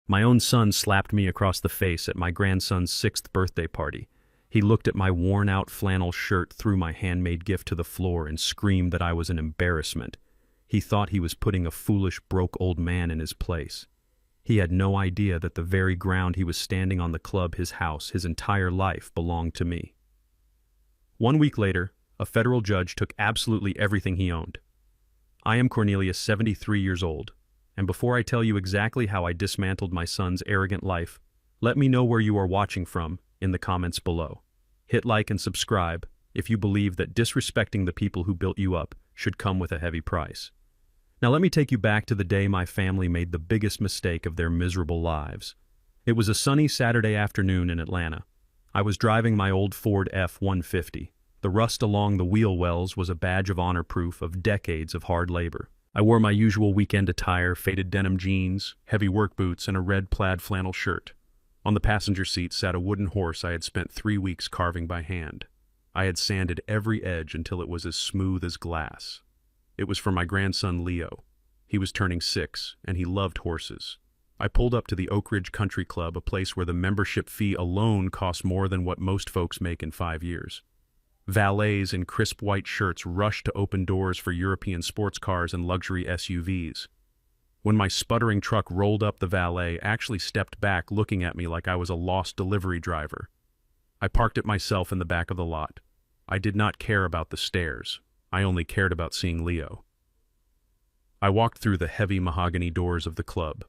My own son slapped me across the face at my grandson's 6th birthday party. He looked at my worn-out flannel shirt, threw my handmade gift to the floor, and screamed that I was an embarrassment. He thought he was putting a foolish, broke old man in his place. He had no idea that the very ground he was standing on, the club, his house, his entire life, belonged to me. 1 week later, a federal judge took absolutely everything he owned. I am Cornelius, 73 years old, and before I tell you exactly how I dismantled my son's arrogant life, let me know where you are watching from in the comments below. Hit like and subscribe if you believe that disrespecting the people who built you up should come with a heavy price. Now let me take you back to the day my family made the biggest mistake of their miserable lives. It was a sunny Saturday afternoon in Atlanta. I was driving my old Ford F-150. The rust along the wheel wells was a badge of honor, proof of decades of hard labor. I wore my usual weekend attire, faded denim jeans, heavy work boots, and a red plaid flannel shirt. On the passenger seat sat a wooden horse I had spent 3 weeks carving by hand. I had sanded every edge until it was as smooth as glass. It was for my grandson Leo. He was turning 6, and he loved horses. I pulled up to the Oak Ridge Country Club, a place where the membership fee alone costs more than what most folks make in 5 years. Valets in crisp white shirts rushed to open doors for European sports cars and luxury SUVs. When my sputtering truck rolled up, the valet actually stepped back, looking at me like I was a lost delivery driver. I parked it myself in the back of the lot. I did not care about the stairs. I only cared about seeing Leo. I walked through the heavy mahogany doors of the club.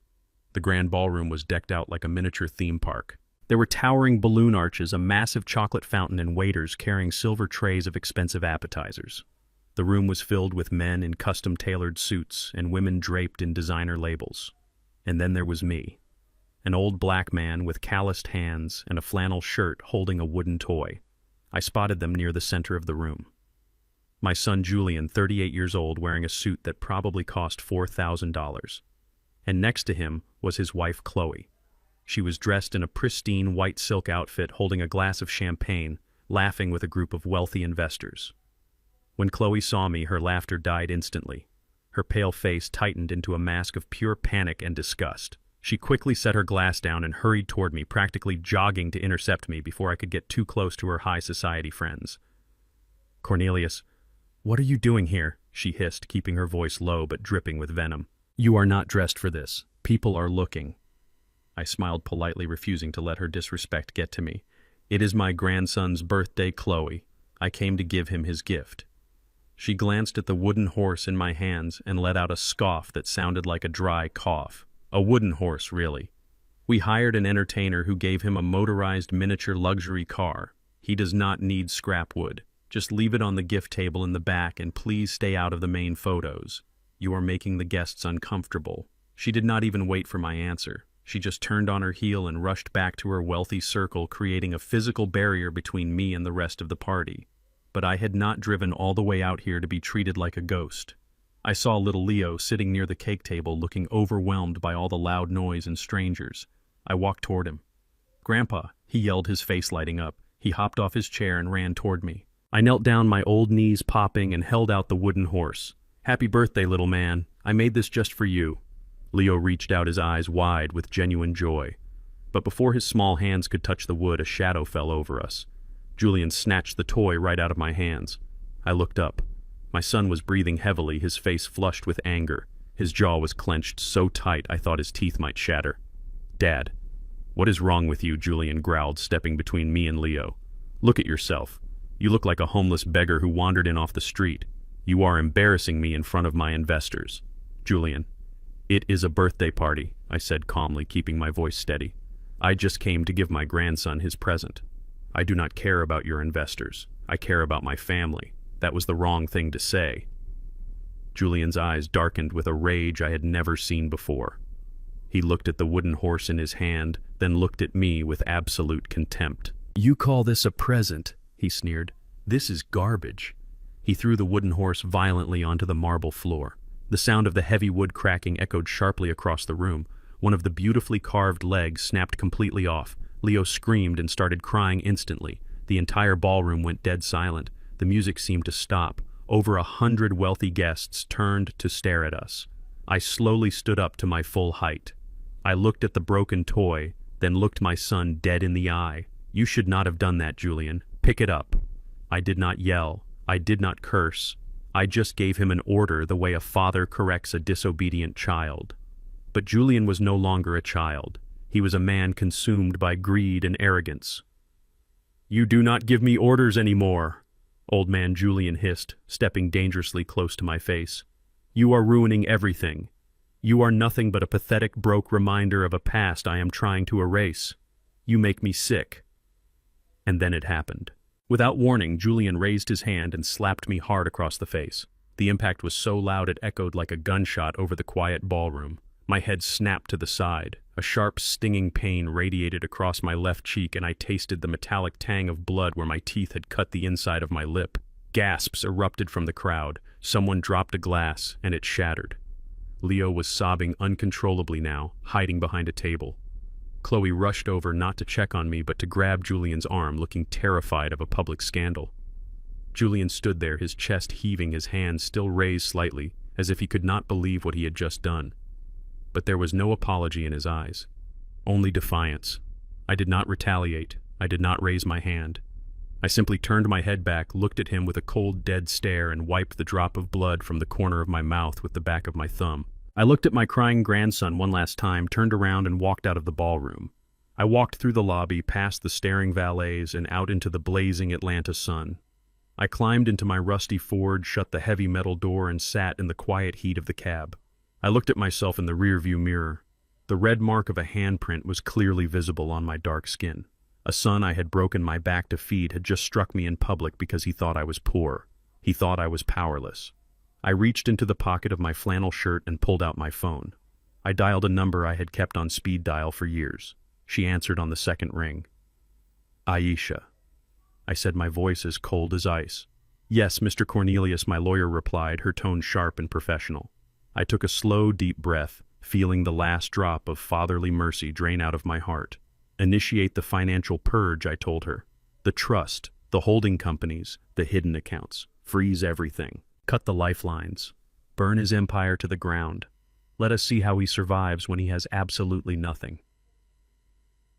The grand ballroom was decked out like a miniature theme park. There were towering balloon arches, a massive chocolate fountain, and waiters carrying silver trays of expensive appetizers. The room was filled with men in custom-tailored suits and women draped in designer labels. And then there was me, an old black man with calloused hands and a flannel shirt holding a wooden toy. I spotted them near the center of the room. My son Julian, 38 years old, wearing a suit that probably cost $4,000. And next to him was his wife Chloe. She was dressed in a pristine white silk outfit, holding a glass of champagne, laughing with a group of wealthy investors. When Chloe saw me, her laughter died instantly. Her pale face tightened into a mask of pure panic and disgust. She quickly set her glass down and hurried toward me, practically jogging to intercept me before I could get too close to her high society friends. "Cornelius, what are you doing here?" she hissed, keeping her voice low but dripping with venom. "You are not dressed for this. People are looking." I smiled politely, refusing to let her disrespect get to me. "It is my grandson's birthday, Chloe. I came to give him his gift." She glanced at the wooden horse in my hands and let out a scoff that sounded like a dry cough. A wooden horse, really. We hired an entertainer who gave him a motorized miniature luxury car. He does not need scrap wood. Just leave it on the gift table in the back and please stay out of the main photos. You are making the guests uncomfortable. She did not even wait for my answer. She just turned on her heel and rushed back to her wealthy circle, creating a physical barrier between me and the rest of the party. But I had not driven all the way out here to be treated like a ghost. I saw little Leo sitting near the cake table, looking overwhelmed by all the loud noise and strangers. I walked toward him. "Grandpa," he yelled, his face lighting up. He hopped off his chair and ran toward me. I knelt down, my old knees popping, and held out the wooden horse. "Happy birthday, little man. I made this just for you." Leo reached out, his eyes wide with genuine joy. But before his small hands could touch the wood, a shadow fell over us. Julian snatched the toy right out of my hands. I looked up. My son was breathing heavily, his face flushed with anger. His jaw was clenched so tight I thought his teeth might shatter. "Dad, what is wrong with you?" Julian growled, stepping between me and Leo. "Look at yourself. You look like a homeless beggar who wandered in off the street. You are embarrassing me in front of my investors." "Julian, it is a birthday party," I said calmly, keeping my voice steady. "I just came to give my grandson his present. I do not care about your investors. I care about my family. That was the wrong thing to say." Julian's eyes darkened with a rage I had never seen before. He looked at the wooden horse in his hand, then looked at me with absolute contempt. "You call this a present?" he sneered. "This is garbage." He threw the wooden horse violently onto the marble floor. The sound of the heavy wood cracking echoed sharply across the room. One of the beautifully carved legs snapped completely off. Leo screamed and started crying instantly. The entire ballroom went dead silent. The music seemed to stop. Over 100 wealthy guests turned to stare at us. I slowly stood up to my full height. I looked at the broken toy, then looked my son dead in the eye. "You should not have done that, Julian. Pick it up." I did not yell. I did not curse. I just gave him an order the way a father corrects a disobedient child. But Julian was no longer a child. He was a man consumed by greed and arrogance. "You do not give me orders anymore," Old Man Julian hissed, stepping dangerously close to my face. "You are ruining everything. You are nothing but a pathetic, broke reminder of a past I am trying to erase. You make me sick." And then it happened. Without warning, Julian raised his hand and slapped me hard across the face. The impact was so loud it echoed like a gunshot over the quiet ballroom. My head snapped to the side. A sharp, stinging pain radiated across my left cheek, and I tasted the metallic tang of blood where my teeth had cut the inside of my lip. Gasps erupted from the crowd. Someone dropped a glass, and it shattered. Leo was sobbing uncontrollably now, hiding behind a table. Chloe rushed over not to check on me but to grab Julian's arm, looking terrified of a public scandal. Julian stood there, his chest heaving, his hands still raised slightly, as if he could not believe what he had just done. But there was no apology in his eyes, only defiance. I did not retaliate. I did not raise my hand. I simply turned my head back, looked at him with a cold, dead stare, and wiped the drop of blood from the corner of my mouth with the back of my thumb. I looked at my crying grandson one last time, turned around and walked out of the ballroom. I walked through the lobby, past the staring valets, and out into the blazing Atlanta sun. I climbed into my rusty Ford, shut the heavy metal door, and sat in the quiet heat of the cab. I looked at myself in the rearview mirror. The red mark of a handprint was clearly visible on my dark skin. A son I had broken my back to feed had just struck me in public because he thought I was poor. He thought I was powerless. I reached into the pocket of my flannel shirt and pulled out my phone. I dialed a number I had kept on speed dial for years. She answered on the second ring. "Aisha," I said, my voice as cold as ice. "Yes, Mr. Cornelius," my lawyer replied, her tone sharp and professional. I took a slow, deep breath, feeling the last drop of fatherly mercy drain out of my heart. "Initiate the financial purge," I told her. "The trust, the holding companies, the hidden accounts. Freeze everything. Cut the lifelines. Burn his empire to the ground. Let us see how he survives when he has absolutely nothing."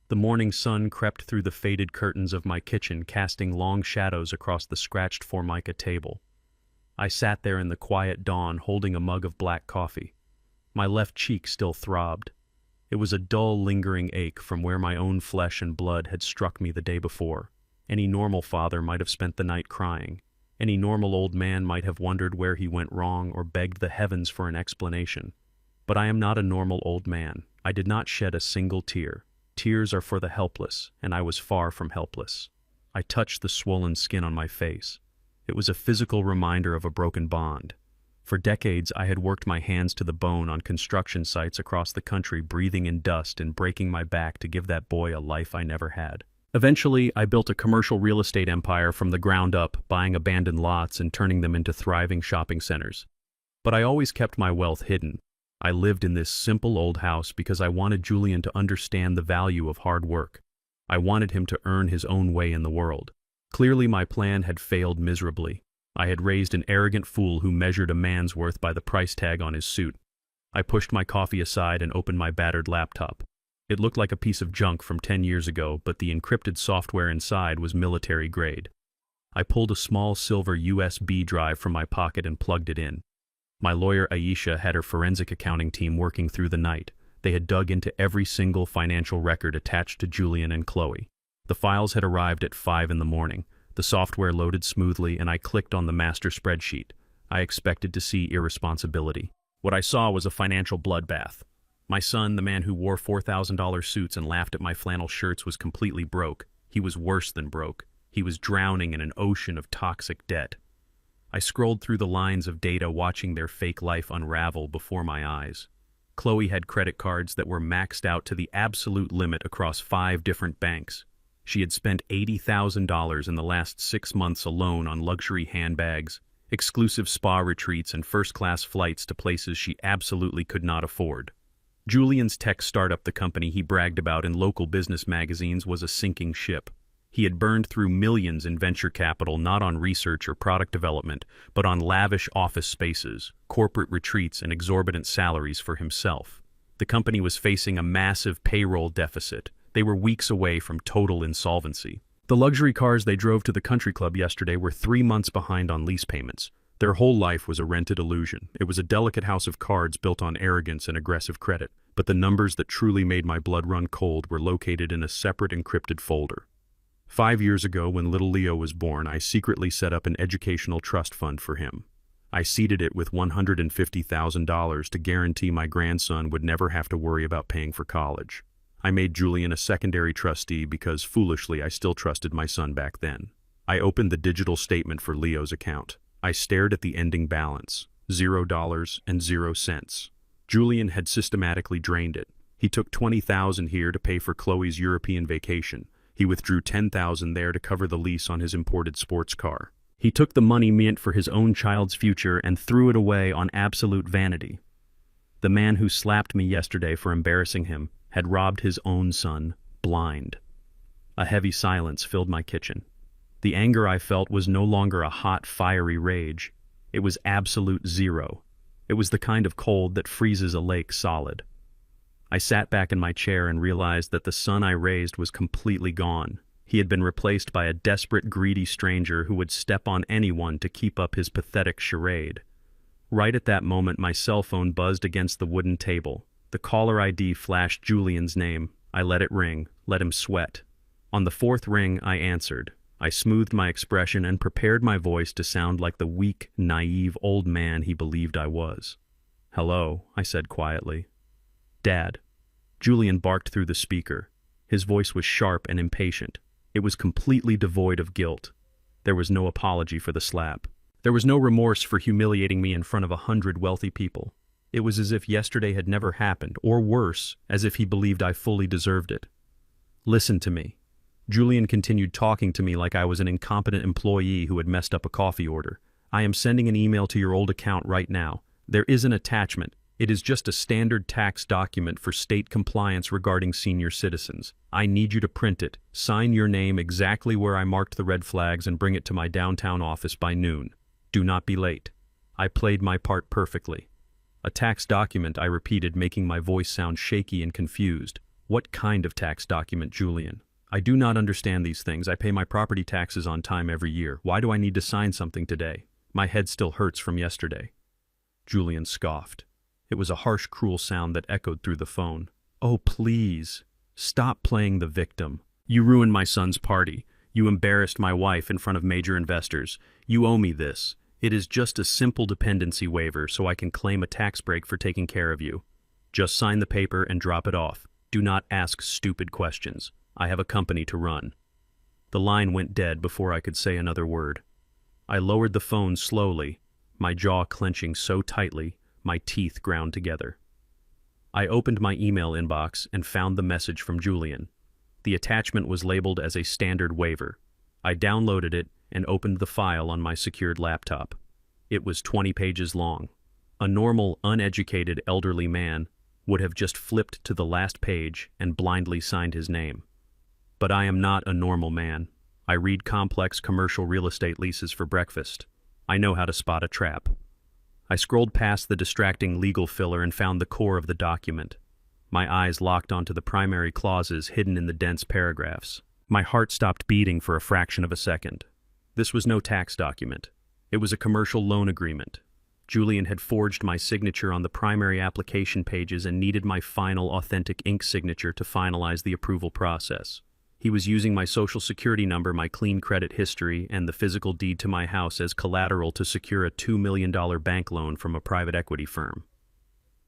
The morning sun crept through the faded curtains of my kitchen, casting long shadows across the scratched Formica table. I sat there in the quiet dawn, holding a mug of black coffee. My left cheek still throbbed. It was a dull, lingering ache from where my own flesh and blood had struck me the day before. Any normal father might have spent the night crying. Any normal old man might have wondered where he went wrong or begged the heavens for an explanation. But I am not a normal old man. I did not shed a single tear. Tears are for the helpless, and I was far from helpless. I touched the swollen skin on my face. It was a physical reminder of a broken bond. For decades, I had worked my hands to the bone on construction sites across the country, breathing in dust and breaking my back to give that boy a life I never had. Eventually, I built a commercial real estate empire from the ground up, buying abandoned lots and turning them into thriving shopping centers. But I always kept my wealth hidden. I lived in this simple old house because I wanted Julian to understand the value of hard work. I wanted him to earn his own way in the world. Clearly, my plan had failed miserably. I had raised an arrogant fool who measured a man's worth by the price tag on his suit. I pushed my coffee aside and opened my battered laptop. It looked like a piece of junk from 10 years ago, but the encrypted software inside was military grade. I pulled a small silver USB drive from my pocket and plugged it in. My lawyer Aisha had her forensic accounting team working through the night. They had dug into every single financial record attached to Julian and Chloe. The files had arrived at 5 in the morning. The software loaded smoothly, and I clicked on the master spreadsheet. I expected to see irresponsibility. What I saw was a financial bloodbath. My son, the man who wore $4,000 suits and laughed at my flannel shirts, was completely broke. He was worse than broke. He was drowning in an ocean of toxic debt. I scrolled through the lines of data, watching their fake life unravel before my eyes. Chloe had credit cards that were maxed out to the absolute limit across 5 different banks. She had spent $80,000 in the last 6 months alone on luxury handbags, exclusive spa retreats, and first-class flights to places she absolutely could not afford. Julian's tech startup, the company he bragged about in local business magazines, was a sinking ship. He had burned through millions in venture capital, not on research or product development, but on lavish office spaces, corporate retreats, and exorbitant salaries for himself. The company was facing a massive payroll deficit. They were weeks away from total insolvency. The luxury cars they drove to the country club yesterday were 3 months behind on lease payments. Their whole life was a rented illusion. It was a delicate house of cards built on arrogance and aggressive credit. But the numbers that truly made my blood run cold were located in a separate encrypted folder. 5 years ago, when little Leo was born, I secretly set up an educational trust fund for him. I seeded it with $150,000 to guarantee my grandson would never have to worry about paying for college. I made Julian a secondary trustee because, foolishly, I still trusted my son back then. I opened the digital statement for Leo's account. I stared at the ending balance, $0 Julian had systematically drained it. He took $20,000 here to pay for Chloe's European vacation. He withdrew $10,000 there to cover the lease on his imported sports car. He took the money meant for his own child's future and threw it away on absolute vanity. The man who slapped me yesterday for embarrassing him had robbed his own son, blind. A heavy silence filled my kitchen. The anger I felt was no longer a hot, fiery rage. It was absolute zero. It was the kind of cold that freezes a lake solid. I sat back in my chair and realized that the son I raised was completely gone. He had been replaced by a desperate, greedy stranger who would step on anyone to keep up his pathetic charade. Right at that moment, my cell phone buzzed against the wooden table. The caller ID flashed Julian's name. I let it ring, let him sweat. On the fourth ring, I answered. I smoothed my expression and prepared my voice to sound like the weak, naive old man he believed I was. "Hello," I said quietly. "Dad." Julian barked through the speaker. His voice was sharp and impatient. It was completely devoid of guilt. There was no apology for the slap. There was no remorse for humiliating me in front of 100 wealthy people. It was as if yesterday had never happened, or worse, as if he believed I fully deserved it. "Listen to me." Julian continued talking to me like I was an incompetent employee who had messed up a coffee order. "I am sending an email to your old account right now. There is an attachment. It is just a standard tax document for state compliance regarding senior citizens. I need you to print it, sign your name exactly where I marked the red flags, and bring it to my downtown office by noon. Do not be late." I played my part perfectly. "A tax document," I repeated, making my voice sound shaky and confused. "What kind of tax document, Julian? I do not understand these things. I pay my property taxes on time every year. Why do I need to sign something today? My head still hurts from yesterday." Julian scoffed. It was a harsh, cruel sound that echoed through the phone. "Oh, please. Stop playing the victim. You ruined my son's party. You embarrassed my wife in front of major investors. You owe me this. It is just a simple dependency waiver so I can claim a tax break for taking care of you. Just sign the paper and drop it off. Do not ask stupid questions. I have a company to run." The line went dead before I could say another word. I lowered the phone slowly, my jaw clenching so tightly, my teeth ground together. I opened my email inbox and found the message from Julian. The attachment was labeled as a standard waiver. I downloaded it and opened the file on my secured laptop. It was 20 pages long. A normal, uneducated, elderly man would have just flipped to the last page and blindly signed his name. But I am not a normal man. I read complex commercial real estate leases for breakfast. I know how to spot a trap. I scrolled past the distracting legal filler and found the core of the document. My eyes locked onto the primary clauses hidden in the dense paragraphs. My heart stopped beating for a fraction of a second. This was no tax document. It was a commercial loan agreement. Julian had forged my signature on the primary application pages and needed my final authentic ink signature to finalize the approval process. He was using my social security number, my clean credit history, and the physical deed to my house as collateral to secure a $2 million bank loan from a private equity firm.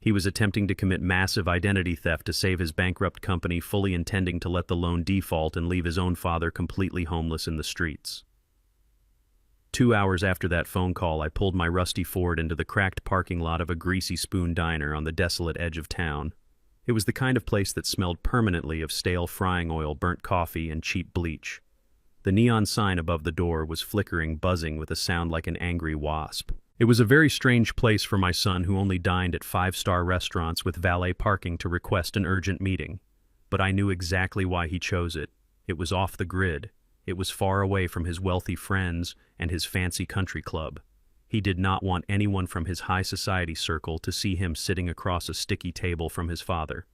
He was attempting to commit massive identity theft to save his bankrupt company, fully intending to let the loan default and leave his own father completely homeless in the streets. 2 hours after that phone call, I pulled my rusty Ford into the cracked parking lot of a Greasy Spoon diner on the desolate edge of town. It was the kind of place that smelled permanently of stale frying oil, burnt coffee, and cheap bleach. The neon sign above the door was flickering, buzzing with a sound like an angry wasp. It was a very strange place for my son, who only dined at 5-star restaurants with valet parking to request an urgent meeting. But I knew exactly why he chose it. It was off the grid. It was far away from his wealthy friends and his fancy country club. He did not want anyone from his high society circle to see him sitting across a sticky table from his father.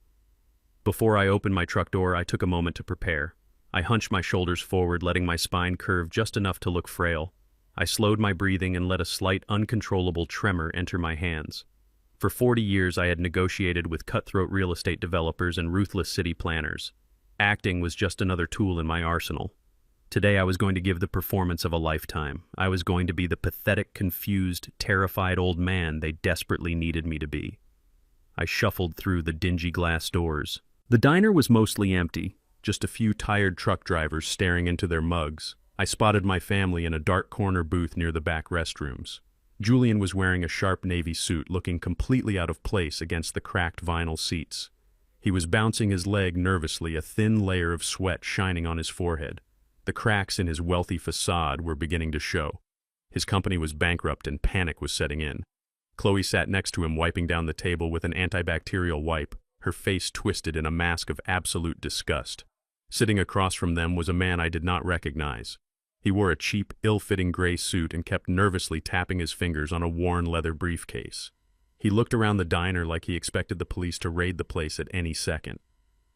Before I opened my truck door, I took a moment to prepare. I hunched my shoulders forward, letting my spine curve just enough to look frail. I slowed my breathing and let a slight, uncontrollable tremor enter my hands. For 40 years, I had negotiated with cutthroat real estate developers and ruthless city planners. Acting was just another tool in my arsenal. Today, I was going to give the performance of a lifetime. I was going to be the pathetic, confused, terrified old man they desperately needed me to be. I shuffled through the dingy glass doors. The diner was mostly empty, just a few tired truck drivers staring into their mugs. I spotted my family in a dark corner booth near the back restrooms. Julian was wearing a sharp navy suit, looking completely out of place against the cracked vinyl seats. He was bouncing his leg nervously, a thin layer of sweat shining on his forehead. The cracks in his wealthy facade were beginning to show. His company was bankrupt and panic was setting in. Chloe sat next to him, wiping down the table with an antibacterial wipe, her face twisted in a mask of absolute disgust. Sitting across from them was a man I did not recognize. He wore a cheap, ill-fitting gray suit and kept nervously tapping his fingers on a worn leather briefcase. He looked around the diner like he expected the police to raid the place at any second.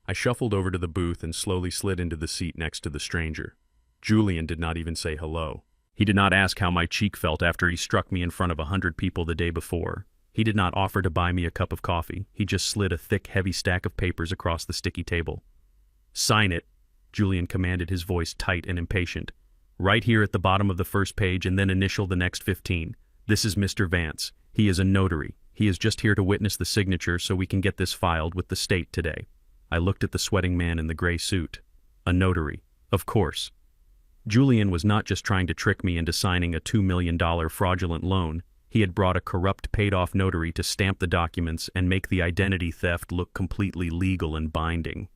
I shuffled over to the booth and slowly slid into the seat next to the stranger. Julian did not even say hello. He did not ask how my cheek felt after he struck me in front of 100 people the day before. He did not offer to buy me a cup of coffee. He just slid a thick, heavy stack of papers across the sticky table. "Sign it," Julian commanded, his voice tight and impatient. "Right here at the bottom of the first page, and then initial the next 15. This is Mr. Vance. He is a notary. He is just here to witness the signature so we can get this filed with the state today." I looked at the sweating man in the gray suit. A notary. Of course. Julian was not just trying to trick me into signing a $2 million fraudulent loan. He had brought a corrupt, paid-off notary to stamp the documents and make the identity theft look completely legal and binding.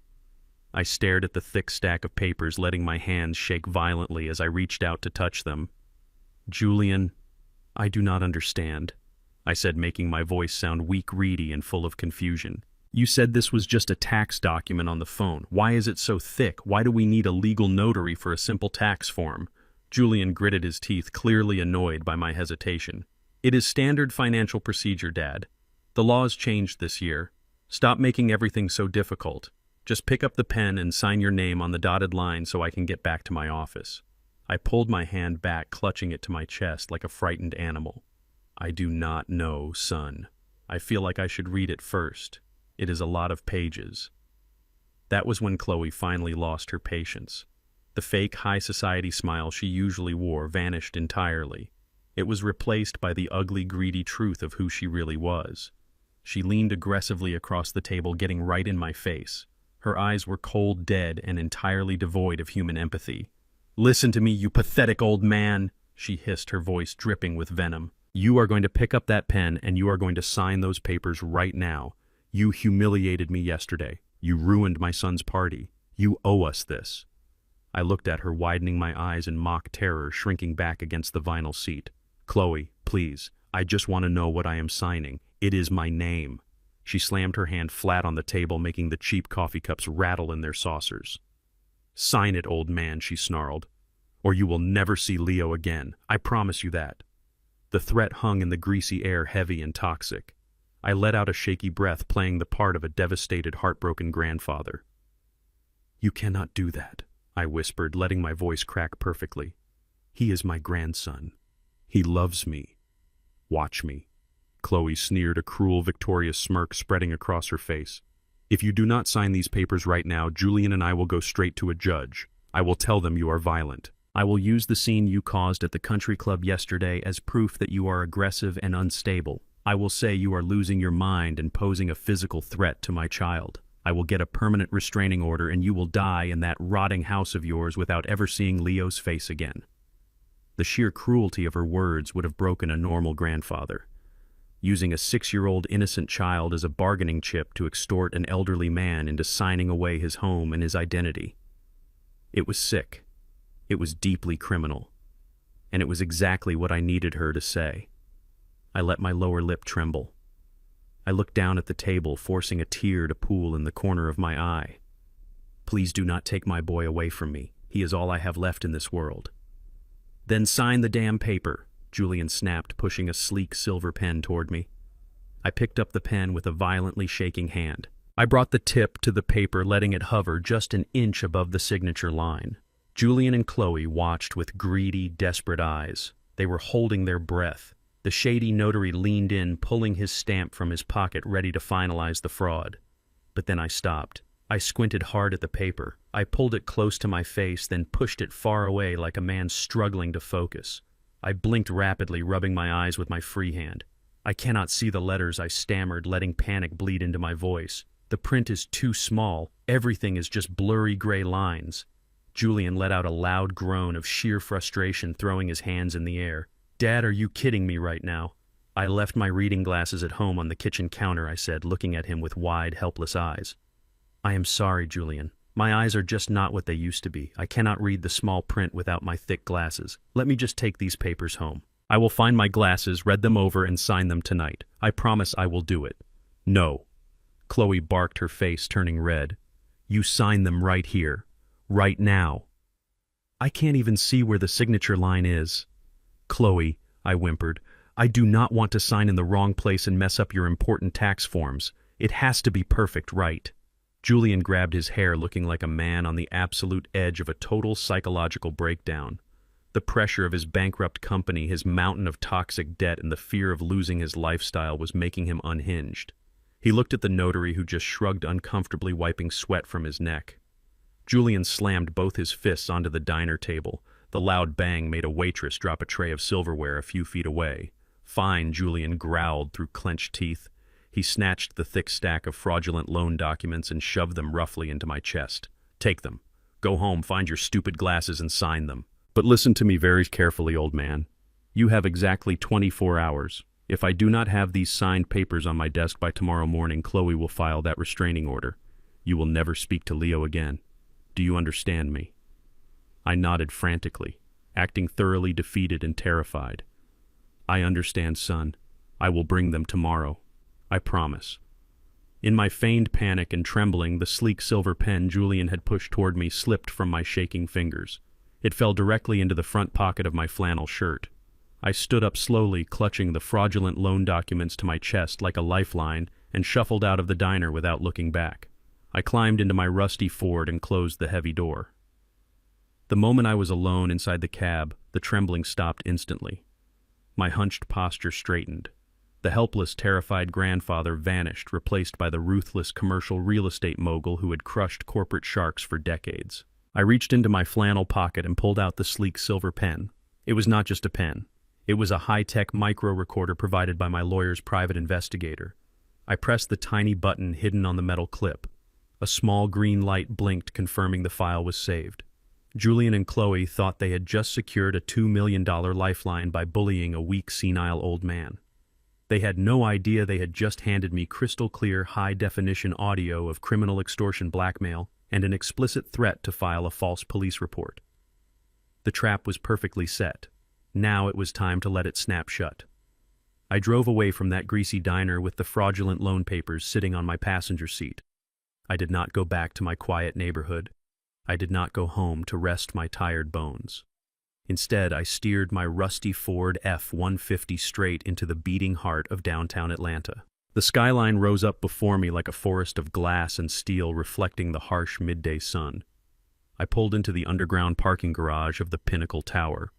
I stared at the thick stack of papers, letting my hands shake violently as I reached out to touch them. "Julian, I do not understand," I said, making my voice sound weak, reedy, and full of confusion. "You said this was just a tax document on the phone. Why is it so thick? Why do we need a legal notary for a simple tax form?" Julian gritted his teeth, clearly annoyed by my hesitation. "It is standard financial procedure, Dad. The laws changed this year. Stop making everything so difficult. Just pick up the pen and sign your name on the dotted line so I can get back to my office." I pulled my hand back, clutching it to my chest like a frightened animal. "I do not know, son. I feel like I should read it first. It is a lot of pages." That was when Chloe finally lost her patience. The fake high society smile she usually wore vanished entirely. It was replaced by the ugly, greedy truth of who she really was. She leaned aggressively across the table, getting right in my face. Her eyes were cold, dead, and entirely devoid of human empathy. "Listen to me, you pathetic old man," she hissed, her voice dripping with venom. "You are going to pick up that pen and you are going to sign those papers right now. You humiliated me yesterday. You ruined my son's party. You owe us this." I looked at her, widening my eyes in mock terror, shrinking back against the vinyl seat. "Chloe, please, I just want to know what I am signing. It is my name." She slammed her hand flat on the table, making the cheap coffee cups rattle in their saucers. "Sign it, old man," she snarled, "or you will never see Leo again. I promise you that." The threat hung in the greasy air, heavy and toxic. I let out a shaky breath, playing the part of a devastated, heartbroken grandfather. "You cannot do that," I whispered, letting my voice crack perfectly. "He is my grandson. He loves me. Watch me." Chloe sneered, a cruel, victorious smirk spreading across her face. "If you do not sign these papers right now, Julian and I will go straight to a judge. I will tell them you are violent. I will use the scene you caused at the country club yesterday as proof that you are aggressive and unstable. I will say you are losing your mind and posing a physical threat to my child. I will get a permanent restraining order and you will die in that rotting house of yours without ever seeing Leo's face again." The sheer cruelty of her words would have broken a normal grandfather. Using a 6-year-old innocent child as a bargaining chip to extort an elderly man into signing away his home and his identity. It was sick. It was deeply criminal. And it was exactly what I needed her to say. I let my lower lip tremble. I looked down at the table, forcing a tear to pool in the corner of my eye. "Please do not take my boy away from me. He is all I have left in this world." "Then sign the damn paper." Julian snapped, pushing a sleek silver pen toward me. I picked up the pen with a violently shaking hand. I brought the tip to the paper, letting it hover just an inch above the signature line. Julian and Chloe watched with greedy, desperate eyes. They were holding their breath. The shady notary leaned in, pulling his stamp from his pocket, ready to finalize the fraud. But then I stopped. I squinted hard at the paper. I pulled it close to my face, then pushed it far away like a man struggling to focus. I blinked rapidly, rubbing my eyes with my free hand. I cannot see the letters, I stammered, letting panic bleed into my voice. The print is too small. Everything is just blurry gray lines. Julian let out a loud groan of sheer frustration, throwing his hands in the air. Dad, are you kidding me right now? I left my reading glasses at home on the kitchen counter, I said, looking at him with wide, helpless eyes. I am sorry, Julian. My eyes are just not what they used to be. I cannot read the small print without my thick glasses. Let me just take these papers home. I will find my glasses, read them over, and sign them tonight. I promise I will do it. No. Chloe barked, her face turning red. You sign them right here. Right now. I can't even see where the signature line is. Chloe, I whimpered, I do not want to sign in the wrong place and mess up your important tax forms. It has to be perfect, right? Julian grabbed his hair, looking like a man on the absolute edge of a total psychological breakdown. The pressure of his bankrupt company, his mountain of toxic debt, and the fear of losing his lifestyle was making him unhinged. He looked at the notary, who just shrugged uncomfortably, wiping sweat from his neck. Julian slammed both his fists onto the diner table. The loud bang made a waitress drop a tray of silverware a few feet away. Fine, Julian growled through clenched teeth. He snatched the thick stack of fraudulent loan documents and shoved them roughly into my chest. Take them. Go home, find your stupid glasses, and sign them. But listen to me very carefully, old man. You have exactly 24 hours. If I do not have these signed papers on my desk by tomorrow morning, Chloe will file that restraining order. You will never speak to Leo again. Do you understand me? I nodded frantically, acting thoroughly defeated and terrified. I understand, son. I will bring them tomorrow. I promise. In my feigned panic and trembling, the sleek silver pen Julian had pushed toward me slipped from my shaking fingers. It fell directly into the front pocket of my flannel shirt. I stood up slowly, clutching the fraudulent loan documents to my chest like a lifeline, and shuffled out of the diner without looking back. I climbed into my rusty Ford and closed the heavy door. The moment I was alone inside the cab, the trembling stopped instantly. My hunched posture straightened. The helpless, terrified grandfather vanished, replaced by the ruthless commercial real estate mogul who had crushed corporate sharks for decades. I reached into my flannel pocket and pulled out the sleek silver pen. It was not just a pen. It was a high-tech micro-recorder provided by my lawyer's private investigator. I pressed the tiny button hidden on the metal clip. A small green light blinked, confirming the file was saved. Julian and Chloe thought they had just secured a $2 million lifeline by bullying a weak, senile old man. They had no idea they had just handed me crystal-clear, high-definition audio of criminal extortion blackmail and an explicit threat to file a false police report. The trap was perfectly set. Now it was time to let it snap shut. I drove away from that greasy diner with the fraudulent loan papers sitting on my passenger seat. I did not go back to my quiet neighborhood. I did not go home to rest my tired bones. Instead, I steered my rusty Ford F-150 straight into the beating heart of downtown Atlanta. The skyline rose up before me like a forest of glass and steel, reflecting the harsh midday sun. I pulled into the underground parking garage of the Pinnacle Tower.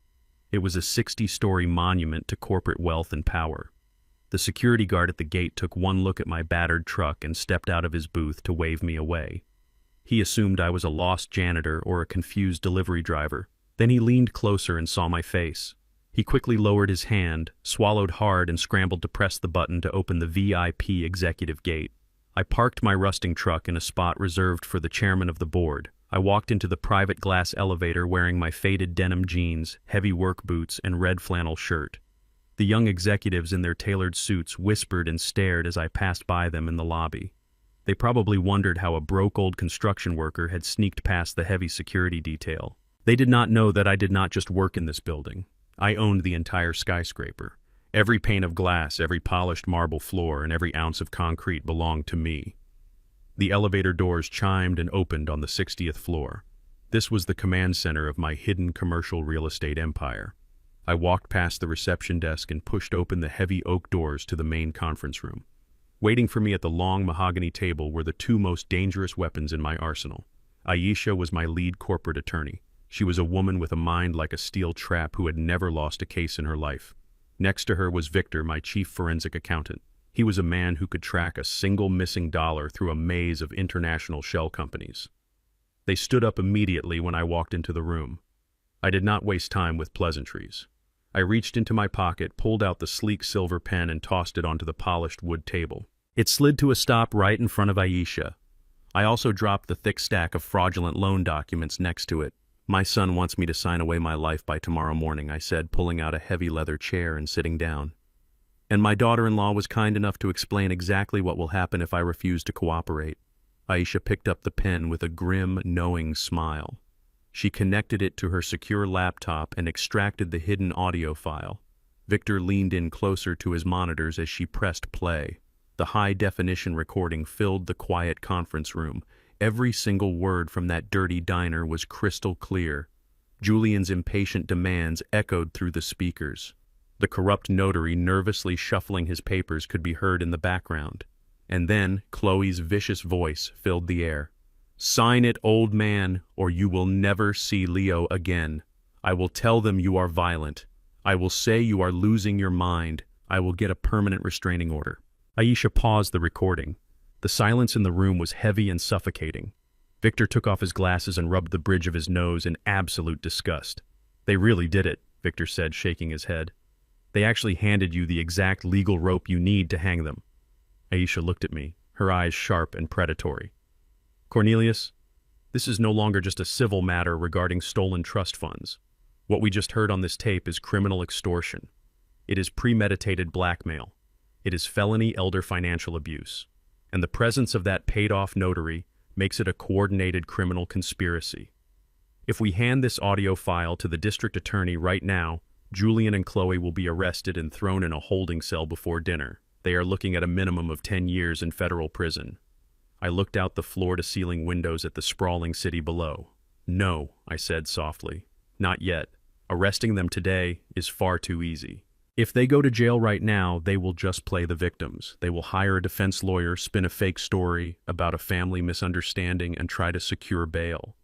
It was a 60-story monument to corporate wealth and power. The security guard at the gate took one look at my battered truck and stepped out of his booth to wave me away. He assumed I was a lost janitor or a confused delivery driver. Then he leaned closer and saw my face. He quickly lowered his hand, swallowed hard, and scrambled to press the button to open the VIP executive gate. I parked my rusting truck in a spot reserved for the chairman of the board. I walked into the private glass elevator wearing my faded denim jeans, heavy work boots, and red flannel shirt. The young executives in their tailored suits whispered and stared as I passed by them in the lobby. They probably wondered how a broke old construction worker had sneaked past the heavy security detail. They did not know that I did not just work in this building. I owned the entire skyscraper. Every pane of glass, every polished marble floor, and every ounce of concrete belonged to me. The elevator doors chimed and opened on the 60th floor. This was the command center of my hidden commercial real estate empire. I walked past the reception desk and pushed open the heavy oak doors to the main conference room. Waiting for me at the long mahogany table were the two most dangerous weapons in my arsenal. Aisha was my lead corporate attorney. She was a woman with a mind like a steel trap who had never lost a case in her life. Next to her was Victor, my chief forensic accountant. He was a man who could track a single missing dollar through a maze of international shell companies. They stood up immediately when I walked into the room. I did not waste time with pleasantries. I reached into my pocket, pulled out the sleek silver pen, and tossed it onto the polished wood table. It slid to a stop right in front of Aisha. I also dropped the thick stack of fraudulent loan documents next to it. "My son wants me to sign away my life by tomorrow morning," I said, pulling out a heavy leather chair and sitting down. "And my daughter-in-law was kind enough to explain exactly what will happen if I refuse to cooperate." Aisha picked up the pen with a grim, knowing smile. She connected it to her secure laptop and extracted the hidden audio file. Victor leaned in closer to his monitors as she pressed play. The high-definition recording filled the quiet conference room. Every single word from that dirty diner was crystal clear. Julian's impatient demands echoed through the speakers. The corrupt notary nervously shuffling his papers could be heard in the background. And then Chloe's vicious voice filled the air. "Sign it, old man, or you will never see Leo again. I will tell them you are violent. I will say you are losing your mind. I will get a permanent restraining order." Aisha paused the recording. The silence in the room was heavy and suffocating. Victor took off his glasses and rubbed the bridge of his nose in absolute disgust. "They really did it," Victor said, shaking his head. "They actually handed you the exact legal rope you need to hang them." Aisha looked at me, her eyes sharp and predatory. "Cornelius, this is no longer just a civil matter regarding stolen trust funds. What we just heard on this tape is criminal extortion. It is premeditated blackmail. It is felony elder financial abuse. And the presence of that paid-off notary makes it a coordinated criminal conspiracy. If we hand this audio file to the district attorney right now, Julian and Chloe will be arrested and thrown in a holding cell before dinner. They are looking at a minimum of 10 years in federal prison." I looked out the floor-to-ceiling windows at the sprawling city below. "No," I said softly. "Not yet. Arresting them today is far too easy. If they go to jail right now, they will just play the victims. They will hire a defense lawyer, spin a fake story about a family misunderstanding, and try to secure bail.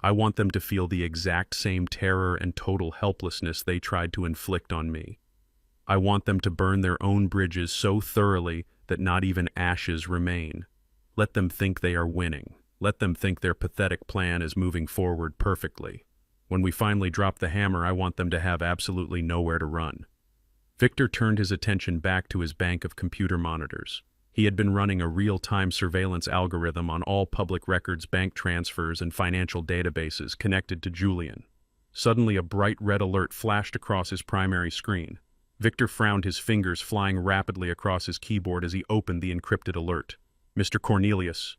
I want them to feel the exact same terror and total helplessness they tried to inflict on me. I want them to burn their own bridges so thoroughly that not even ashes remain. Let them think they are winning. Let them think their pathetic plan is moving forward perfectly. When we finally drop the hammer, I want them to have absolutely nowhere to run." Victor turned his attention back to his bank of computer monitors. He had been running a real-time surveillance algorithm on all public records, bank transfers, and financial databases connected to Julian. Suddenly, a bright red alert flashed across his primary screen. Victor frowned, his fingers flying rapidly across his keyboard as he opened the encrypted alert. "Mr. Cornelius,"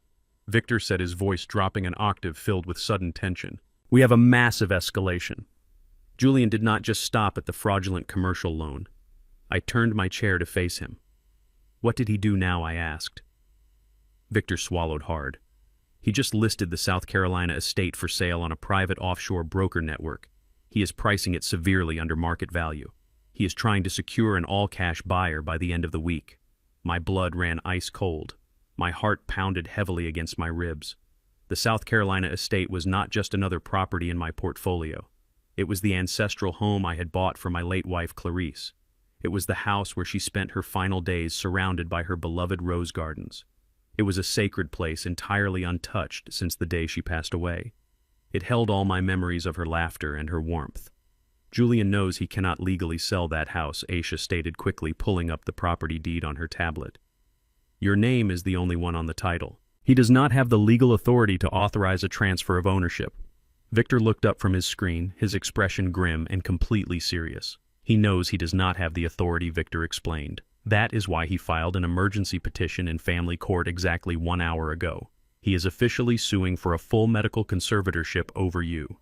Victor said, his voice dropping an octave filled with sudden tension. "We have a massive escalation. Julian did not just stop at the fraudulent commercial loan." I turned my chair to face him. "What did he do now?" I asked. Victor swallowed hard. "He just listed the South Carolina estate for sale on a private offshore broker network. He is pricing it severely under market value. He is trying to secure an all-cash buyer by the end of the week." My blood ran ice cold. My heart pounded heavily against my ribs. The South Carolina estate was not just another property in my portfolio. It was the ancestral home I had bought for my late wife, Clarice. It was the house where she spent her final days surrounded by her beloved rose gardens. It was a sacred place entirely untouched since the day she passed away. It held all my memories of her laughter and her warmth. "Julian knows he cannot legally sell that house," Aisha stated quickly, pulling up the property deed on her tablet. "Your name is the only one on the title. He does not have the legal authority to authorize a transfer of ownership." Victor looked up from his screen, his expression grim and completely serious. "He knows he does not have the authority," Victor explained. "That is why he filed an emergency petition in family court exactly 1 hour ago. He is officially suing for a full medical conservatorship over you."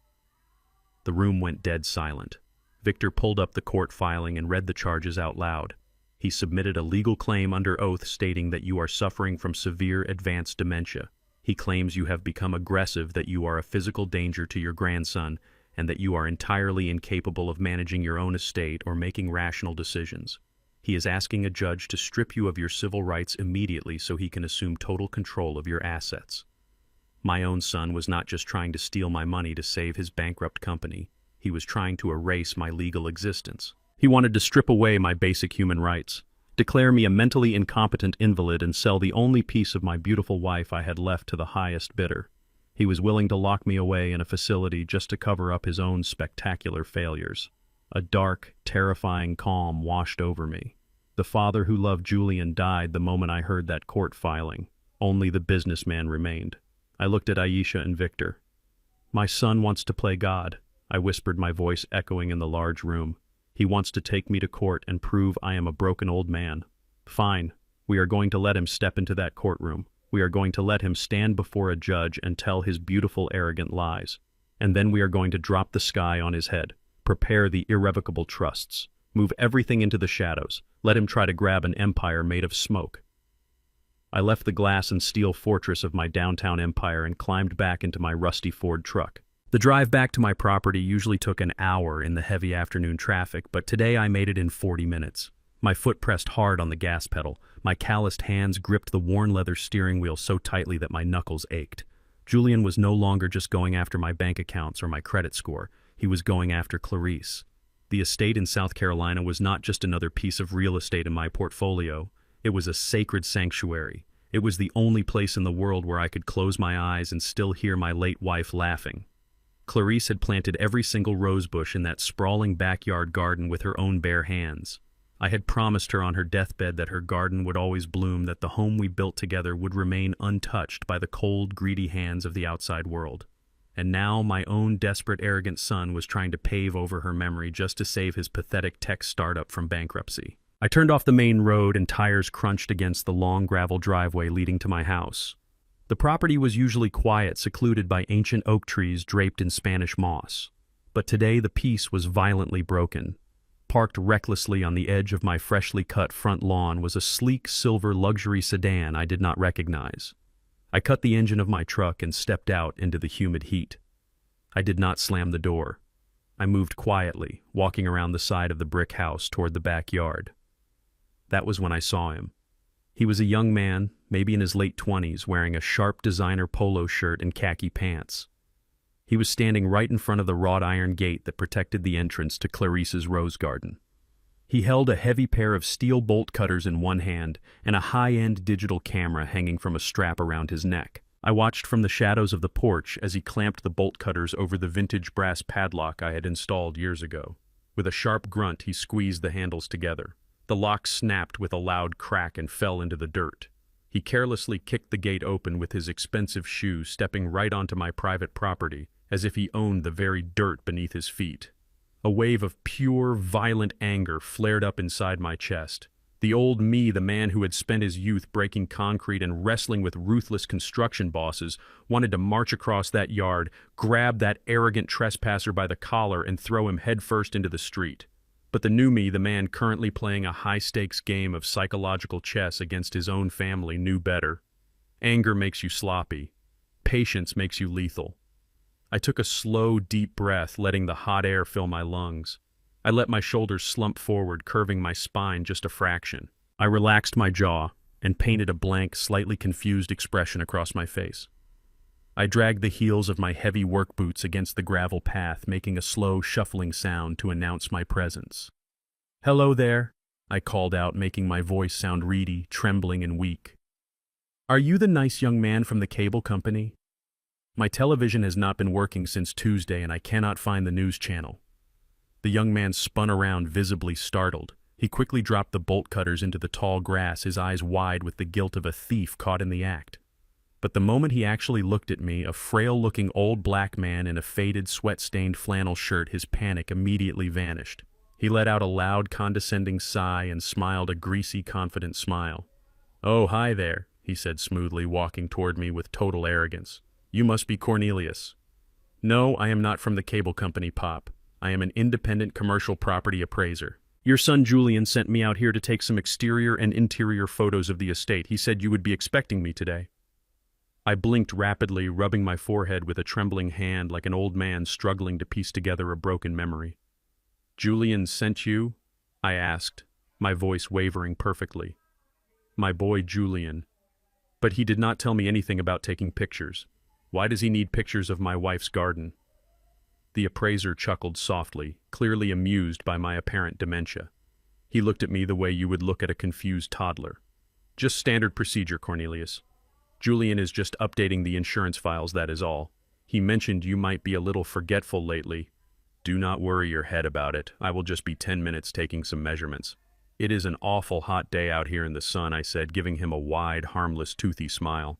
The room went dead silent. Victor pulled up the court filing and read the charges out loud. He submitted a legal claim under oath stating that you are suffering from severe advanced dementia. He claims you have become aggressive, that you are a physical danger to your grandson, and that you are entirely incapable of managing your own estate or making rational decisions. He is asking a judge to strip you of your civil rights immediately so he can assume total control of your assets. My own son was not just trying to steal my money to save his bankrupt company. He was trying to erase my legal existence. He wanted to strip away my basic human rights, declare me a mentally incompetent invalid, and sell the only piece of my beautiful wife I had left to the highest bidder. He was willing to lock me away in a facility just to cover up his own spectacular failures. A dark, terrifying calm washed over me. The father who loved Julian died the moment I heard that court filing. Only the businessman remained. I looked at Aisha and Victor. "My son wants to play God," I whispered, my voice echoing in the large room. "He wants to take me to court and prove I am a broken old man. Fine. We are going to let him step into that courtroom. We are going to let him stand before a judge and tell his beautiful, arrogant lies. And then we are going to drop the sky on his head, prepare the irrevocable trusts, move everything into the shadows, let him try to grab an empire made of smoke." I left the glass and steel fortress of my downtown empire and climbed back into my rusty Ford truck. The drive back to my property usually took an hour in the heavy afternoon traffic, but today I made it in 40 minutes. My foot pressed hard on the gas pedal. My calloused hands gripped the worn leather steering wheel so tightly that my knuckles ached. Julian was no longer just going after my bank accounts or my credit score. He was going after Clarice. The estate in South Carolina was not just another piece of real estate in my portfolio. It was a sacred sanctuary. It was the only place in the world where I could close my eyes and still hear my late wife laughing. Clarice had planted every single rosebush in that sprawling backyard garden with her own bare hands. I had promised her on her deathbed that her garden would always bloom, that the home we built together would remain untouched by the cold, greedy hands of the outside world. And now my own desperate, arrogant son was trying to pave over her memory just to save his pathetic tech startup from bankruptcy. I turned off the main road and tires crunched against the long gravel driveway leading to my house. The property was usually quiet, secluded by ancient oak trees draped in Spanish moss. But today the peace was violently broken. Parked recklessly on the edge of my freshly cut front lawn was a sleek silver luxury sedan I did not recognize. I cut the engine of my truck and stepped out into the humid heat. I did not slam the door. I moved quietly, walking around the side of the brick house toward the backyard. That was when I saw him. He was a young man, maybe in his late 20s, wearing a sharp designer polo shirt and khaki pants. He was standing right in front of the wrought iron gate that protected the entrance to Clarice's rose garden. He held a heavy pair of steel bolt cutters in one hand and a high-end digital camera hanging from a strap around his neck. I watched from the shadows of the porch as he clamped the bolt cutters over the vintage brass padlock I had installed years ago. With a sharp grunt, he squeezed the handles together. The lock snapped with a loud crack and fell into the dirt. He carelessly kicked the gate open with his expensive shoe, stepping right onto my private property, as if he owned the very dirt beneath his feet. A wave of pure, violent anger flared up inside my chest. The old me, the man who had spent his youth breaking concrete and wrestling with ruthless construction bosses, wanted to march across that yard, grab that arrogant trespasser by the collar, and throw him headfirst into the street. But the new me, the man currently playing a high-stakes game of psychological chess against his own family, knew better. Anger makes you sloppy. Patience makes you lethal. I took a slow, deep breath, letting the hot air fill my lungs. I let my shoulders slump forward, curving my spine just a fraction. I relaxed my jaw and painted a blank, slightly confused expression across my face. I dragged the heels of my heavy work boots against the gravel path, making a slow, shuffling sound to announce my presence. "Hello there," I called out, making my voice sound reedy, trembling, and weak. "Are you the nice young man from the cable company? My television has not been working since Tuesday, and I cannot find the news channel." The young man spun around, visibly startled. He quickly dropped the bolt cutters into the tall grass, his eyes wide with the guilt of a thief caught in the act. But the moment he actually looked at me, a frail-looking old black man in a faded, sweat-stained flannel shirt, his panic immediately vanished. He let out a loud, condescending sigh and smiled a greasy, confident smile. "Oh, hi there," he said smoothly, walking toward me with total arrogance. "You must be Cornelius." "No, I am not from the cable company, Pop. I am an independent commercial property appraiser. Your son Julian sent me out here to take some exterior and interior photos of the estate. He said you would be expecting me today." I blinked rapidly, rubbing my forehead with a trembling hand like an old man struggling to piece together a broken memory. "Julian sent you?" I asked, my voice wavering perfectly. "My boy Julian. But he did not tell me anything about taking pictures. Why does he need pictures of my wife's garden?" The appraiser chuckled softly, clearly amused by my apparent dementia. He looked at me the way you would look at a confused toddler. "Just standard procedure, Cornelius. Julian is just updating the insurance files, that is all. He mentioned you might be a little forgetful lately. Do not worry your head about it. I will just be 10 minutes taking some measurements." "It is an awful hot day out here in the sun," I said, giving him a wide, harmless, toothy smile.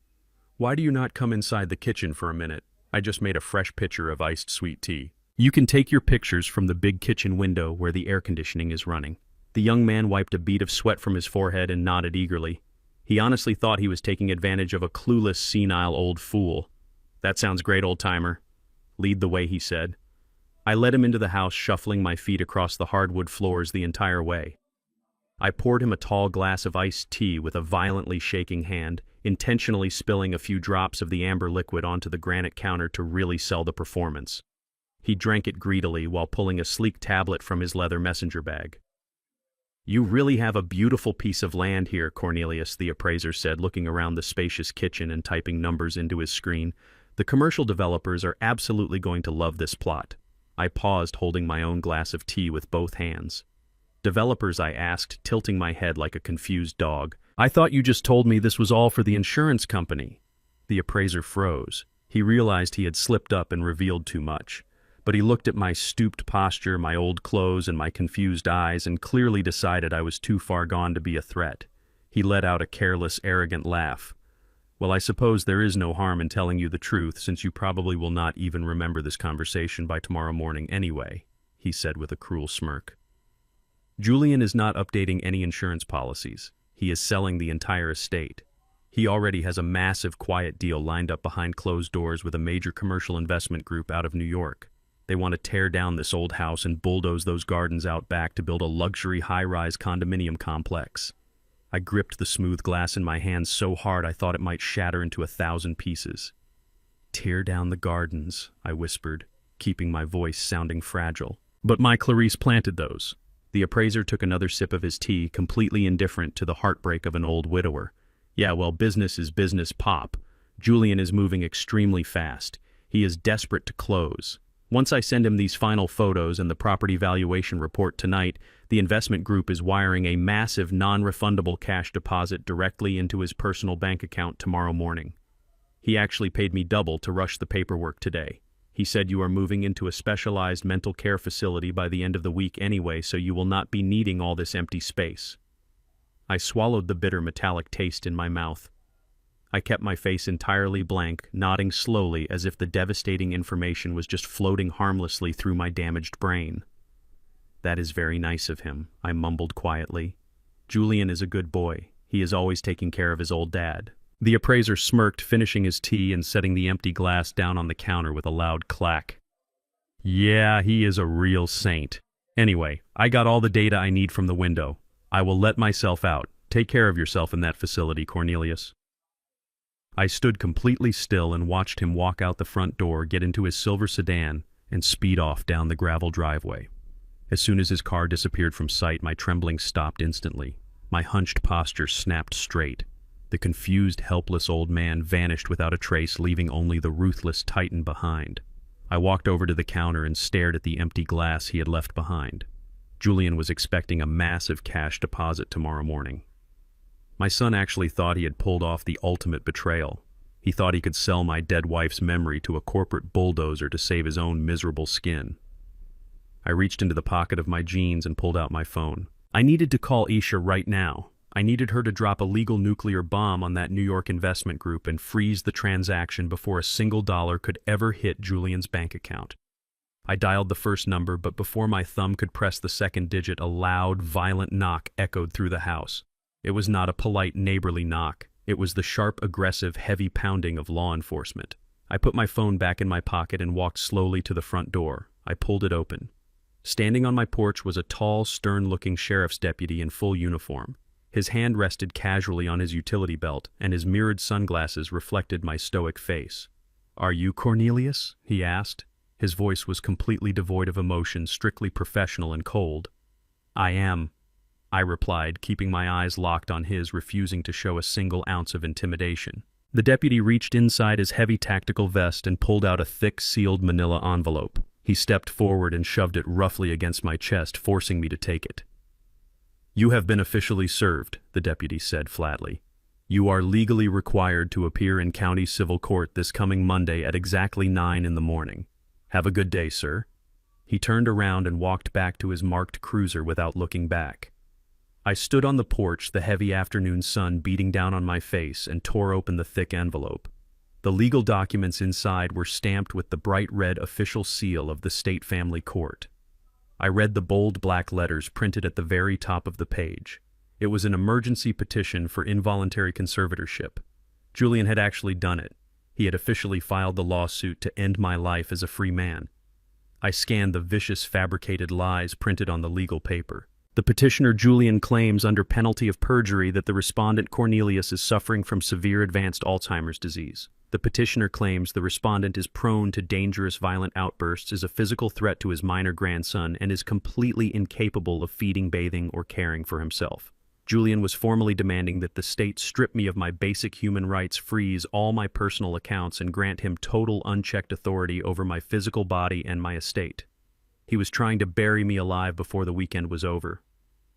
"Why do you not come inside the kitchen for a minute? I just made a fresh pitcher of iced sweet tea. You can take your pictures from the big kitchen window where the air conditioning is running." The young man wiped a bead of sweat from his forehead and nodded eagerly. He honestly thought he was taking advantage of a clueless, senile old fool. "That sounds great, old-timer. Lead the way," he said. I led him into the house, shuffling my feet across the hardwood floors the entire way. I poured him a tall glass of iced tea with a violently shaking hand, intentionally spilling a few drops of the amber liquid onto the granite counter to really sell the performance. He drank it greedily while pulling a sleek tablet from his leather messenger bag. "You really have a beautiful piece of land here, Cornelius," the appraiser said, looking around the spacious kitchen and typing numbers into his screen. "The commercial developers are absolutely going to love this plot." I paused, holding my own glass of tea with both hands. "Developers?" I asked, tilting my head like a confused dog. "I thought you just told me this was all for the insurance company." The appraiser froze. He realized he had slipped up and revealed too much. But he looked at my stooped posture, my old clothes, and my confused eyes, and clearly decided I was too far gone to be a threat. He let out a careless, arrogant laugh. "Well, I suppose there is no harm in telling you the truth, since you probably will not even remember this conversation by tomorrow morning anyway," he said with a cruel smirk. "Julian is not updating any insurance policies. He is selling the entire estate. He already has a massive quiet deal lined up behind closed doors with a major commercial investment group out of New York. They want to tear down this old house and bulldoze those gardens out back to build a luxury high-rise condominium complex." I gripped the smooth glass in my hands so hard I thought it might shatter into 1,000 pieces. "Tear down the gardens," I whispered, keeping my voice sounding fragile. "But my Clarice planted those." The appraiser took another sip of his tea, completely indifferent to the heartbreak of an old widower. "Yeah, well, business is business, Pop. Julian is moving extremely fast. He is desperate to close. Once I send him these final photos and the property valuation report tonight, the investment group is wiring a massive non-refundable cash deposit directly into his personal bank account tomorrow morning. He actually paid me double to rush the paperwork today. He said you are moving into a specialized mental care facility by the end of the week anyway, so you will not be needing all this empty space." I swallowed the bitter metallic taste in my mouth. I kept my face entirely blank, nodding slowly as if the devastating information was just floating harmlessly through my damaged brain. "That is very nice of him," I mumbled quietly. "Julian is a good boy. He is always taking care of his old dad." The appraiser smirked, finishing his tea and setting the empty glass down on the counter with a loud clack. "Yeah, he is a real saint. Anyway, I got all the data I need from the window. I will let myself out. Take care of yourself in that facility, Cornelius." I stood completely still and watched him walk out the front door, get into his silver sedan, and speed off down the gravel driveway. As soon as his car disappeared from sight, my trembling stopped instantly. My hunched posture snapped straight. The confused, helpless old man vanished without a trace, leaving only the ruthless Titan behind. I walked over to the counter and stared at the empty glass he had left behind. Julian was expecting a massive cash deposit tomorrow morning. My son actually thought he had pulled off the ultimate betrayal. He thought he could sell my dead wife's memory to a corporate bulldozer to save his own miserable skin. I reached into the pocket of my jeans and pulled out my phone. I needed to call Isha right now. I needed her to drop a legal nuclear bomb on that New York investment group and freeze the transaction before a single dollar could ever hit Julian's bank account. I dialed the first number, but before my thumb could press the second digit, a loud, violent knock echoed through the house. It was not a polite, neighborly knock. It was the sharp, aggressive, heavy pounding of law enforcement. I put my phone back in my pocket and walked slowly to the front door. I pulled it open. Standing on my porch was a tall, stern-looking sheriff's deputy in full uniform. His hand rested casually on his utility belt, and his mirrored sunglasses reflected my stoic face. "Are you Cornelius?" he asked. His voice was completely devoid of emotion, strictly professional and cold. "I am," I replied, keeping my eyes locked on his, refusing to show a single ounce of intimidation. The deputy reached inside his heavy tactical vest and pulled out a thick, sealed manila envelope. He stepped forward and shoved it roughly against my chest, forcing me to take it. "You have been officially served," the deputy said flatly. "You are legally required to appear in county civil court this coming Monday at exactly 9 in the morning. Have a good day, sir." He turned around and walked back to his marked cruiser without looking back. I stood on the porch, the heavy afternoon sun beating down on my face, and tore open the thick envelope. The legal documents inside were stamped with the bright red official seal of the state family court. I read the bold black letters printed at the very top of the page. It was an emergency petition for involuntary conservatorship. Julian had actually done it. He had officially filed the lawsuit to end my life as a free man. I scanned the vicious fabricated lies printed on the legal paper. The petitioner Julian claims under penalty of perjury that the respondent Cornelius is suffering from severe advanced Alzheimer's disease. The petitioner claims the respondent is prone to dangerous violent outbursts, is a physical threat to his minor grandson, and is completely incapable of feeding, bathing, or caring for himself. Julian was formally demanding that the state strip me of my basic human rights, freeze all my personal accounts, and grant him total unchecked authority over my physical body and my estate. He was trying to bury me alive before the weekend was over.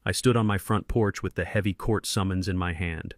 I stood on my front porch with the heavy court summons in my hand.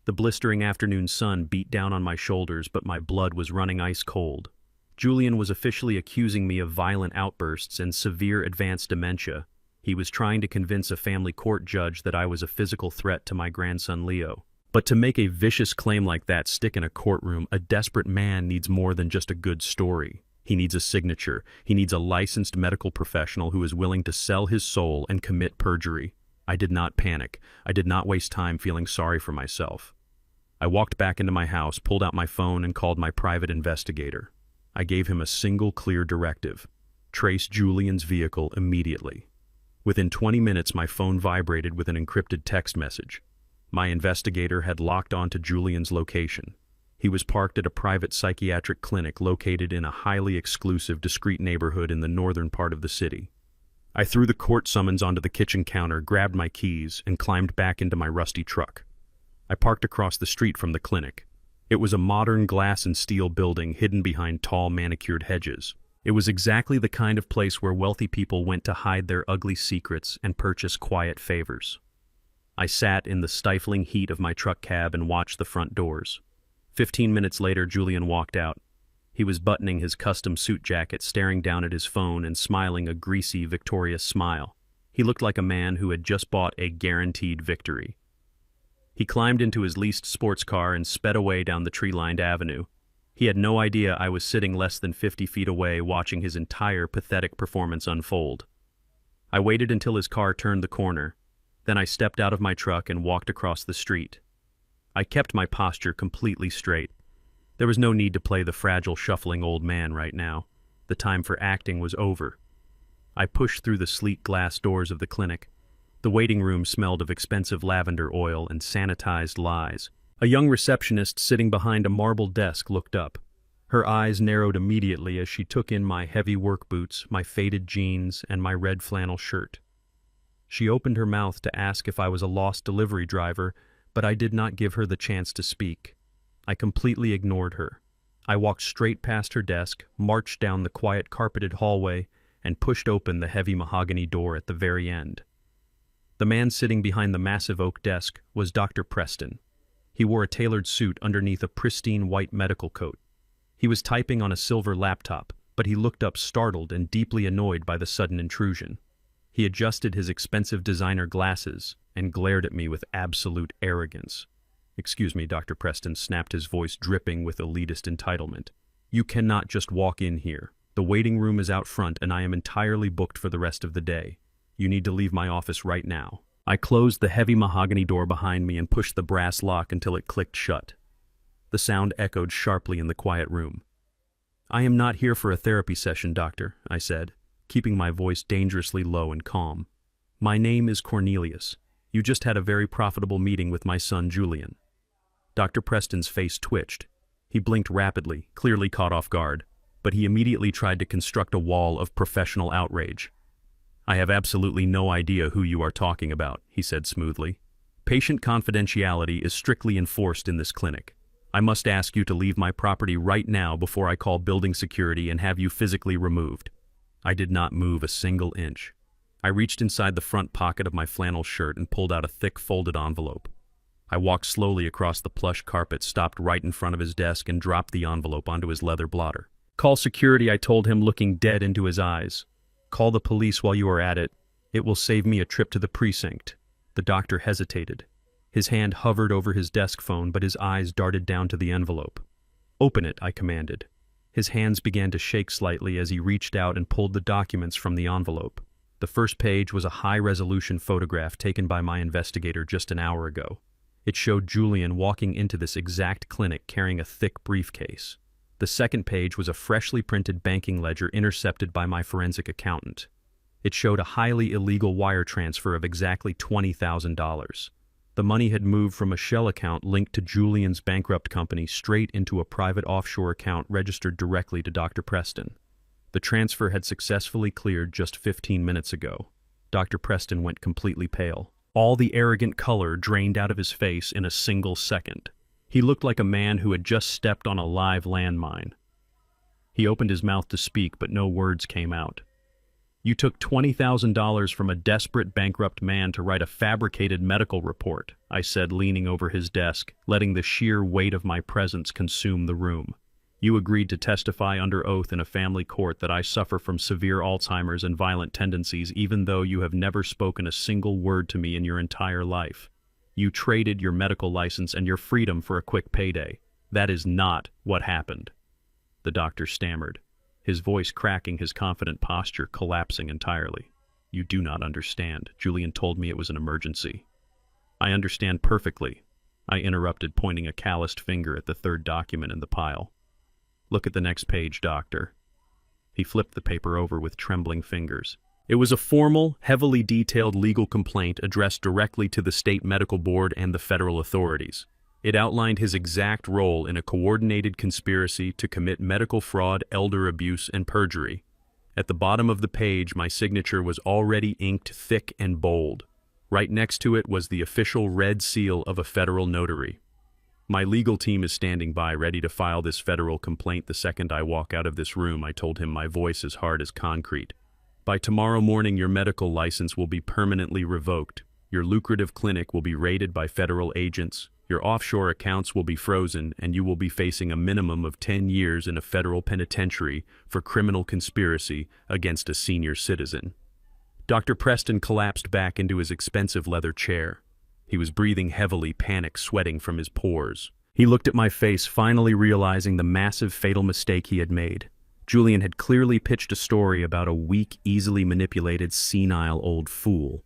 The blistering afternoon sun beat down on my shoulders, but my blood was running ice cold. Julian was officially accusing me of violent outbursts and severe advanced dementia. He was trying to convince a family court judge that I was a physical threat to my grandson Leo. But to make a vicious claim like that stick in a courtroom, a desperate man needs more than just a good story. He needs a signature. He needs a licensed medical professional who is willing to sell his soul and commit perjury. I did not panic. I did not waste time feeling sorry for myself. I walked back into my house, pulled out my phone, and called my private investigator. I gave him a single clear directive: trace Julian's vehicle immediately. Within 20 minutes, my phone vibrated with an encrypted text message. My investigator had locked onto Julian's location. He was parked at a private psychiatric clinic located in a highly exclusive, discreet neighborhood in the northern part of the city. I threw the court summons onto the kitchen counter, grabbed my keys, and climbed back into my rusty truck. I parked across the street from the clinic. It was a modern glass and steel building hidden behind tall, manicured hedges. It was exactly the kind of place where wealthy people went to hide their ugly secrets and purchase quiet favors. I sat in the stifling heat of my truck cab and watched the front doors. 15 minutes later, Julian walked out. He was buttoning his custom suit jacket, staring down at his phone and smiling a greasy, victorious smile. He looked like a man who had just bought a guaranteed victory. He climbed into his leased sports car and sped away down the tree-lined avenue. He had no idea I was sitting less than 50 feet away, watching his entire pathetic performance unfold. I waited until his car turned the corner. Then I stepped out of my truck and walked across the street. I kept my posture completely straight. There was no need to play the fragile, shuffling old man right now. The time for acting was over. I pushed through the sleek glass doors of the clinic. The waiting room smelled of expensive lavender oil and sanitized lies. A young receptionist sitting behind a marble desk looked up. Her eyes narrowed immediately as she took in my heavy work boots, my faded jeans, and my red flannel shirt. She opened her mouth to ask if I was a lost delivery driver, but I did not give her the chance to speak. I completely ignored her. I walked straight past her desk, marched down the quiet carpeted hallway, and pushed open the heavy mahogany door at the very end. The man sitting behind the massive oak desk was Dr. Preston. He wore a tailored suit underneath a pristine white medical coat. He was typing on a silver laptop, but he looked up startled and deeply annoyed by the sudden intrusion. He adjusted his expensive designer glasses and glared at me with absolute arrogance. "Excuse me," Dr. Preston snapped, his voice dripping with elitist entitlement. "You cannot just walk in here. The waiting room is out front and I am entirely booked for the rest of the day. You need to leave my office right now." I closed the heavy mahogany door behind me and pushed the brass lock until it clicked shut. The sound echoed sharply in the quiet room. "I am not here for a therapy session, doctor," I said, keeping my voice dangerously low and calm. "My name is Cornelius. You just had a very profitable meeting with my son, Julian. Dr. Preston's face twitched. He blinked rapidly, clearly caught off guard, but he immediately tried to construct a wall of professional outrage. I have absolutely no idea who you are talking about, he said smoothly. Patient confidentiality is strictly enforced in this clinic. I must ask you to leave my property right now before I call building security and have you physically removed. I did not move a single inch. I reached inside the front pocket of my flannel shirt and pulled out a thick folded envelope. I walked slowly across the plush carpet, stopped right in front of his desk, and dropped the envelope onto his leather blotter. Call security, I told him, looking dead into his eyes. Call the police while you are at it. It will save me a trip to the precinct. The doctor hesitated. His hand hovered over his desk phone, but his eyes darted down to the envelope. Open it, I commanded. His hands began to shake slightly as he reached out and pulled the documents from the envelope. The first page was a high-resolution photograph taken by my investigator just an hour ago. It showed Julian walking into this exact clinic carrying a thick briefcase. The second page was a freshly printed banking ledger intercepted by my forensic accountant. It showed a highly illegal wire transfer of exactly $20,000. The money had moved from a shell account linked to Julian's bankrupt company straight into a private offshore account registered directly to Dr. Preston. The transfer had successfully cleared just 15 minutes ago. Dr. Preston went completely pale. All the arrogant color drained out of his face in a single second. He looked like a man who had just stepped on a live landmine. He opened his mouth to speak, but no words came out. You took $20,000 from a desperate, bankrupt man to write a fabricated medical report, I said, leaning over his desk, letting the sheer weight of my presence consume the room. You agreed to testify under oath in a family court that I suffer from severe Alzheimer's and violent tendencies, even though you have never spoken a single word to me in your entire life. You traded your medical license and your freedom for a quick payday. That is not what happened. The doctor stammered, his voice cracking, his confident posture collapsing entirely. You do not understand. Julian told me it was an emergency. I understand perfectly, I interrupted, pointing a calloused finger at the third document in the pile. Look at the next page, doctor. He flipped the paper over with trembling fingers. It was a formal, heavily detailed legal complaint addressed directly to the state medical board and the federal authorities. It outlined his exact role in a coordinated conspiracy to commit medical fraud, elder abuse, and perjury. At the bottom of the page, my signature was already inked thick and bold. Right next to it was the official red seal of a federal notary. My legal team is standing by, ready to file this federal complaint the second I walk out of this room, I told him, my voice as hard as concrete. By tomorrow morning, your medical license will be permanently revoked. Your lucrative clinic will be raided by federal agents. Your offshore accounts will be frozen, and you will be facing a minimum of 10 years in a federal penitentiary for criminal conspiracy against a senior citizen. Dr. Preston collapsed back into his expensive leather chair. He was breathing heavily, panic sweating from his pores. He looked at my face, finally realizing the massive, fatal mistake he had made. Julian had clearly pitched a story about a weak, easily manipulated, senile old fool.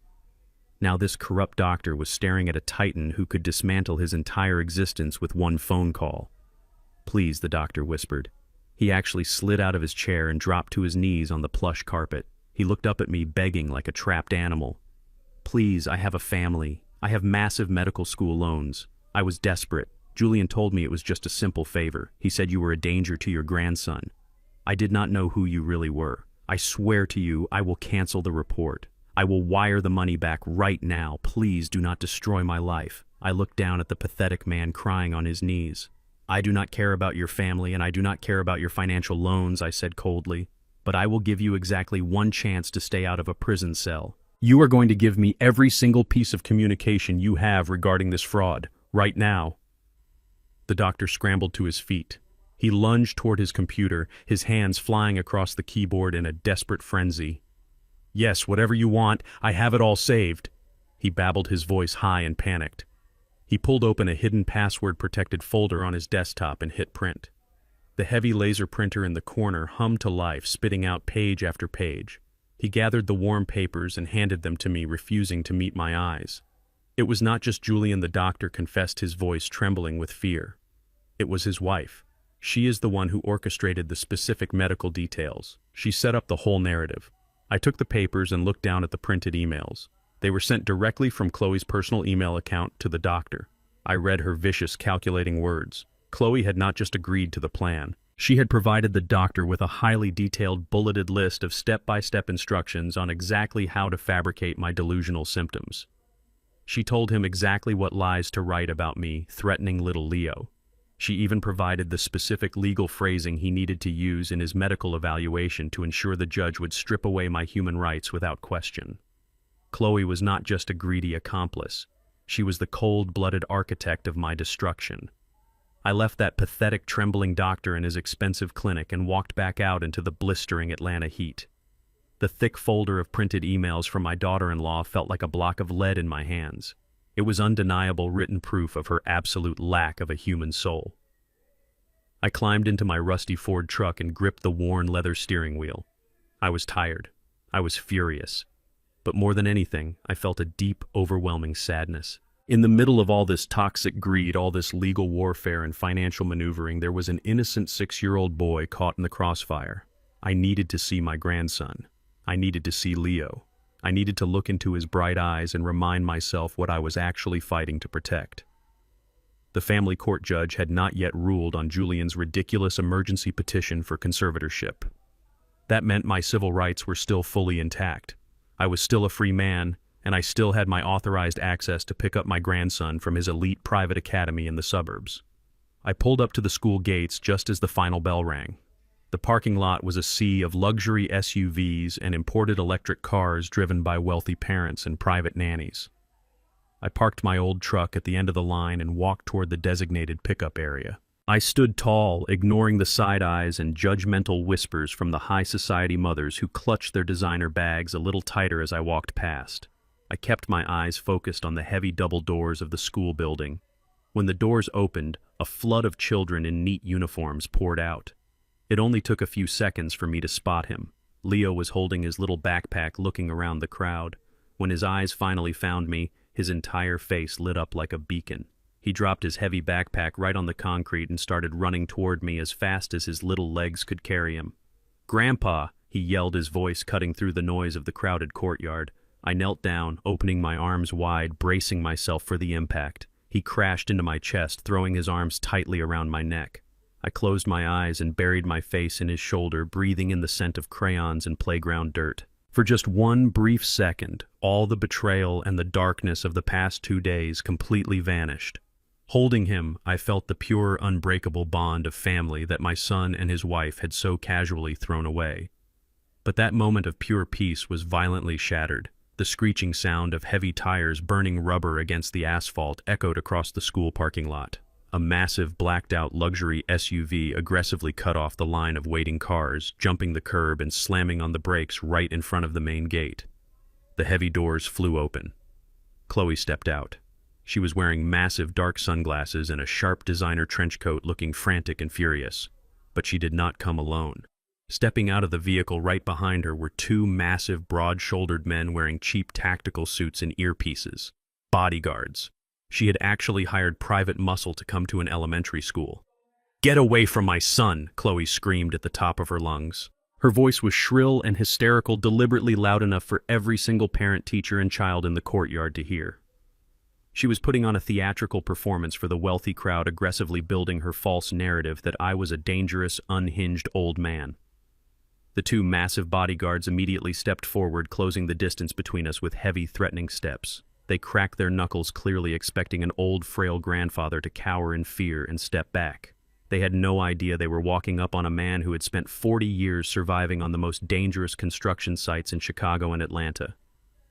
Now this corrupt doctor was staring at a titan who could dismantle his entire existence with one phone call. Please, the doctor whispered. He actually slid out of his chair and dropped to his knees on the plush carpet. He looked up at me, begging like a trapped animal. Please, I have a family. I have massive medical school loans. I was desperate. Julian told me it was just a simple favor. He said you were a danger to your grandson. I did not know who you really were. I swear to you, I will cancel the report. I will wire the money back right now. Please do not destroy my life. I looked down at the pathetic man crying on his knees. I do not care about your family, and I do not care about your financial loans, I said coldly. But I will give you exactly one chance to stay out of a prison cell. You are going to give me every single piece of communication you have regarding this fraud, right now. The doctor scrambled to his feet. He lunged toward his computer, his hands flying across the keyboard in a desperate frenzy. Yes, whatever you want, I have it all saved. He babbled, his voice high and panicked. He pulled open a hidden password-protected folder on his desktop and hit print. The heavy laser printer in the corner hummed to life, spitting out page after page. He gathered the warm papers and handed them to me, refusing to meet my eyes. It was not just Julian, the doctor confessed, his voice trembling with fear. It was his wife. She is the one who orchestrated the specific medical details. She set up the whole narrative. I took the papers and looked down at the printed emails. They were sent directly from Chloe's personal email account to the doctor. I read her vicious, calculating words. Chloe had not just agreed to the plan. She had provided the doctor with a highly detailed, bulleted list of step-by-step instructions on exactly how to fabricate my delusional symptoms. She told him exactly what lies to write about me, threatening little Leo. She even provided the specific legal phrasing he needed to use in his medical evaluation to ensure the judge would strip away my human rights without question. Chloe was not just a greedy accomplice. She was the cold-blooded architect of my destruction. I left that pathetic, trembling doctor in his expensive clinic and walked back out into the blistering Atlanta heat. The thick folder of printed emails from my daughter-in-law felt like a block of lead in my hands. It was undeniable written proof of her absolute lack of a human soul. I climbed into my rusty Ford truck and gripped the worn leather steering wheel. I was tired. I was furious. But more than anything, I felt a deep, overwhelming sadness. In the middle of all this toxic greed, all this legal warfare and financial maneuvering, there was an innocent 6-year-old boy caught in the crossfire. I needed to see my grandson. I needed to see Leo. I needed to look into his bright eyes and remind myself what I was actually fighting to protect. The family court judge had not yet ruled on Julian's ridiculous emergency petition for conservatorship. That meant my civil rights were still fully intact. I was still a free man, and I still had my authorized access to pick up my grandson from his elite private academy in the suburbs. I pulled up to the school gates just as the final bell rang. The parking lot was a sea of luxury SUVs and imported electric cars driven by wealthy parents and private nannies. I parked my old truck at the end of the line and walked toward the designated pickup area. I stood tall, ignoring the side eyes and judgmental whispers from the high society mothers who clutched their designer bags a little tighter as I walked past. I kept my eyes focused on the heavy double doors of the school building. When the doors opened, a flood of children in neat uniforms poured out. It only took a few seconds for me to spot him. Leo was holding his little backpack looking around the crowd. When his eyes finally found me, his entire face lit up like a beacon. He dropped his heavy backpack right on the concrete and started running toward me as fast as his little legs could carry him. "Grandpa!" he yelled, his voice cutting through the noise of the crowded courtyard. I knelt down, opening my arms wide, bracing myself for the impact. He crashed into my chest, throwing his arms tightly around my neck. I closed my eyes and buried my face in his shoulder, breathing in the scent of crayons and playground dirt. For just one brief second, all the betrayal and the darkness of the past 2 days completely vanished. Holding him, I felt the pure, unbreakable bond of family that my son and his wife had so casually thrown away. But that moment of pure peace was violently shattered. The screeching sound of heavy tires burning rubber against the asphalt echoed across the school parking lot. A massive, blacked-out luxury SUV aggressively cut off the line of waiting cars, jumping the curb and slamming on the brakes right in front of the main gate. The heavy doors flew open. Chloe stepped out. She was wearing massive dark sunglasses and a sharp designer trench coat, looking frantic and furious. But she did not come alone. Stepping out of the vehicle right behind her were 2 massive, broad-shouldered men wearing cheap tactical suits and earpieces. Bodyguards. She had actually hired private muscle to come to an elementary school. "Get away from my son!" Chloe screamed at the top of her lungs. Her voice was shrill and hysterical, deliberately loud enough for every single parent, teacher, and child in the courtyard to hear. She was putting on a theatrical performance for the wealthy crowd, aggressively building her false narrative that I was a dangerous, unhinged old man. The 2 massive bodyguards immediately stepped forward, closing the distance between us with heavy, threatening steps. They cracked their knuckles, clearly expecting an old, frail grandfather to cower in fear and step back. They had no idea they were walking up on a man who had spent 40 years surviving on the most dangerous construction sites in Chicago and Atlanta.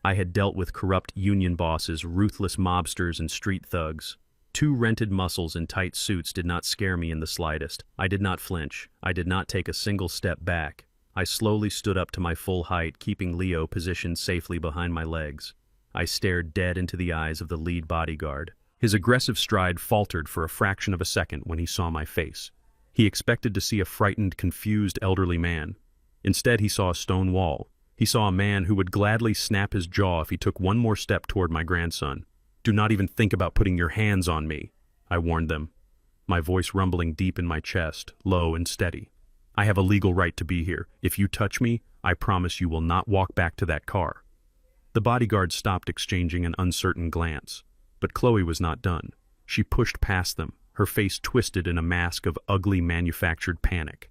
I had dealt with corrupt union bosses, ruthless mobsters, and street thugs. 2 rented muscles in tight suits did not scare me in the slightest. I did not flinch. I did not take a single step back. I slowly stood up to my full height, keeping Leo positioned safely behind my legs. I stared dead into the eyes of the lead bodyguard. His aggressive stride faltered for a fraction of a second when he saw my face. He expected to see a frightened, confused elderly man. Instead, he saw a stone wall. He saw a man who would gladly snap his jaw if he took one more step toward my grandson. "Do not even think about putting your hands on me," I warned them, my voice rumbling deep in my chest, low and steady. "I have a legal right to be here. If you touch me, I promise you will not walk back to that car." The bodyguards stopped exchanging an uncertain glance, but Chloe was not done. She pushed past them, her face twisted in a mask of ugly manufactured panic.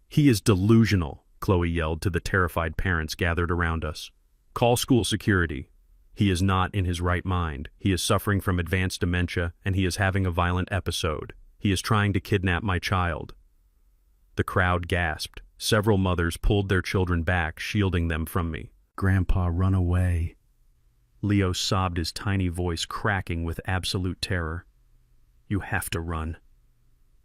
"He is delusional," Chloe yelled to the terrified parents gathered around us. "Call school security. He is not in his right mind. He is suffering from advanced dementia, and he is having a violent episode. He is trying to kidnap my child." The crowd gasped. Several mothers pulled their children back, shielding them from me. "Grandpa, run away." Leo sobbed, his tiny voice cracking with absolute terror. "You have to run.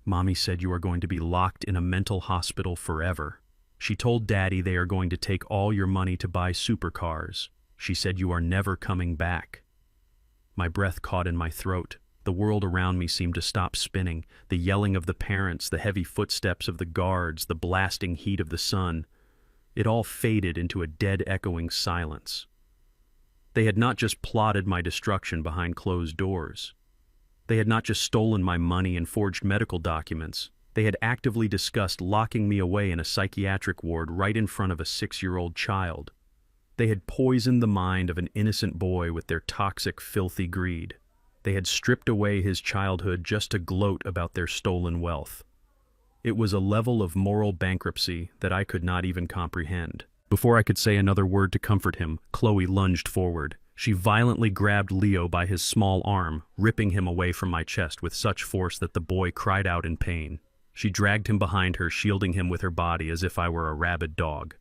Mommy said you are going to be locked in a mental hospital forever. She told Daddy they are going to take all your money to buy supercars. She said you are never coming back." My breath caught in my throat. The world around me seemed to stop spinning. The yelling of the parents, the heavy footsteps of the guards, the blasting heat of the sun. It all faded into a dead echoing silence. They had not just plotted my destruction behind closed doors. They had not just stolen my money and forged medical documents. They had actively discussed locking me away in a psychiatric ward right in front of a 6-year-old child. They had poisoned the mind of an innocent boy with their toxic, filthy greed. They had stripped away his childhood just to gloat about their stolen wealth. It was a level of moral bankruptcy that I could not even comprehend. Before I could say another word to comfort him, Chloe lunged forward. She violently grabbed Leo by his small arm, ripping him away from my chest with such force that the boy cried out in pain. She dragged him behind her, shielding him with her body as if I were a rabid dog.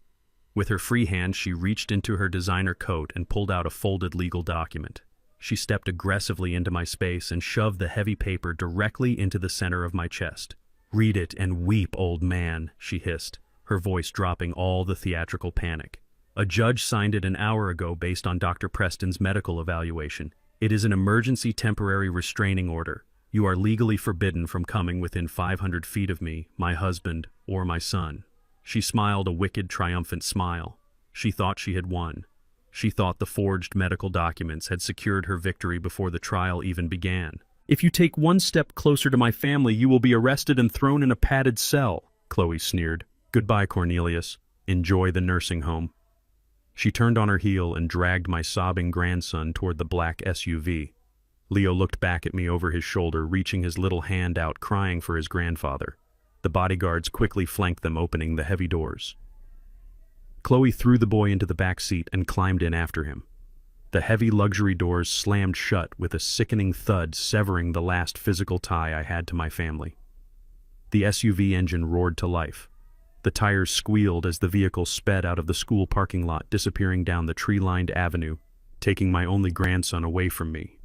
With her free hand, she reached into her designer coat and pulled out a folded legal document. She stepped aggressively into my space and shoved the heavy paper directly into the center of my chest. "Read it and weep, old man," she hissed, her voice dropping all the theatrical panic. "A judge signed it an hour ago based on Dr. Preston's medical evaluation. It is an emergency temporary restraining order. You are legally forbidden from coming within 500 feet of me, my husband, or my son." She smiled a wicked, triumphant smile. She thought she had won. She thought the forged medical documents had secured her victory before the trial even began. "If you take one step closer to my family, you will be arrested and thrown in a padded cell," Chloe sneered. "Goodbye, Cornelius. Enjoy the nursing home." She turned on her heel and dragged my sobbing grandson toward the black SUV. Leo looked back at me over his shoulder, reaching his little hand out, crying for his grandfather. The bodyguards quickly flanked them, opening the heavy doors. Chloe threw the boy into the back seat and climbed in after him. The heavy luxury doors slammed shut with a sickening thud, severing the last physical tie I had to my family. The SUV engine roared to life. The tires squealed as the vehicle sped out of the school parking lot, disappearing down the tree-lined avenue, taking my only grandson away from me.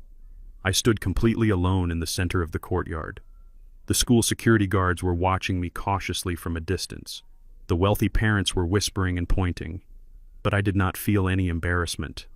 I stood completely alone in the center of the courtyard. The school security guards were watching me cautiously from a distance. The wealthy parents were whispering and pointing, but I did not feel any embarrassment.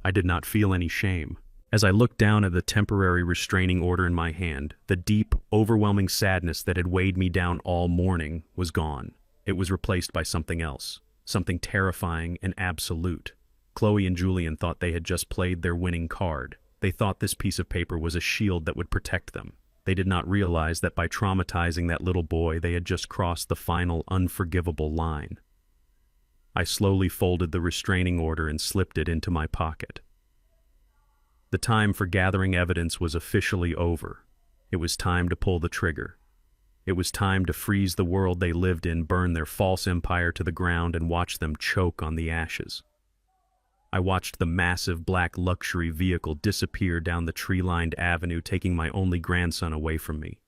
I did not feel any shame. As I looked down at the temporary restraining order in my hand, the deep, overwhelming sadness that had weighed me down all morning was gone. It was replaced by something else, something terrifying and absolute. Chloe and Julian thought they had just played their winning card. They thought this piece of paper was a shield that would protect them. They did not realize that by traumatizing that little boy, they had just crossed the final unforgivable line. I slowly folded the restraining order and slipped it into my pocket. The time for gathering evidence was officially over. It was time to pull the trigger. It was time to freeze the world they lived in, burn their false empire to the ground, and watch them choke on the ashes. I watched the massive black luxury vehicle disappear down the tree-lined avenue, taking my only grandson away from me.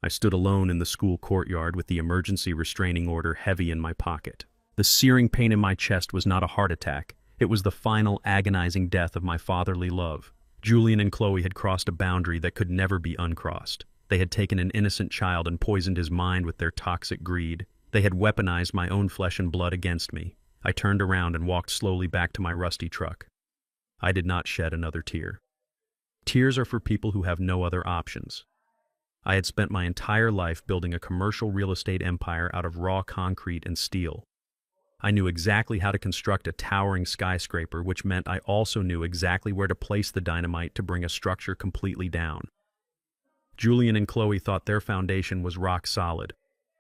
I stood alone in the school courtyard with the emergency restraining order heavy in my pocket. The searing pain in my chest was not a heart attack. It was the final agonizing death of my fatherly love. Julian and Chloe had crossed a boundary that could never be uncrossed. They had taken an innocent child and poisoned his mind with their toxic greed. They had weaponized my own flesh and blood against me. I turned around and walked slowly back to my rusty truck. I did not shed another tear. Tears are for people who have no other options. I had spent my entire life building a commercial real estate empire out of raw concrete and steel. I knew exactly how to construct a towering skyscraper, which meant I also knew exactly where to place the dynamite to bring a structure completely down. Julian and Chloe thought their foundation was rock solid.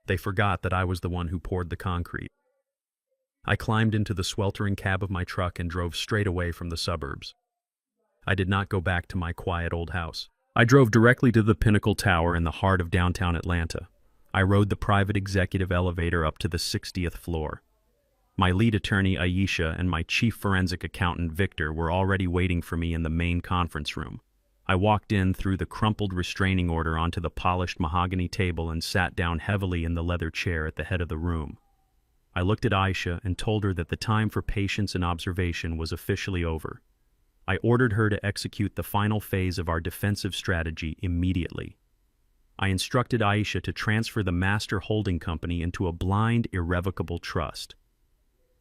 They forgot that I was the one who poured the concrete. I climbed into the sweltering cab of my truck and drove straight away from the suburbs. I did not go back to my quiet old house. I drove directly to the Pinnacle Tower in the heart of downtown Atlanta. I rode the private executive elevator up to the 60th floor. My lead attorney, Aisha, and my chief forensic accountant, Victor, were already waiting for me in the main conference room. I walked in through the crumpled restraining order onto the polished mahogany table and sat down heavily in the leather chair at the head of the room. I looked at Aisha and told her that the time for patience and observation was officially over. I ordered her to execute the final phase of our defensive strategy immediately. I instructed Aisha to transfer the master holding company into a blind, irrevocable trust.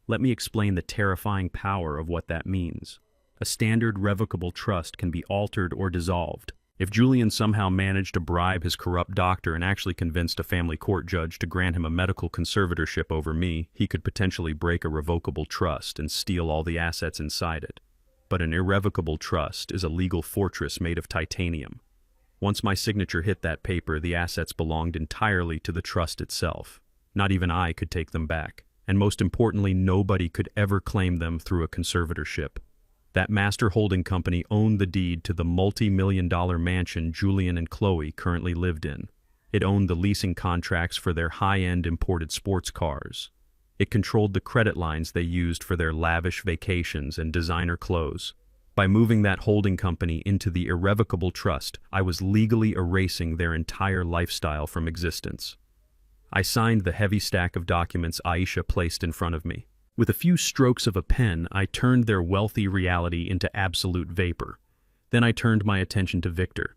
Let me explain the terrifying power of what that means. A standard revocable trust can be altered or dissolved. If Julian somehow managed to bribe his corrupt doctor and actually convinced a family court judge to grant him a medical conservatorship over me, he could potentially break a revocable trust and steal all the assets inside it. But an irrevocable trust is a legal fortress made of titanium. Once my signature hit that paper, the assets belonged entirely to the trust itself. Not even I could take them back. And most importantly, nobody could ever claim them through a conservatorship. That master holding company owned the deed to the multi-million-dollar mansion Julian and Chloe currently lived in. It owned the leasing contracts for their high-end imported sports cars. It controlled the credit lines they used for their lavish vacations and designer clothes. By moving that holding company into the irrevocable trust, I was legally erasing their entire lifestyle from existence. I signed the heavy stack of documents Aisha placed in front of me. With a few strokes of a pen, I turned their wealthy reality into absolute vapor. Then I turned my attention to Victor.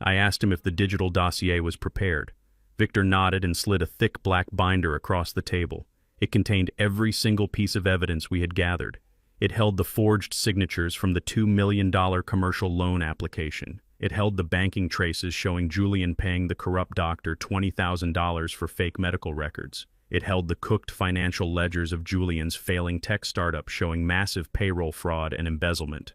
I asked him if the digital dossier was prepared. Victor nodded and slid a thick black binder across the table. It contained every single piece of evidence we had gathered. It held the forged signatures from the $2 million commercial loan application. It held the banking traces showing Julian paying the corrupt doctor $20,000 for fake medical records. It held the cooked financial ledgers of Julian's failing tech startup showing massive payroll fraud and embezzlement.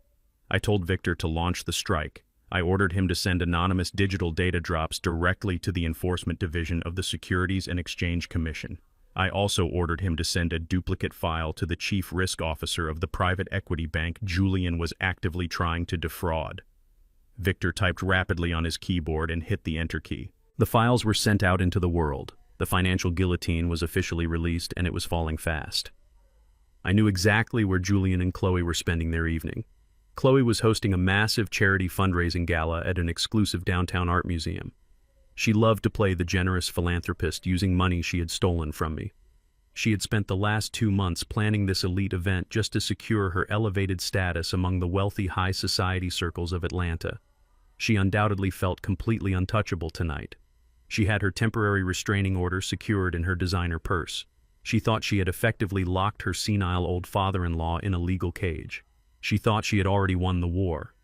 I told Victor to launch the strike. I ordered him to send anonymous digital data drops directly to the Enforcement Division of the Securities and Exchange Commission. I also ordered him to send a duplicate file to the chief risk officer of the private equity bank Julian was actively trying to defraud. Victor typed rapidly on his keyboard and hit the enter key. The files were sent out into the world. The financial guillotine was officially released, and it was falling fast. I knew exactly where Julian and Chloe were spending their evening. Chloe was hosting a massive charity fundraising gala at an exclusive downtown art museum. She loved to play the generous philanthropist using money she had stolen from me. She had spent the last 2 months planning this elite event just to secure her elevated status among the wealthy high society circles of Atlanta. She undoubtedly felt completely untouchable tonight. She had her temporary restraining order secured in her designer purse. She thought she had effectively locked her senile old father-in-law in a legal cage. She thought she had already won the war.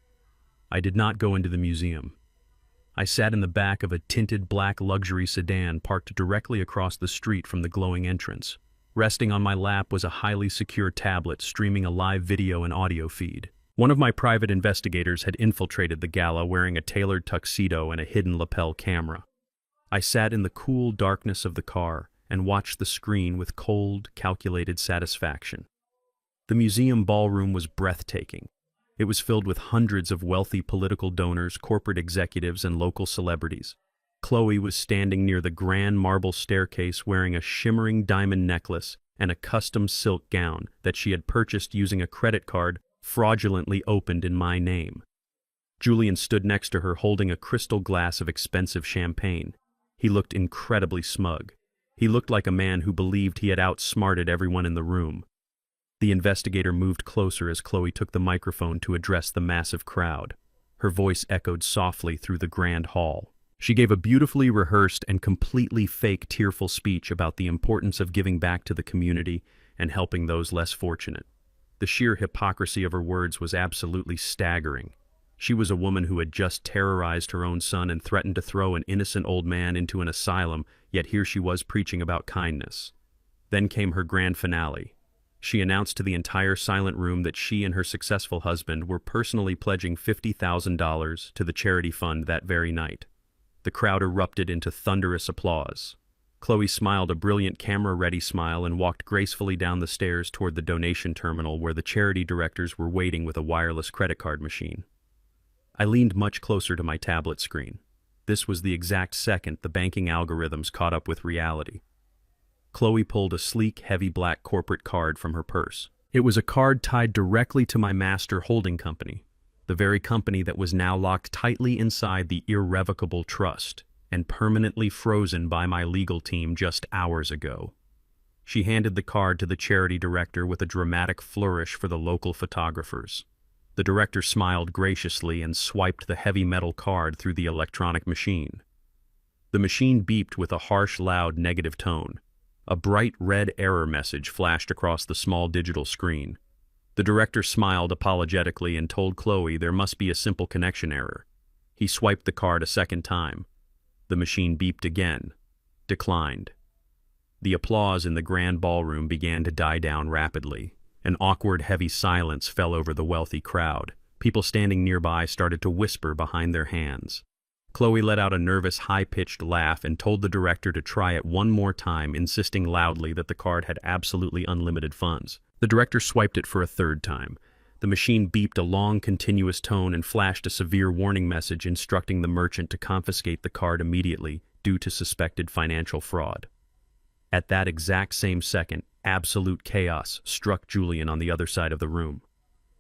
I did not go into the museum. I sat in the back of a tinted black luxury sedan parked directly across the street from the glowing entrance. Resting on my lap was a highly secure tablet streaming a live video and audio feed. One of my private investigators had infiltrated the gala wearing a tailored tuxedo and a hidden lapel camera. I sat in the cool darkness of the car and watched the screen with cold, calculated satisfaction. The museum ballroom was breathtaking. It was filled with hundreds of wealthy political donors, corporate executives, and local celebrities. Chloe was standing near the grand marble staircase wearing a shimmering diamond necklace and a custom silk gown that she had purchased using a credit card fraudulently opened in my name. Julian stood next to her holding a crystal glass of expensive champagne. He looked incredibly smug. He looked like a man who believed he had outsmarted everyone in the room. The investigator moved closer as Chloe took the microphone to address the massive crowd. Her voice echoed softly through the grand hall. She gave a beautifully rehearsed and completely fake tearful speech about the importance of giving back to the community and helping those less fortunate. The sheer hypocrisy of her words was absolutely staggering. She was a woman who had just terrorized her own son and threatened to throw an innocent old man into an asylum, yet here she was preaching about kindness. Then came her grand finale. She announced to the entire silent room that she and her successful husband were personally pledging $50,000 to the charity fund that very night. The crowd erupted into thunderous applause. Chloe smiled a brilliant camera-ready smile and walked gracefully down the stairs toward the donation terminal where the charity directors were waiting with a wireless credit card machine. I leaned much closer to my tablet screen. This was the exact second the banking algorithms caught up with reality. Chloe pulled a sleek, heavy black corporate card from her purse. It was a card tied directly to my master holding company, the very company that was now locked tightly inside the irrevocable trust and permanently frozen by my legal team just hours ago. She handed the card to the charity director with a dramatic flourish for the local photographers. The director smiled graciously and swiped the heavy metal card through the electronic machine. The machine beeped with a harsh, loud, negative tone. A bright red error message flashed across the small digital screen. The director smiled apologetically and told Chloe there must be a simple connection error. He swiped the card a second time. The machine beeped again. Declined. The applause in the grand ballroom began to die down rapidly. An awkward, heavy silence fell over the wealthy crowd. People standing nearby started to whisper behind their hands. Chloe let out a nervous, high-pitched laugh and told the director to try it one more time, insisting loudly that the card had absolutely unlimited funds. The director swiped it for a third time. The machine beeped a long, continuous tone and flashed a severe warning message instructing the merchant to confiscate the card immediately due to suspected financial fraud. At that exact same second, absolute chaos struck Julian on the other side of the room.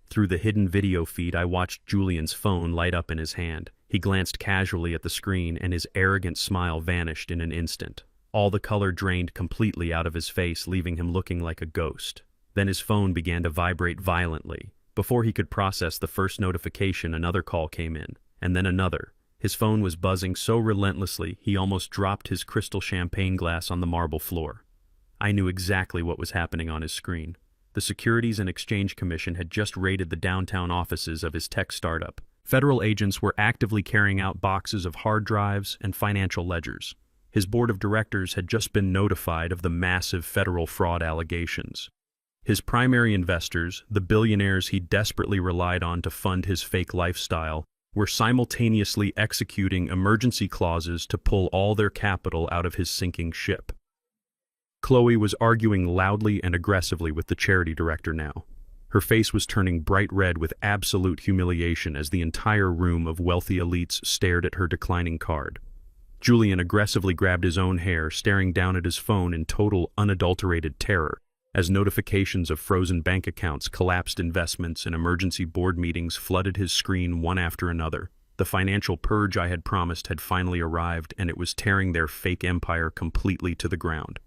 Through the hidden video feed, I watched Julian's phone light up in his hand. He glanced casually at the screen, and his arrogant smile vanished in an instant. All the color drained completely out of his face, leaving him looking like a ghost. Then his phone began to vibrate violently. Before he could process the first notification, another call came in, and then another. His phone was buzzing so relentlessly, he almost dropped his crystal champagne glass on the marble floor. I knew exactly what was happening on his screen. The Securities and Exchange Commission had just raided the downtown offices of his tech startup. Federal agents were actively carrying out boxes of hard drives and financial ledgers. His board of directors had just been notified of the massive federal fraud allegations. His primary investors, the billionaires he desperately relied on to fund his fake lifestyle, were simultaneously executing emergency clauses to pull all their capital out of his sinking ship. Chloe was arguing loudly and aggressively with the charity director now. Her face was turning bright red with absolute humiliation as the entire room of wealthy elites stared at her declining card. Julian aggressively grabbed his own hair, staring down at his phone in total, unadulterated terror, as notifications of frozen bank accounts, collapsed investments, and emergency board meetings flooded his screen one after another. The financial purge I had promised had finally arrived, and it was tearing their fake empire completely to the ground.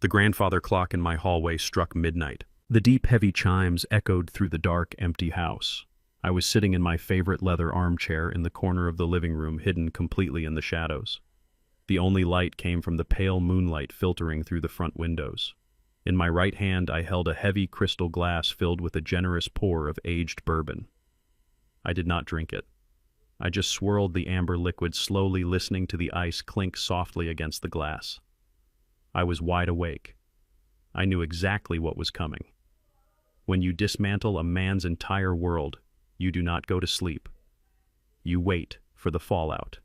The grandfather clock in my hallway struck midnight. The deep, heavy chimes echoed through the dark, empty house. I was sitting in my favorite leather armchair in the corner of the living room, hidden completely in the shadows. The only light came from the pale moonlight filtering through the front windows. In my right hand, I held a heavy crystal glass filled with a generous pour of aged bourbon. I did not drink it. I just swirled the amber liquid slowly, listening to the ice clink softly against the glass. I was wide awake. I knew exactly what was coming. When you dismantle a man's entire world, you do not go to sleep. You wait for the fallout.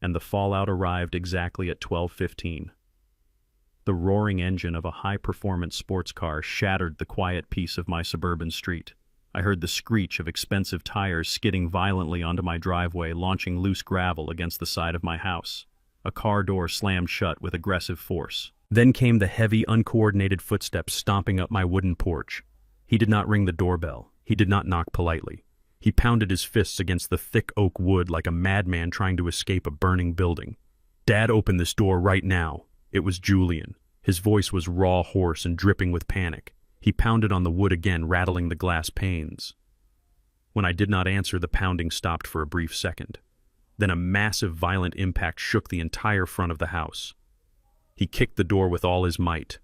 And the fallout arrived exactly at 12:15. The roaring engine of a high-performance sports car shattered the quiet peace of my suburban street. I heard the screech of expensive tires skidding violently onto my driveway, launching loose gravel against the side of my house. A car door slammed shut with aggressive force. Then came the heavy, uncoordinated footsteps stomping up my wooden porch. He did not ring the doorbell. He did not knock politely. He pounded his fists against the thick oak wood like a madman trying to escape a burning building. "Dad, open this door right now." It was Julian. His voice was raw, hoarse, and dripping with panic. He pounded on the wood again, rattling the glass panes. When I did not answer, the pounding stopped for a brief second. Then a massive, violent impact shook the entire front of the house. He kicked the door with all his might.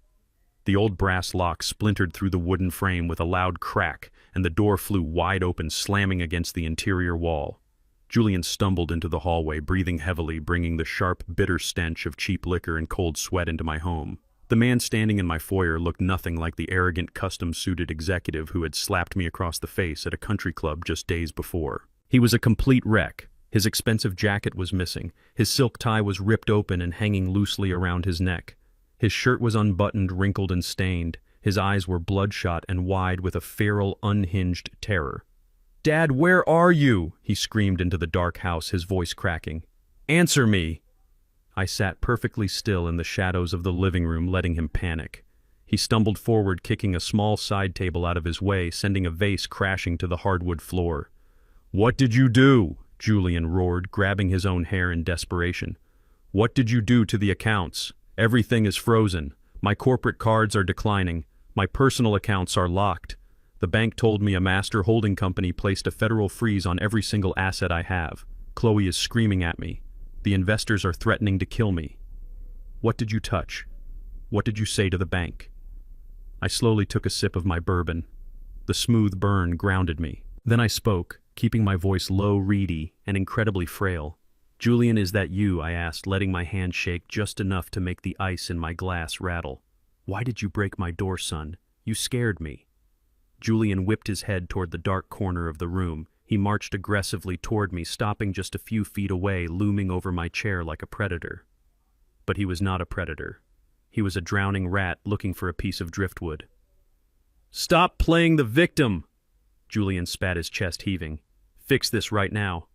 The old brass lock splintered through the wooden frame with a loud crack, and the door flew wide open, slamming against the interior wall. Julian stumbled into the hallway, breathing heavily, bringing the sharp, bitter stench of cheap liquor and cold sweat into my home. The man standing in my foyer looked nothing like the arrogant, custom-suited executive who had slapped me across the face at a country club just days before. He was a complete wreck, His expensive jacket was missing. His silk tie was ripped open and hanging loosely around his neck. His shirt was unbuttoned, wrinkled, and stained. His eyes were bloodshot and wide with a feral, unhinged terror. "Dad, where are you?" he screamed into the dark house, his voice cracking. "Answer me!" I sat perfectly still in the shadows of the living room, letting him panic. He stumbled forward, kicking a small side table out of his way, sending a vase crashing to the hardwood floor. "What did you do?" Julian roared, grabbing his own hair in desperation. "What did you do to the accounts? Everything is frozen. My corporate cards are declining. My personal accounts are locked. The bank told me a master holding company placed a federal freeze on every single asset I have. Chloe is screaming at me. The investors are threatening to kill me. What did you touch? What did you say to the bank?" I slowly took a sip of my bourbon. The smooth burn grounded me. Then I spoke, keeping my voice low, reedy, and incredibly frail. "Julian, is that you?" I asked, letting my hand shake just enough to make the ice in my glass rattle. "Why did you break my door, son? You scared me." Julian whipped his head toward the dark corner of the room. He marched aggressively toward me, stopping just a few feet away, looming over my chair like a predator. But he was not a predator. He was a drowning rat looking for a piece of driftwood. "Stop playing the victim!" Julian spat, his chest heaving. "Fix this right now.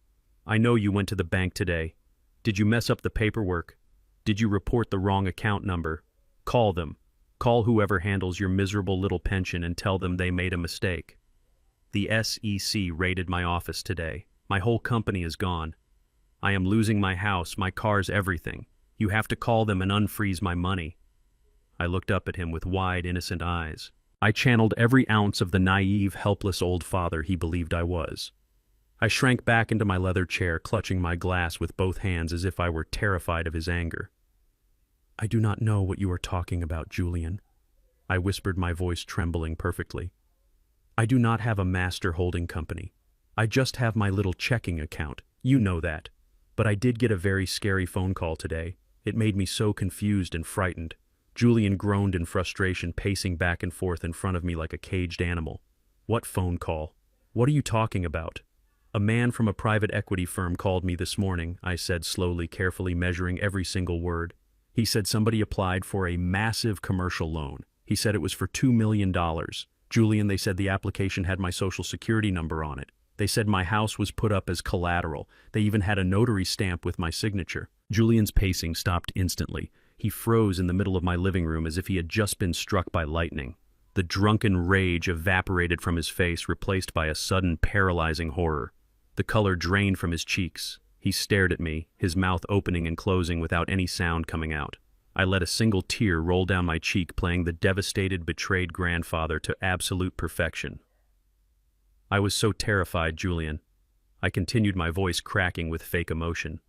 I know you went to the bank today. Did you mess up the paperwork? Did you report the wrong account number? Call them. Call whoever handles your miserable little pension and tell them they made a mistake. The SEC raided my office today. My whole company is gone. I am losing my house, my cars, everything. You have to call them and unfreeze my money." I looked up at him with wide, innocent eyes. I channeled every ounce of the naive, helpless old father he believed I was. I shrank back into my leather chair, clutching my glass with both hands as if I were terrified of his anger. "I do not know what you are talking about, Julian," I whispered, my voice trembling perfectly. "I do not have a master holding company. I just have my little checking account. You know that. But I did get a very scary phone call today. It made me so confused and frightened." Julian groaned in frustration, pacing back and forth in front of me like a caged animal. "What phone call? What are you talking about?" "A man from a private equity firm called me this morning," I said slowly, carefully measuring every single word. "He said somebody applied for a massive commercial loan. He said it was for $2 million. Julian, they said the application had my social security number on it. They said my house was put up as collateral. They even had a notary stamp with my signature." Julian's pacing stopped instantly. He froze in the middle of my living room as if he had just been struck by lightning. The drunken rage evaporated from his face, replaced by a sudden paralyzing horror. The color drained from his cheeks. He stared at me, his mouth opening and closing without any sound coming out. I let a single tear roll down my cheek, playing the devastated, betrayed grandfather to absolute perfection. "I was so terrified, Julian." I continued, my voice cracking with fake emotion.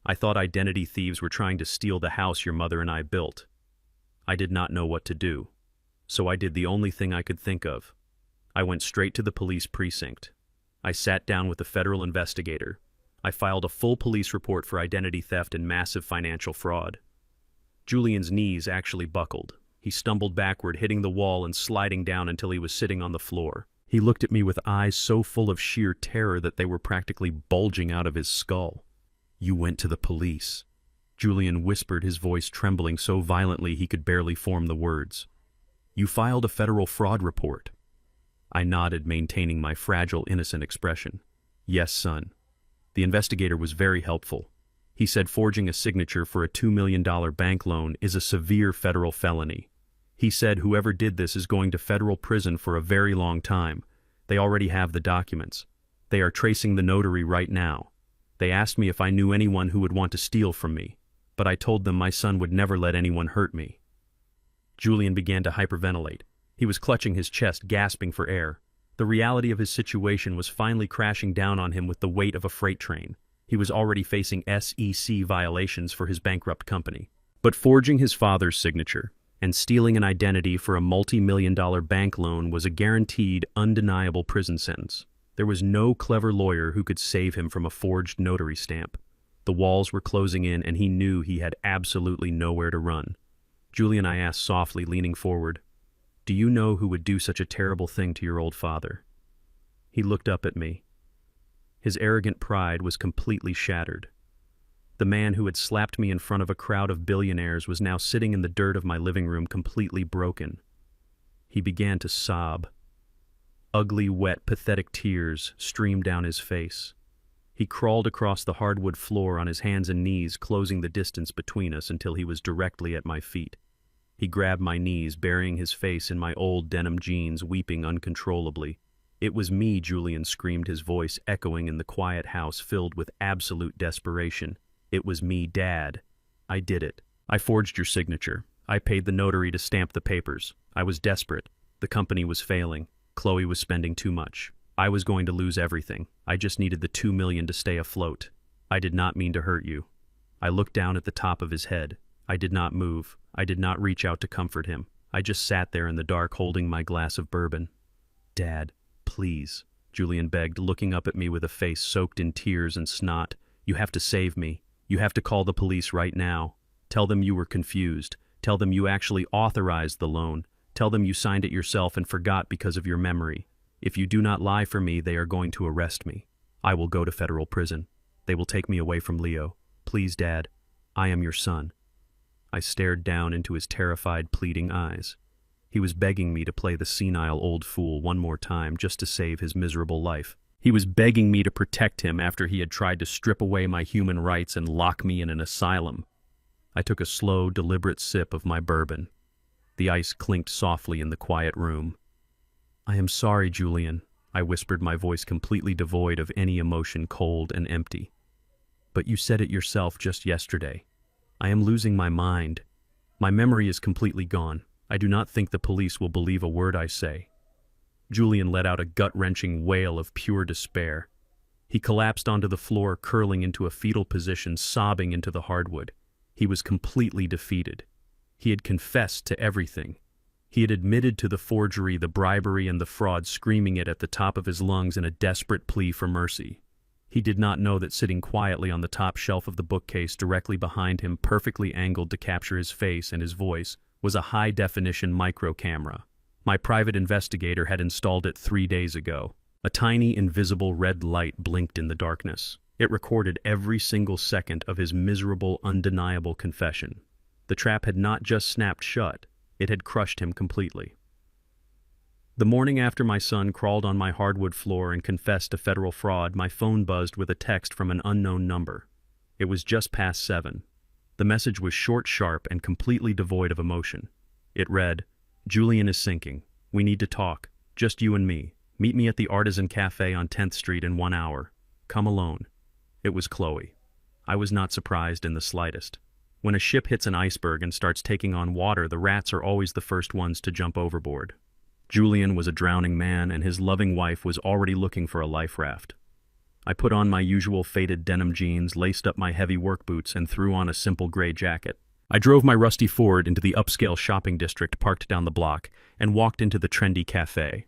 "I thought identity thieves were trying to steal the house your mother and I built. I did not know what to do. So I did the only thing I could think of. I went straight to the police precinct. I sat down with a federal investigator. I filed a full police report for identity theft and massive financial fraud." Julian's knees actually buckled. He stumbled backward, hitting the wall and sliding down until he was sitting on the floor. He looked at me with eyes so full of sheer terror that they were practically bulging out of his skull. "You went to the police," Julian whispered, his voice trembling so violently he could barely form the words. "You filed a federal fraud report." I nodded, maintaining my fragile, innocent expression. "Yes, son." The investigator was very helpful. He said forging a signature for a $2 million bank loan is a severe federal felony. He said whoever did this is going to federal prison for a very long time. They already have the documents. They are tracing the notary right now. They asked me if I knew anyone who would want to steal from me, but I told them my son would never let anyone hurt me. Julian began to hyperventilate. He was clutching his chest, gasping for air. The reality of his situation was finally crashing down on him with the weight of a freight train. He was already facing SEC violations for his bankrupt company. But forging his father's signature and stealing an identity for a multi-million-dollar bank loan was a guaranteed, undeniable prison sentence. There was no clever lawyer who could save him from a forged notary stamp. The walls were closing in, and he knew he had absolutely nowhere to run. "Julian," I asked softly, leaning forward, "do you know who would do such a terrible thing to your old father?" He looked up at me. His arrogant pride was completely shattered. The man who had slapped me in front of a crowd of billionaires was now sitting in the dirt of my living room completely broken. He began to sob. Ugly, wet, pathetic tears streamed down his face. He crawled across the hardwood floor on his hands and knees, closing the distance between us until he was directly at my feet. He grabbed my knees, burying his face in my old denim jeans, weeping uncontrollably. "It was me," Julian screamed, his voice echoing in the quiet house filled with absolute desperation. "It was me, Dad. I did it. I forged your signature. I paid the notary to stamp the papers. I was desperate. The company was failing. Chloe was spending too much. I was going to lose everything. I just needed the $2 million to stay afloat. I did not mean to hurt you." I looked down at the top of his head. I did not move. I did not reach out to comfort him. I just sat there in the dark holding my glass of bourbon. "Dad, please," Julian begged, looking up at me with a face soaked in tears and snot. "You have to save me. You have to call the police right now. Tell them you were confused. Tell them you actually authorized the loan. Tell them you signed it yourself and forgot because of your memory. If you do not lie for me, they are going to arrest me. I will go to federal prison. They will take me away from Leo. Please, Dad. I am your son." I stared down into his terrified, pleading eyes. He was begging me to play the senile old fool one more time just to save his miserable life. He was begging me to protect him after he had tried to strip away my human rights and lock me in an asylum. I took a slow, deliberate sip of my bourbon. The ice clinked softly in the quiet room. "I am sorry, Julian," I whispered, my voice completely devoid of any emotion, cold and empty. "But you said it yourself just yesterday. I am losing my mind. My memory is completely gone. I do not think the police will believe a word I say." Julian let out a gut-wrenching wail of pure despair. He collapsed onto the floor, curling into a fetal position, sobbing into the hardwood. He was completely defeated. He had confessed to everything. He had admitted to the forgery, the bribery, and the fraud, screaming it at the top of his lungs in a desperate plea for mercy. He did not know that sitting quietly on the top shelf of the bookcase directly behind him, perfectly angled to capture his face and his voice, was a high-definition micro camera. My private investigator had installed it 3 days ago. A tiny, invisible red light blinked in the darkness. It recorded every single second of his miserable, undeniable confession. The trap had not just snapped shut, it had crushed him completely. The morning after my son crawled on my hardwood floor and confessed to federal fraud, my phone buzzed with a text from an unknown number. It was just past 7. The message was short, sharp, and completely devoid of emotion. It read, "Julian is sinking. We need to talk. Just you and me. Meet me at the Artisan Cafe on 10th Street in 1 hour. Come alone." It was Chloe. I was not surprised in the slightest. When a ship hits an iceberg and starts taking on water, the rats are always the first ones to jump overboard. Julian was a drowning man, and his loving wife was already looking for a life raft. I put on my usual faded denim jeans, laced up my heavy work boots, and threw on a simple gray jacket. I drove my rusty Ford into the upscale shopping district parked down the block and walked into the trendy cafe.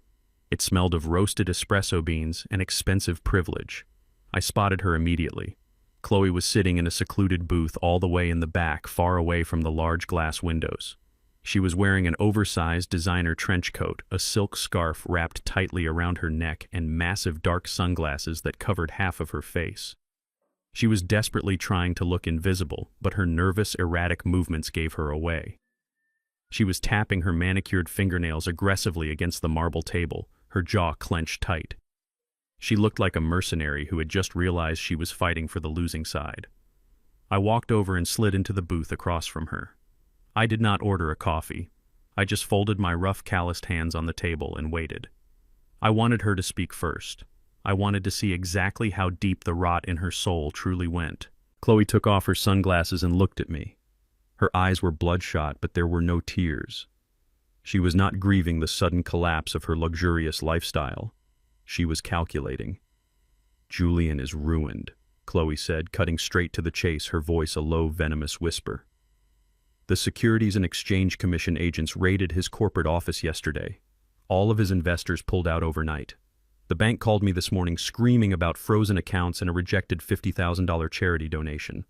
It smelled of roasted espresso beans and expensive privilege. I spotted her immediately. Chloe was sitting in a secluded booth all the way in the back, far away from the large glass windows. She was wearing an oversized designer trench coat, a silk scarf wrapped tightly around her neck, and massive dark sunglasses that covered half of her face. She was desperately trying to look invisible, but her nervous, erratic movements gave her away. She was tapping her manicured fingernails aggressively against the marble table, her jaw clenched tight. She looked like a mercenary who had just realized she was fighting for the losing side. I walked over and slid into the booth across from her. I did not order a coffee. I just folded my rough, calloused hands on the table and waited. I wanted her to speak first. I wanted to see exactly how deep the rot in her soul truly went. Chloe took off her sunglasses and looked at me. Her eyes were bloodshot, but there were no tears. She was not grieving the sudden collapse of her luxurious lifestyle. She was calculating. "Julian is ruined," Chloe said, cutting straight to the chase, her voice a low, venomous whisper. "The Securities and Exchange Commission agents raided his corporate office yesterday. All of his investors pulled out overnight. The bank called me this morning screaming about frozen accounts and a rejected $50,000 charity donation.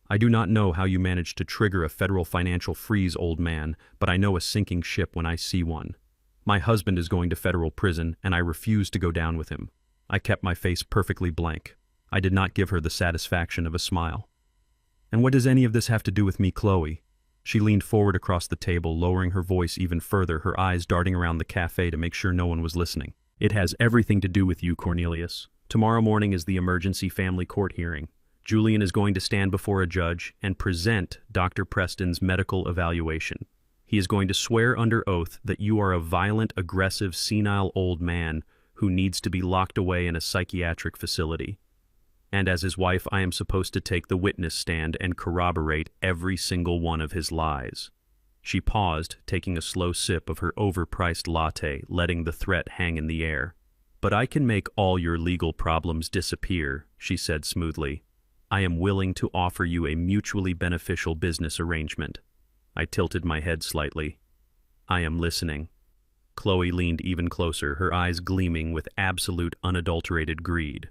I do not know how you managed to trigger a federal financial freeze, old man, but I know a sinking ship when I see one. My husband is going to federal prison, and I refuse to go down with him." I kept my face perfectly blank. I did not give her the satisfaction of a smile. "And what does any of this have to do with me, Chloe?" She leaned forward across the table, lowering her voice even further, her eyes darting around the cafe to make sure no one was listening. "It has everything to do with you, Cornelius. Tomorrow morning is the emergency family court hearing. Julian is going to stand before a judge and present Dr. Preston's medical evaluation. He is going to swear under oath that you are a violent, aggressive, senile old man who needs to be locked away in a psychiatric facility. And as his wife, I am supposed to take the witness stand and corroborate every single one of his lies." She paused, taking a slow sip of her overpriced latte, letting the threat hang in the air. "But I can make all your legal problems disappear," she said smoothly. "I am willing to offer you a mutually beneficial business arrangement." I tilted my head slightly. "I am listening." Chloe leaned even closer, her eyes gleaming with absolute unadulterated greed.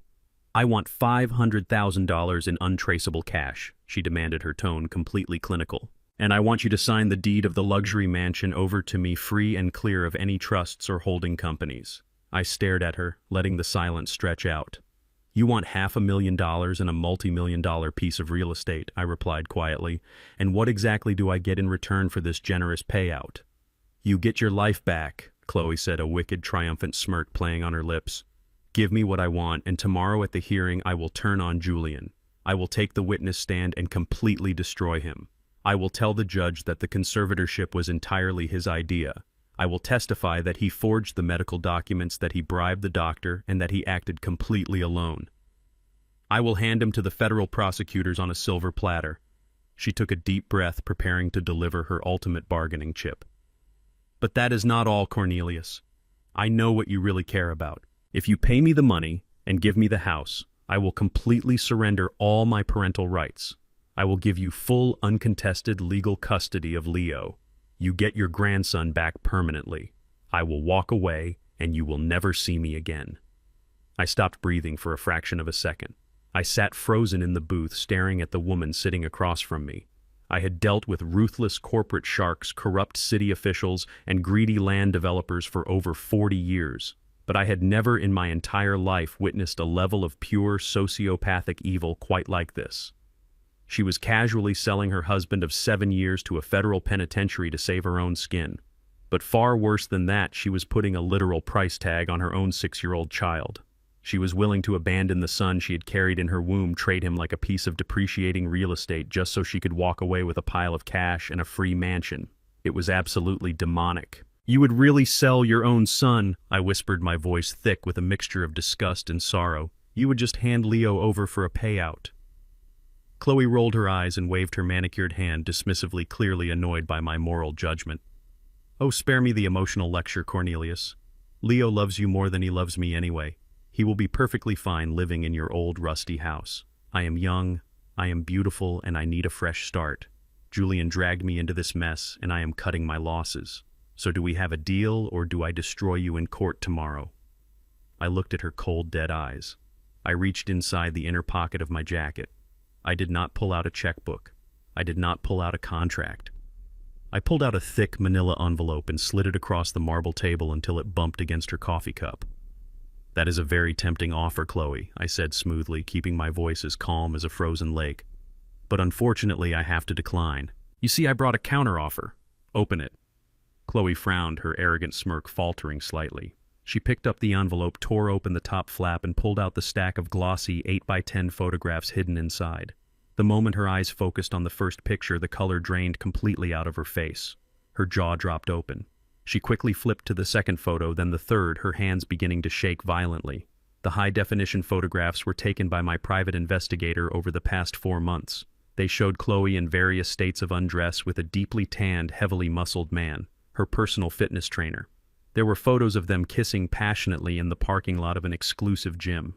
"I want $500,000 in untraceable cash," she demanded, her tone completely clinical. "And I want you to sign the deed of the luxury mansion over to me free and clear of any trusts or holding companies." I stared at her, letting the silence stretch out. "You want $500,000 and a multi-million-dollar piece of real estate," I replied quietly. "And what exactly do I get in return for this generous payout?" "You get your life back," Chloe said, a wicked, triumphant smirk playing on her lips. "Give me what I want, and tomorrow at the hearing I will turn on Julian. I will take the witness stand and completely destroy him. I will tell the judge that the conservatorship was entirely his idea. I will testify that he forged the medical documents, that he bribed the doctor, and that he acted completely alone. I will hand him to the federal prosecutors on a silver platter." She took a deep breath, preparing to deliver her ultimate bargaining chip. "But that is not all, Cornelius. I know what you really care about. If you pay me the money and give me the house, I will completely surrender all my parental rights. I will give you full, uncontested legal custody of Leo. You get your grandson back permanently. I will walk away, and you will never see me again." I stopped breathing for a fraction of a second. I sat frozen in the booth, staring at the woman sitting across from me. I had dealt with ruthless corporate sharks, corrupt city officials, and greedy land developers for over 40 years. But I had never in my entire life witnessed a level of pure sociopathic evil quite like this. She was casually selling her husband of 7 years to a federal penitentiary to save her own skin. But far worse than that, she was putting a literal price tag on her own 6-year-old child. She was willing to abandon the son she had carried in her womb, trade him like a piece of depreciating real estate just so she could walk away with a pile of cash and a free mansion. It was absolutely demonic. "You would really sell your own son," I whispered, my voice thick with a mixture of disgust and sorrow. "You would just hand Leo over for a payout." Chloe rolled her eyes and waved her manicured hand dismissively, clearly annoyed by my moral judgment. "Oh, spare me the emotional lecture, Cornelius. Leo loves you more than he loves me anyway. He will be perfectly fine living in your old rusty house. I am young, I am beautiful, and I need a fresh start. Julian dragged me into this mess, and I am cutting my losses. So do we have a deal, or do I destroy you in court tomorrow?" I looked at her cold, dead eyes. I reached inside the inner pocket of my jacket. I did not pull out a checkbook. I did not pull out a contract. I pulled out a thick manila envelope and slid it across the marble table until it bumped against her coffee cup. "That is a very tempting offer, Chloe," I said smoothly, keeping my voice as calm as a frozen lake. "But unfortunately, I have to decline. You see, I brought a counteroffer. Open it." Chloe frowned, her arrogant smirk faltering slightly. She picked up the envelope, tore open the top flap, and pulled out the stack of glossy 8x10 photographs hidden inside. The moment her eyes focused on the first picture, the color drained completely out of her face. Her jaw dropped open. She quickly flipped to the second photo, then the third, her hands beginning to shake violently. The high-definition photographs were taken by my private investigator over the past 4 months. They showed Chloe in various states of undress with a deeply tanned, heavily muscled man, her personal fitness trainer. There were photos of them kissing passionately in the parking lot of an exclusive gym.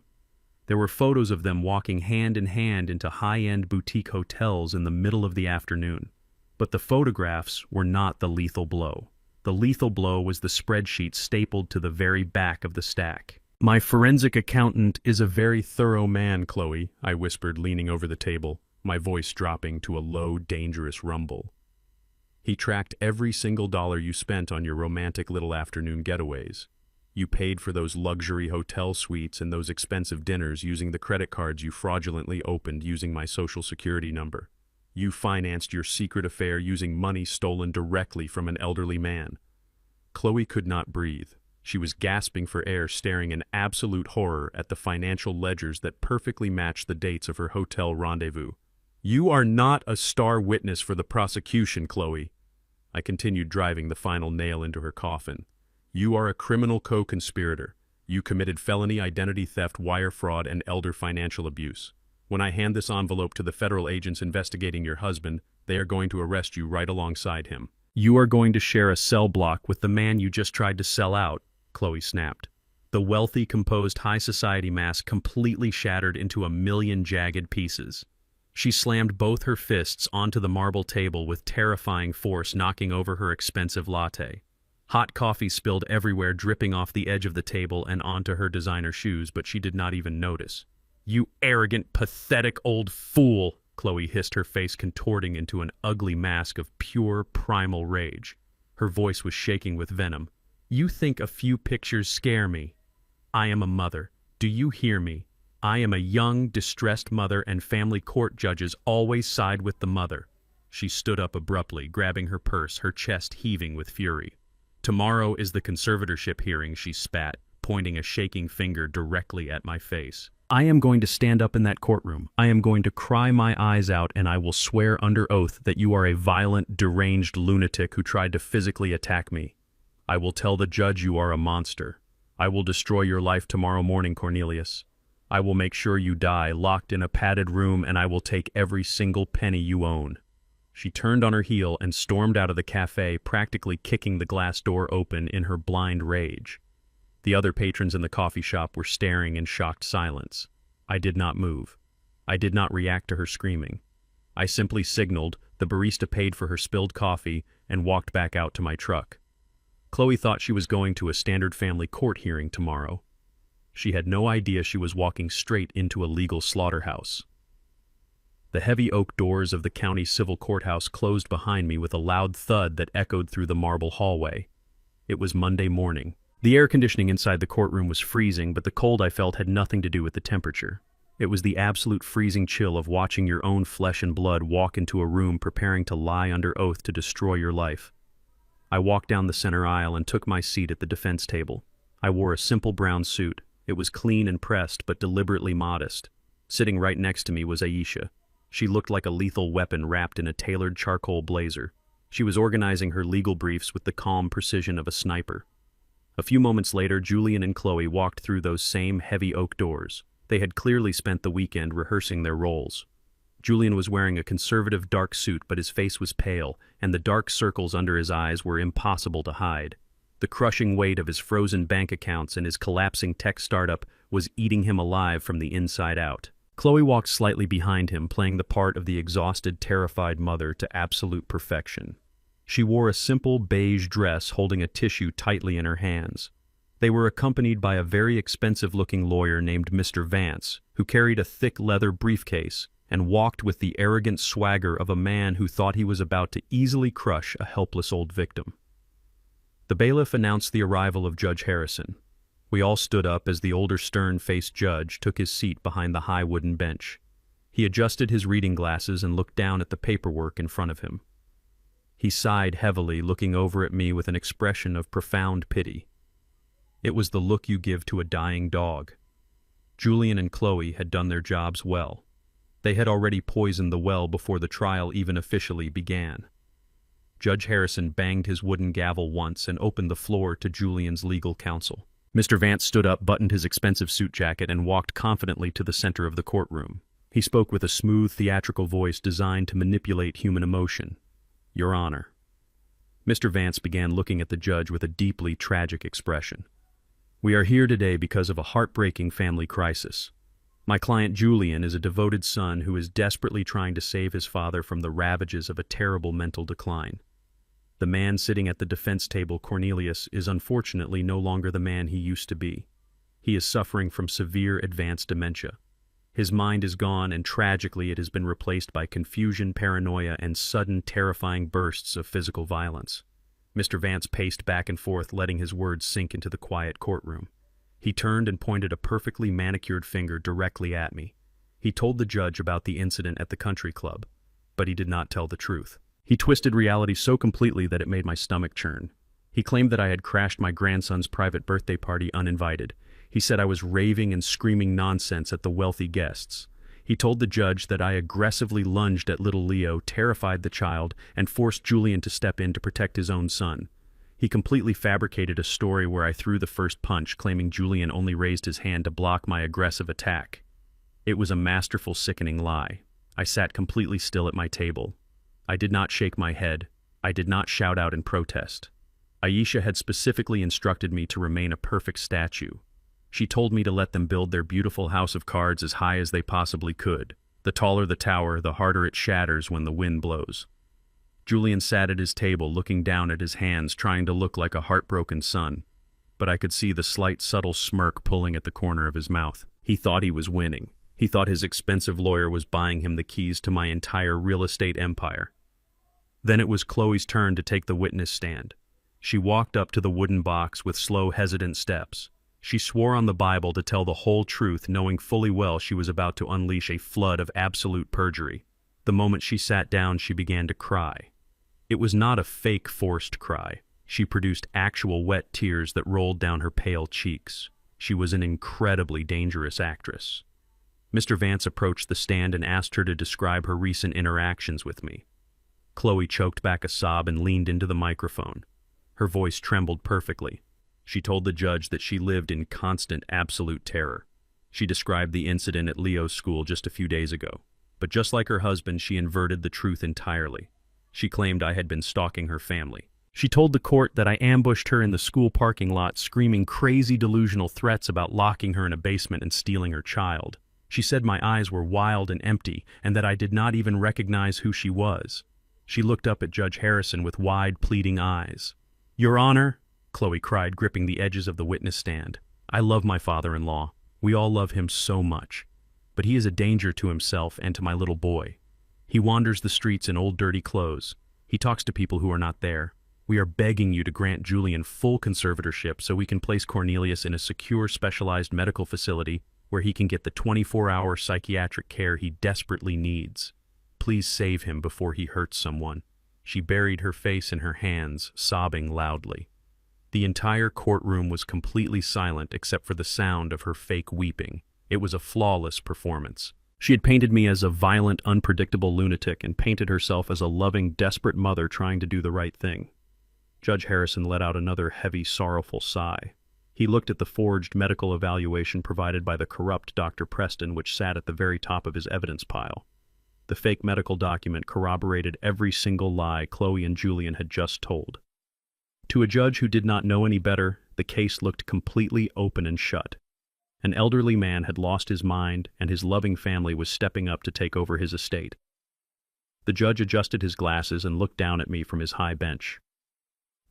There were photos of them walking hand in hand into high-end boutique hotels in the middle of the afternoon. But the photographs were not the lethal blow. The lethal blow was the spreadsheet stapled to the very back of the stack. "My forensic accountant is a very thorough man, Chloe," I whispered, leaning over the table, my voice dropping to a low, dangerous rumble. "He tracked every single dollar you spent on your romantic little afternoon getaways. You paid for those luxury hotel suites and those expensive dinners using the credit cards you fraudulently opened using my social security number. You financed your secret affair using money stolen directly from an elderly man. Chloe could not breathe. She was gasping for air, staring in absolute horror at the financial ledgers that perfectly matched the dates of her hotel rendezvous. You are not a star witness for the prosecution, Chloe. I continued, driving the final nail into her coffin. You are a criminal co-conspirator. You committed felony identity theft, wire fraud, and elder financial abuse. When I hand this envelope to the federal agents investigating your husband, they are going to arrest you right alongside him. You are going to share a cell block with the man you just tried to sell out, Chloe snapped. The wealthy, composed, high society mask completely shattered into a million jagged pieces. She slammed both her fists onto the marble table with terrifying force, knocking over her expensive latte. Hot coffee spilled everywhere, dripping off the edge of the table and onto her designer shoes, but she did not even notice. You arrogant, pathetic old fool, Chloe hissed, her face contorting into an ugly mask of pure, primal rage. Her voice was shaking with venom. You think a few pictures scare me? I am a mother. Do you hear me? I am a young, distressed mother, and family court judges always side with the mother. She stood up abruptly, grabbing her purse, her chest heaving with fury. Tomorrow is the conservatorship hearing, she spat, pointing a shaking finger directly at my face. I am going to stand up in that courtroom. I am going to cry my eyes out, and I will swear under oath that you are a violent, deranged lunatic who tried to physically attack me. I will tell the judge you are a monster. I will destroy your life tomorrow morning, Cornelius. I will make sure you die, locked in a padded room, and I will take every single penny you own. She turned on her heel and stormed out of the cafe, practically kicking the glass door open in her blind rage. The other patrons in the coffee shop were staring in shocked silence. I did not move. I did not react to her screaming. I simply signaled, the barista paid for her spilled coffee, and walked back out to my truck. Chloe thought she was going to a standard family court hearing tomorrow. She had no idea she was walking straight into a legal slaughterhouse. The heavy oak doors of the county civil courthouse closed behind me with a loud thud that echoed through the marble hallway. It was Monday morning. The air conditioning inside the courtroom was freezing, but the cold I felt had nothing to do with the temperature. It was the absolute freezing chill of watching your own flesh and blood walk into a room preparing to lie under oath to destroy your life. I walked down the center aisle and took my seat at the defense table. I wore a simple brown suit. It was clean and pressed, but deliberately modest. Sitting right next to me was Aisha. She looked like a lethal weapon wrapped in a tailored charcoal blazer. She was organizing her legal briefs with the calm precision of a sniper. A few moments later, Julian and Chloe walked through those same heavy oak doors. They had clearly spent the weekend rehearsing their roles. Julian was wearing a conservative dark suit, but his face was pale, and the dark circles under his eyes were impossible to hide. The crushing weight of his frozen bank accounts and his collapsing tech startup was eating him alive from the inside out. Chloe walked slightly behind him, playing the part of the exhausted, terrified mother to absolute perfection. She wore a simple beige dress, holding a tissue tightly in her hands. They were accompanied by a very expensive-looking lawyer named Mr. Vance, who carried a thick leather briefcase and walked with the arrogant swagger of a man who thought he was about to easily crush a helpless old victim. The bailiff announced the arrival of Judge Harrison. We all stood up as the older, stern-faced judge took his seat behind the high wooden bench. He adjusted his reading glasses and looked down at the paperwork in front of him. He sighed heavily, looking over at me with an expression of profound pity. It was the look you give to a dying dog. Julian and Chloe had done their jobs well. They had already poisoned the well before the trial even officially began. Judge Harrison banged his wooden gavel once and opened the floor to Julian's legal counsel. Mr. Vance stood up, buttoned his expensive suit jacket, and walked confidently to the center of the courtroom. He spoke with a smooth, theatrical voice designed to manipulate human emotion. Your Honor. Mr. Vance began looking at the judge with a deeply tragic expression. We are here today because of a heartbreaking family crisis. My client Julian is a devoted son who is desperately trying to save his father from the ravages of a terrible mental decline. The man sitting at the defense table, Cornelius, is unfortunately no longer the man he used to be. He is suffering from severe advanced dementia. His mind is gone, and tragically it has been replaced by confusion, paranoia, and sudden, terrifying bursts of physical violence. Mr. Vance paced back and forth, letting his words sink into the quiet courtroom. He turned and pointed a perfectly manicured finger directly at me. He told the judge about the incident at the country club, but he did not tell the truth. He twisted reality so completely that it made my stomach churn. He claimed that I had crashed my grandson's private birthday party uninvited. He said I was raving and screaming nonsense at the wealthy guests. He told the judge that I aggressively lunged at little Leo, terrified the child, and forced Julian to step in to protect his own son. He completely fabricated a story where I threw the first punch, claiming Julian only raised his hand to block my aggressive attack. It was a masterful, sickening lie. I sat completely still at my table. I did not shake my head. I did not shout out in protest. Aisha had specifically instructed me to remain a perfect statue. She told me to let them build their beautiful house of cards as high as they possibly could. The taller the tower, the harder it shatters when the wind blows. Julian sat at his table, looking down at his hands, trying to look like a heartbroken son. But I could see the slight, subtle smirk pulling at the corner of his mouth. He thought he was winning. He thought his expensive lawyer was buying him the keys to my entire real estate empire. Then it was Chloe's turn to take the witness stand. She walked up to the wooden box with slow, hesitant steps. She swore on the Bible to tell the whole truth, knowing fully well she was about to unleash a flood of absolute perjury. The moment she sat down, she began to cry. It was not a fake, forced cry. She produced actual wet tears that rolled down her pale cheeks. She was an incredibly dangerous actress. Mr. Vance approached the stand and asked her to describe her recent interactions with me. Chloe choked back a sob and leaned into the microphone. Her voice trembled perfectly. She told the judge that she lived in constant, absolute terror. She described the incident at Leo's school just a few days ago. But just like her husband, she inverted the truth entirely. She claimed I had been stalking her family. She told the court that I ambushed her in the school parking lot, screaming crazy delusional threats about locking her in a basement and stealing her child. She said my eyes were wild and empty, and that I did not even recognize who she was. She looked up at Judge Harrison with wide, pleading eyes. "Your Honor," Chloe cried, gripping the edges of the witness stand, "I love my father-in-law. We all love him so much. But he is a danger to himself and to my little boy. He wanders the streets in old dirty clothes. He talks to people who are not there. We are begging you to grant Julian full conservatorship so we can place Cornelius in a secure, specialized medical facility where he can get the 24-hour psychiatric care he desperately needs. Please save him before he hurts someone." She buried her face in her hands, sobbing loudly. The entire courtroom was completely silent except for the sound of her fake weeping. It was a flawless performance. She had painted me as a violent, unpredictable lunatic and painted herself as a loving, desperate mother trying to do the right thing. Judge Harrison let out another heavy, sorrowful sigh. He looked at the forged medical evaluation provided by the corrupt Dr. Preston, which sat at the very top of his evidence pile. The fake medical document corroborated every single lie Chloe and Julian had just told. To a judge who did not know any better, the case looked completely open and shut. An elderly man had lost his mind, and his loving family was stepping up to take over his estate. The judge adjusted his glasses and looked down at me from his high bench.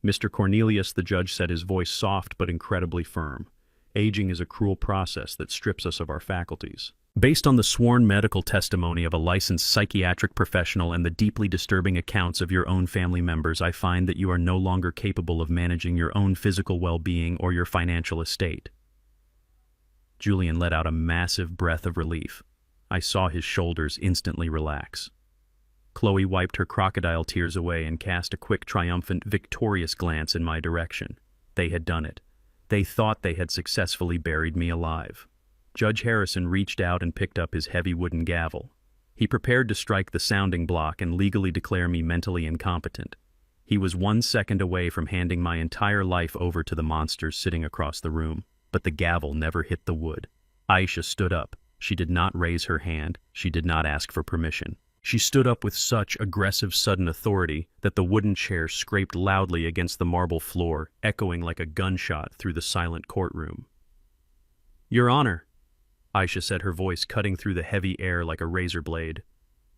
"Mr. Cornelius," the judge said, his voice soft but incredibly firm, "aging is a cruel process that strips us of our faculties. Based on the sworn medical testimony of a licensed psychiatric professional and the deeply disturbing accounts of your own family members, I find that you are no longer capable of managing your own physical well-being or your financial estate." Julian let out a massive breath of relief. I saw his shoulders instantly relax. Chloe wiped her crocodile tears away and cast a quick, triumphant, victorious glance in my direction. They had done it. They thought they had successfully buried me alive. Judge Harrison reached out and picked up his heavy wooden gavel. He prepared to strike the sounding block and legally declare me mentally incompetent. He was 1 second away from handing my entire life over to the monsters sitting across the room, but the gavel never hit the wood. Aisha stood up. She did not raise her hand. She did not ask for permission. She stood up with such aggressive, sudden authority that the wooden chair scraped loudly against the marble floor, echoing like a gunshot through the silent courtroom. "Your Honor," Aisha said, her voice cutting through the heavy air like a razor blade.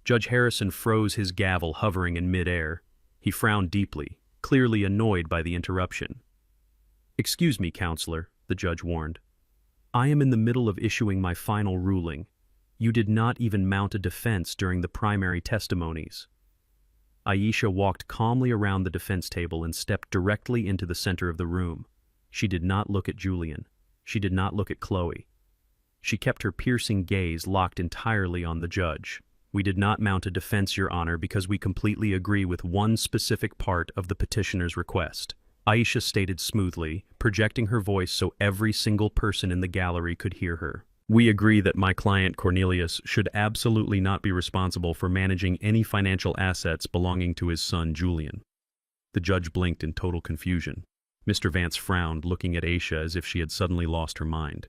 Judge Harrison froze his gavel, hovering in midair. He frowned deeply, clearly annoyed by the interruption. "Excuse me, counselor," the judge warned. "I am in the middle of issuing my final ruling. You did not even mount a defense during the primary testimonies." Aisha walked calmly around the defense table and stepped directly into the center of the room. She did not look at Julian. She did not look at Chloe. She kept her piercing gaze locked entirely on the judge. "We did not mount a defense, Your Honor, because we completely agree with one specific part of the petitioner's request," Aisha stated smoothly, projecting her voice so every single person in the gallery could hear her. "We agree that my client Cornelius should absolutely not be responsible for managing any financial assets belonging to his son Julian." The judge blinked in total confusion. Mr. Vance frowned, looking at Aisha as if she had suddenly lost her mind.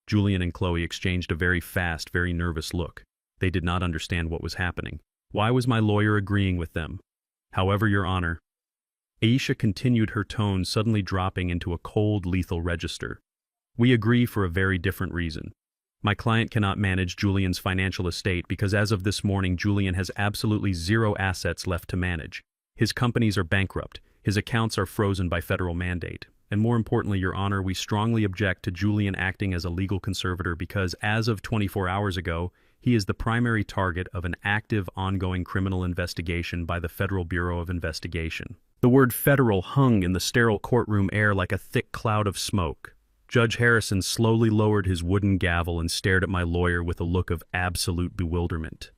Julian and Chloe exchanged a very fast, very nervous look. They did not understand what was happening. Why was my lawyer agreeing with them? "However, Your Honor," Aisha continued, her tone suddenly dropping into a cold, lethal register, "we agree for a very different reason. My client cannot manage Julian's financial estate because as of this morning, Julian has absolutely zero assets left to manage. His companies are bankrupt, his accounts are frozen by federal mandate. And more importantly, Your Honor, we strongly object to Julian acting as a legal conservator because as of 24 hours ago, he is the primary target of an active, ongoing criminal investigation by the Federal Bureau of Investigation." The word federal hung in the sterile courtroom air like a thick cloud of smoke. Judge Harrison slowly lowered his wooden gavel and stared at my lawyer with a look of absolute bewilderment.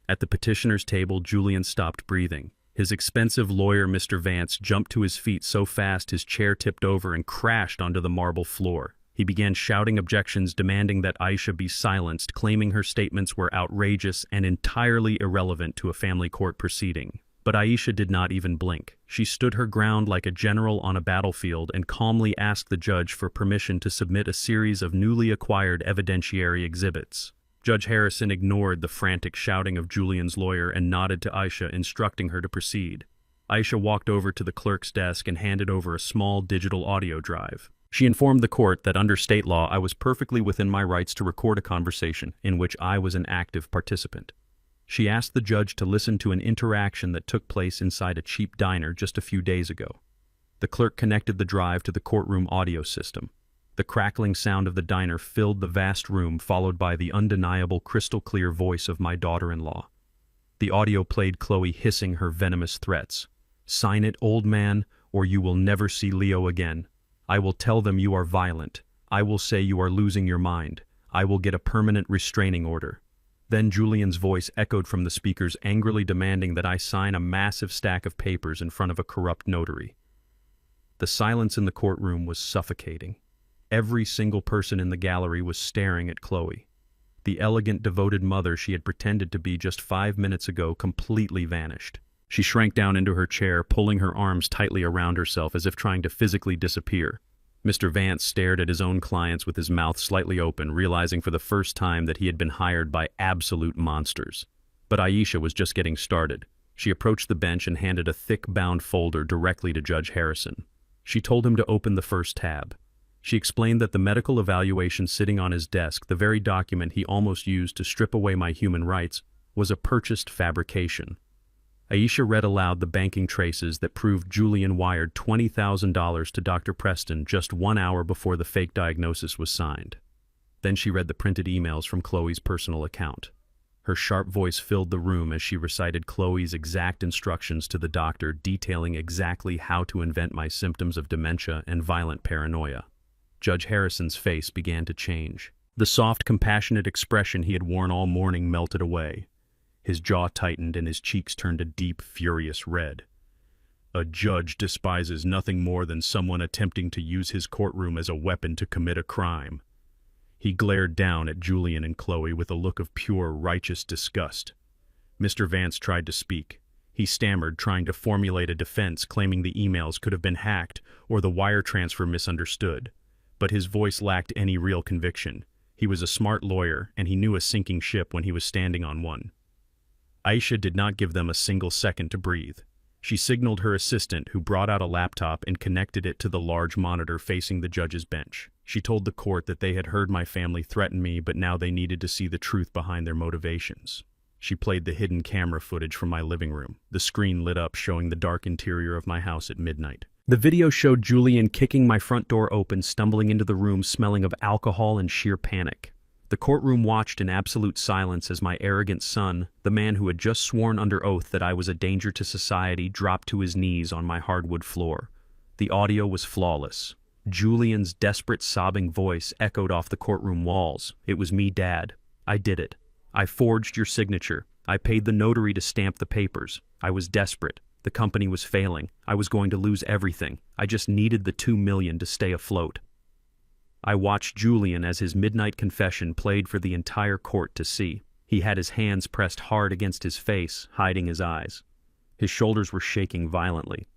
At the petitioner's table, Julian stopped breathing. His expensive lawyer, Mr. Vance, jumped to his feet so fast his chair tipped over and crashed onto the marble floor. He began shouting objections, demanding that Aisha be silenced, claiming her statements were outrageous and entirely irrelevant to a family court proceeding. But Aisha did not even blink. She stood her ground like a general on a battlefield and calmly asked the judge for permission to submit a series of newly acquired evidentiary exhibits. Judge Harrison ignored the frantic shouting of Julian's lawyer and nodded to Aisha, instructing her to proceed. Aisha walked over to the clerk's desk and handed over a small digital audio drive. She informed the court that under state law I was perfectly within my rights to record a conversation in which I was an active participant. She asked the judge to listen to an interaction that took place inside a cheap diner just a few days ago. The clerk connected the drive to the courtroom audio system. The crackling sound of the diner filled the vast room, followed by the undeniable crystal-clear voice of my daughter-in-law. The audio played Chloe hissing her venomous threats. "Sign it, old man, or you will never see Leo again. I will tell them you are violent. I will say you are losing your mind. I will get a permanent restraining order." Then Julian's voice echoed from the speakers, angrily demanding that I sign a massive stack of papers in front of a corrupt notary. The silence in the courtroom was suffocating. Every single person in the gallery was staring at Chloe. The elegant, devoted mother she had pretended to be just 5 minutes ago completely vanished. She shrank down into her chair, pulling her arms tightly around herself as if trying to physically disappear. Mr. Vance stared at his own clients with his mouth slightly open, realizing for the first time that he had been hired by absolute monsters. But Aisha was just getting started. She approached the bench and handed a thick bound folder directly to Judge Harrison. She told him to open the first tab. She explained that the medical evaluation sitting on his desk, the very document he almost used to strip away my human rights, was a purchased fabrication. Aisha read aloud the banking traces that proved Julian wired $20,000 to Dr. Preston just 1 hour before the fake diagnosis was signed. Then she read the printed emails from Chloe's personal account. Her sharp voice filled the room as she recited Chloe's exact instructions to the doctor, detailing exactly how to invent my symptoms of dementia and violent paranoia. Judge Harrison's face began to change. The soft, compassionate expression he had worn all morning melted away. His jaw tightened and his cheeks turned a deep, furious red. "A judge despises nothing more than someone attempting to use his courtroom as a weapon to commit a crime." He glared down at Julian and Chloe with a look of pure, righteous disgust. Mr. Vance tried to speak. He stammered, trying to formulate a defense, claiming the emails could have been hacked or the wire transfer misunderstood. But his voice lacked any real conviction. He was a smart lawyer, and he knew a sinking ship when he was standing on one. Aisha did not give them a single second to breathe. She signaled her assistant, who brought out a laptop and connected it to the large monitor facing the judge's bench. She told the court that they had heard my family threaten me, but now they needed to see the truth behind their motivations. She played the hidden camera footage from my living room. The screen lit up, showing the dark interior of my house at midnight. The video showed Julian kicking my front door open, stumbling into the room smelling of alcohol and sheer panic. The courtroom watched in absolute silence as my arrogant son, the man who had just sworn under oath that I was a danger to society, dropped to his knees on my hardwood floor. The audio was flawless. Julian's desperate sobbing voice echoed off the courtroom walls. "It was me, Dad. I did it. I forged your signature. I paid the notary to stamp the papers. I was desperate. The company was failing. I was going to lose everything. I just needed the $2 million to stay afloat." I watched Julian as his midnight confession played for the entire court to see. He had his hands pressed hard against his face, hiding his eyes. His shoulders were shaking violently.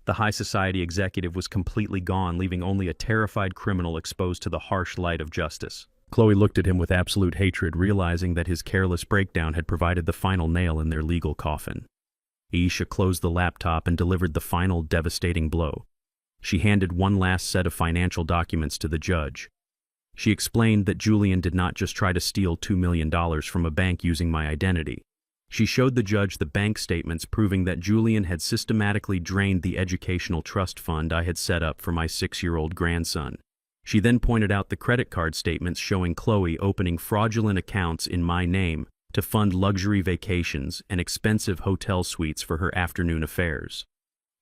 The high society executive was completely gone, leaving only a terrified criminal exposed to the harsh light of justice. Chloe looked at him with absolute hatred, realizing that his careless breakdown had provided the final nail in their legal coffin. Aisha closed the laptop and delivered the final devastating blow. She handed one last set of financial documents to the judge. She explained that Julian did not just try to steal $2 million from a bank using my identity. She showed the judge the bank statements proving that Julian had systematically drained the educational trust fund I had set up for my 6-year-old grandson. She then pointed out the credit card statements showing Chloe opening fraudulent accounts in my name to fund luxury vacations and expensive hotel suites for her afternoon affairs.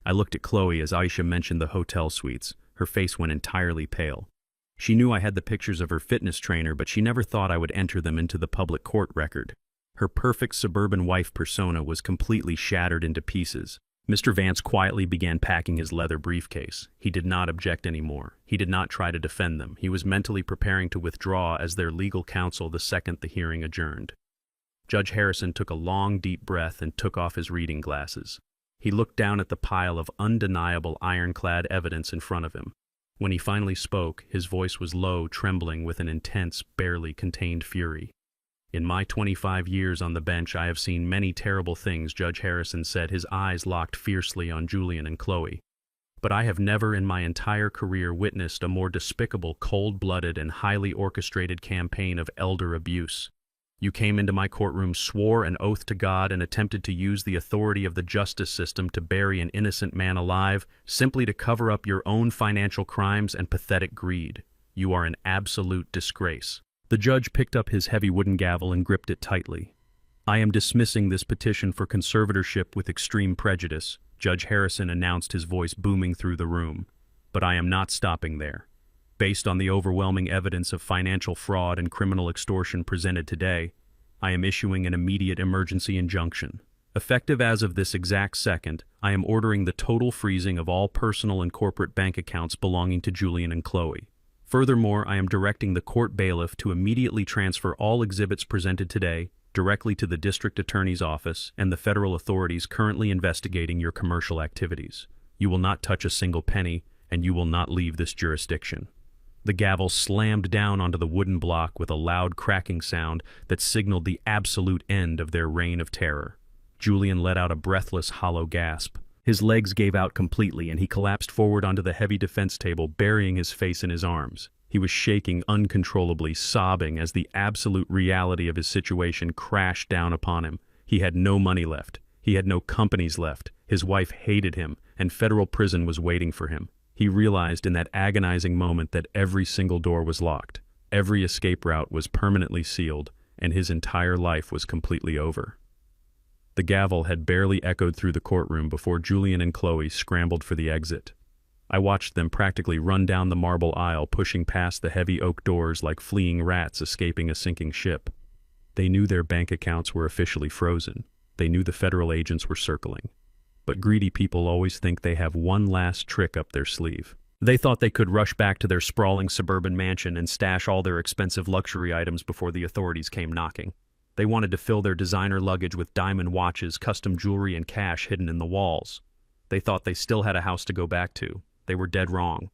I looked at Chloe as Aisha mentioned the hotel suites. Her face went entirely pale. She knew I had the pictures of her fitness trainer, but she never thought I would enter them into the public court record. Her perfect suburban wife persona was completely shattered into pieces. Mr. Vance quietly began packing his leather briefcase. He did not object anymore. He did not try to defend them. He was mentally preparing to withdraw as their legal counsel the second the hearing adjourned. Judge Harrison took a long, deep breath and took off his reading glasses. He looked down at the pile of undeniable ironclad evidence in front of him. When he finally spoke, his voice was low, trembling with an intense, barely contained fury. "In my 25 years on the bench, I have seen many terrible things," Judge Harrison said, his eyes locked fiercely on Julian and Chloe. "But I have never in my entire career witnessed a more despicable, cold-blooded, and highly orchestrated campaign of elder abuse. You came into my courtroom, swore an oath to God, and attempted to use the authority of the justice system to bury an innocent man alive, simply to cover up your own financial crimes and pathetic greed. You are an absolute disgrace." The judge picked up his heavy wooden gavel and gripped it tightly. "I am dismissing this petition for conservatorship with extreme prejudice," Judge Harrison announced, his voice booming through the room. "But I am not stopping there. Based on the overwhelming evidence of financial fraud and criminal extortion presented today, I am issuing an immediate emergency injunction. Effective as of this exact second, I am ordering the total freezing of all personal and corporate bank accounts belonging to Julian and Chloe. Furthermore, I am directing the court bailiff to immediately transfer all exhibits presented today directly to the district attorney's office and the federal authorities currently investigating your commercial activities. You will not touch a single penny, and you will not leave this jurisdiction." The gavel slammed down onto the wooden block with a loud cracking sound that signaled the absolute end of their reign of terror. Julian let out a breathless, hollow gasp. His legs gave out completely, and he collapsed forward onto the heavy defense table, burying his face in his arms. He was shaking uncontrollably, sobbing as the absolute reality of his situation crashed down upon him. He had no money left. He had no companies left. His wife hated him, and federal prison was waiting for him. He realized in that agonizing moment that every single door was locked, every escape route was permanently sealed, and his entire life was completely over. The gavel had barely echoed through the courtroom before Julian and Chloe scrambled for the exit. I watched them practically run down the marble aisle, pushing past the heavy oak doors like fleeing rats escaping a sinking ship. They knew their bank accounts were officially frozen. They knew the federal agents were circling. But greedy people always think they have one last trick up their sleeve. They thought they could rush back to their sprawling suburban mansion and stash all their expensive luxury items before the authorities came knocking. They wanted to fill their designer luggage with diamond watches, custom jewelry, and cash hidden in the walls. They thought they still had a house to go back to. They were dead wrong.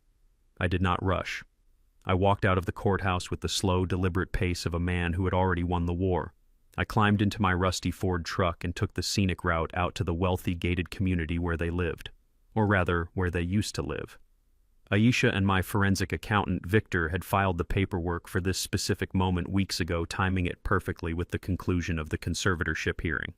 I did not rush. I walked out of the courthouse with the slow, deliberate pace of a man who had already won the war. I climbed into my rusty Ford truck and took the scenic route out to the wealthy gated community where they lived. Or rather, where they used to live. Aisha and my forensic accountant, Victor, had filed the paperwork for this specific moment weeks ago, timing it perfectly with the conclusion of the conservatorship hearing.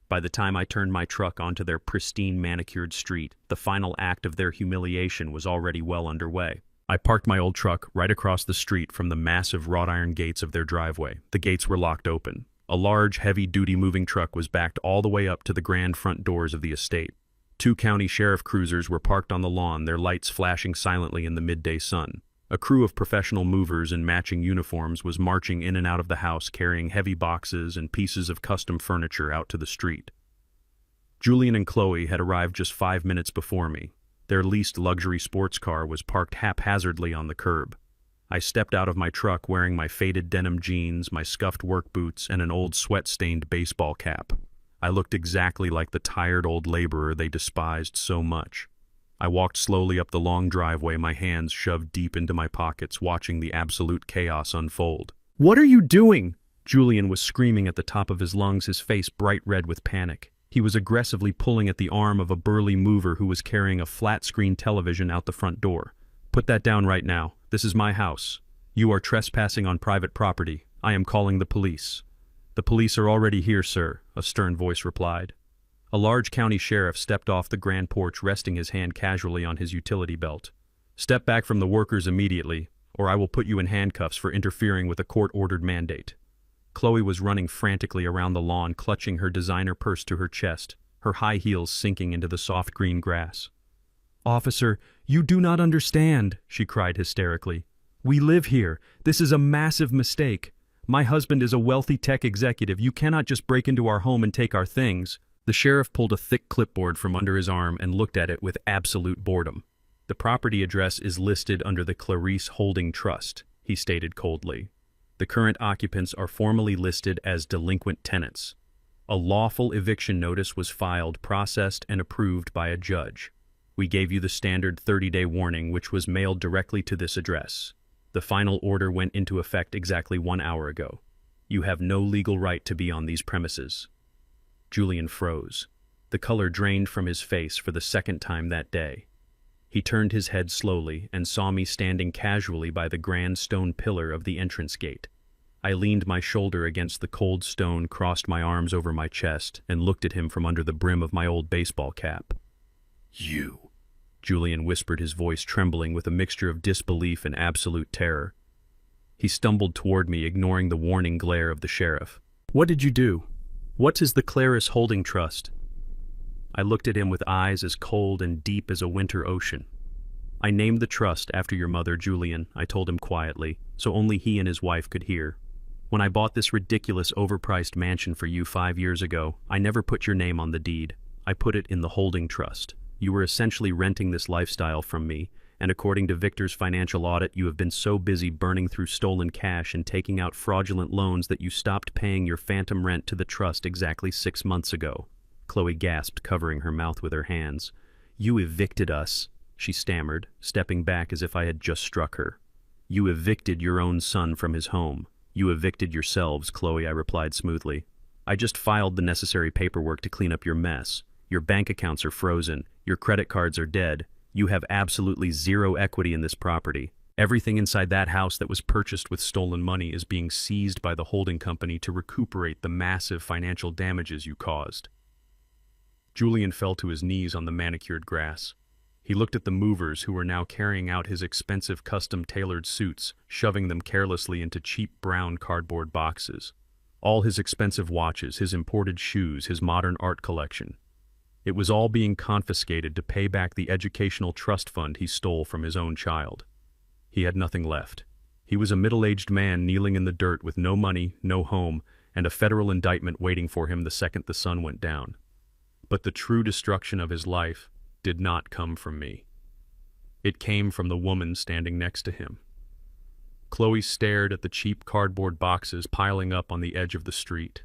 By the time I turned my truck onto their pristine manicured street, the final act of their humiliation was already well underway. I parked my old truck right across the street from the massive wrought iron gates of their driveway. The gates were locked open. A large, heavy-duty moving truck was backed all the way up to the grand front doors of the estate. 2 county sheriff cruisers were parked on the lawn, their lights flashing silently in the midday sun. A crew of professional movers in matching uniforms was marching in and out of the house, carrying heavy boxes and pieces of custom furniture out to the street. Julian and Chloe had arrived just 5 minutes before me. Their leased luxury sports car was parked haphazardly on the curb. I stepped out of my truck wearing my faded denim jeans, my scuffed work boots, and an old sweat-stained baseball cap. I looked exactly like the tired old laborer they despised so much. I walked slowly up the long driveway, my hands shoved deep into my pockets, watching the absolute chaos unfold. "What are you doing?" Julian was screaming at the top of his lungs, his face bright red with panic. He was aggressively pulling at the arm of a burly mover who was carrying a flat-screen television out the front door. "Put that down right now. This is my house. You are trespassing on private property. I am calling the police." "The police are already here, sir," a stern voice replied. A large county sheriff stepped off the grand porch, resting his hand casually on his utility belt. "Step back from the workers immediately, or I will put you in handcuffs for interfering with a court-ordered mandate." Chloe was running frantically around the lawn, clutching her designer purse to her chest, her high heels sinking into the soft green grass. "Officer, you do not understand," she cried hysterically. "We live here. This is a massive mistake. My husband is a wealthy tech executive. You cannot just break into our home and take our things." The sheriff pulled a thick clipboard from under his arm and looked at it with absolute boredom. "The property address is listed under the Clarice Holding Trust," he stated coldly. "The current occupants are formally listed as delinquent tenants. A lawful eviction notice was filed, processed, and approved by a judge. We gave you the standard 30-day warning, which was mailed directly to this address. The final order went into effect exactly 1 hour ago. You have no legal right to be on these premises." Julian froze. The color drained from his face for the second time that day. He turned his head slowly and saw me standing casually by the grand stone pillar of the entrance gate. I leaned my shoulder against the cold stone, crossed my arms over my chest, and looked at him from under the brim of my old baseball cap. "You," Julian whispered, his voice trembling with a mixture of disbelief and absolute terror. He stumbled toward me, ignoring the warning glare of the sheriff. "What did you do? What is the Clarice Holding Trust?" I looked at him with eyes as cold and deep as a winter ocean. "I named the trust after your mother, Julian," I told him quietly, so only he and his wife could hear. "When I bought this ridiculous, overpriced mansion for you 5 years ago, I never put your name on the deed. I put it in the holding trust. You were essentially renting this lifestyle from me, and according to Victor's financial audit, you have been so busy burning through stolen cash and taking out fraudulent loans that you stopped paying your phantom rent to the trust exactly 6 months ago." Chloe gasped, covering her mouth with her hands. "You evicted us," she stammered, stepping back as if I had just struck her. "You evicted your own son from his home. You evicted yourselves, Chloe," I replied smoothly. "I just filed the necessary paperwork to clean up your mess. Your bank accounts are frozen. Your credit cards are dead. You have absolutely zero equity in this property. Everything inside that house that was purchased with stolen money is being seized by the holding company to recuperate the massive financial damages you caused." Julian fell to his knees on the manicured grass. He looked at the movers who were now carrying out his expensive custom-tailored suits, shoving them carelessly into cheap brown cardboard boxes. All his expensive watches, his imported shoes, his modern art collection. It was all being confiscated to pay back the educational trust fund he stole from his own child. He had nothing left. He was a middle-aged man kneeling in the dirt with no money, no home, and a federal indictment waiting for him the second the sun went down. But the true destruction of his life did not come from me. It came from the woman standing next to him. Chloe stared at the cheap cardboard boxes piling up on the edge of the street.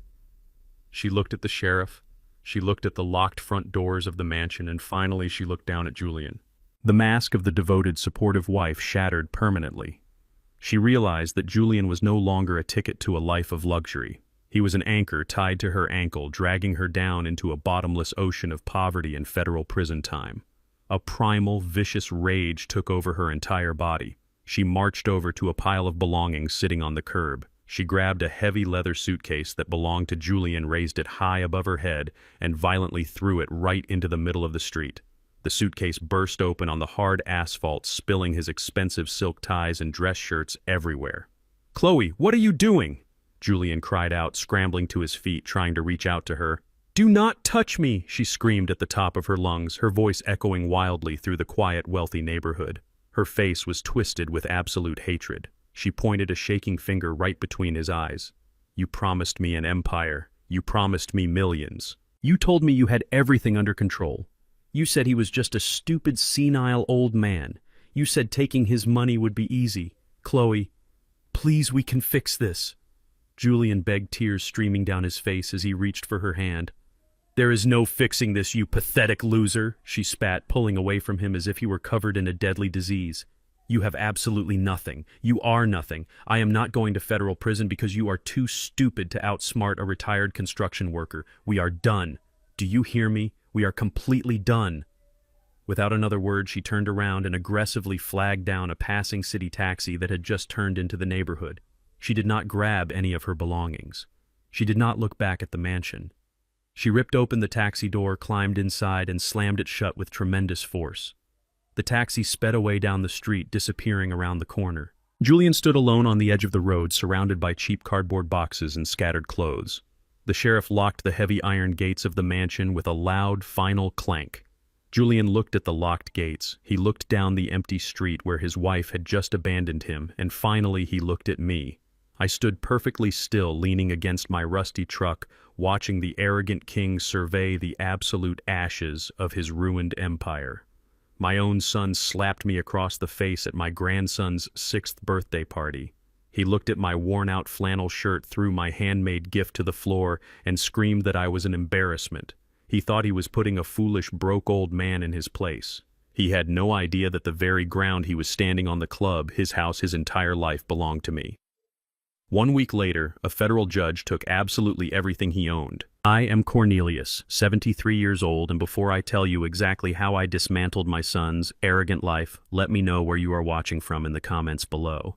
She looked at the sheriff. She looked at the locked front doors of the mansion, and finally she looked down at Julian. The mask of the devoted, supportive wife shattered permanently. She realized that Julian was no longer a ticket to a life of luxury. He was an anchor tied to her ankle, dragging her down into a bottomless ocean of poverty and federal prison time. A primal, vicious rage took over her entire body. She marched over to a pile of belongings sitting on the curb. She grabbed a heavy leather suitcase that belonged to Julian, raised it high above her head, and violently threw it right into the middle of the street. The suitcase burst open on the hard asphalt, spilling his expensive silk ties and dress shirts everywhere. "Chloe, what are you doing?" Julian cried out, scrambling to his feet, trying to reach out to her. "Do not touch me!" she screamed at the top of her lungs, her voice echoing wildly through the quiet, wealthy neighborhood. Her face was twisted with absolute hatred. She pointed a shaking finger right between his eyes. "You promised me an empire. You promised me millions. You told me you had everything under control. You said he was just a stupid, senile old man. You said taking his money would be easy. Chloe, please, we can fix this." Julian begged, tears streaming down his face as he reached for her hand. "There is no fixing this, you pathetic loser," she spat, pulling away from him as if he were covered in a deadly disease. "You have absolutely nothing. You are nothing. I am not going to federal prison because you are too stupid to outsmart a retired construction worker. We are done. Do you hear me? We are completely done." Without another word, she turned around and aggressively flagged down a passing city taxi that had just turned into the neighborhood. She did not grab any of her belongings. She did not look back at the mansion. She ripped open the taxi door, climbed inside, and slammed it shut with tremendous force. The taxi sped away down the street, disappearing around the corner. Julian stood alone on the edge of the road, surrounded by cheap cardboard boxes and scattered clothes. The sheriff locked the heavy iron gates of the mansion with a loud, final clank. Julian looked at the locked gates. He looked down the empty street where his wife had just abandoned him, and finally he looked at me. I stood perfectly still, leaning against my rusty truck, watching the arrogant king survey the absolute ashes of his ruined empire. My own son slapped me across the face at my grandson's 6th birthday party. He looked at my worn-out flannel shirt, threw my handmade gift to the floor, and screamed that I was an embarrassment. He thought he was putting a foolish, broke old man in his place. He had no idea that the very ground he was standing on, the club, his house, his entire life, belonged to me. 1 week later, a federal judge took absolutely everything he owned. I am Cornelius, 73 years old, and before I tell you exactly how I dismantled my son's arrogant life, let me know where you are watching from in the comments below.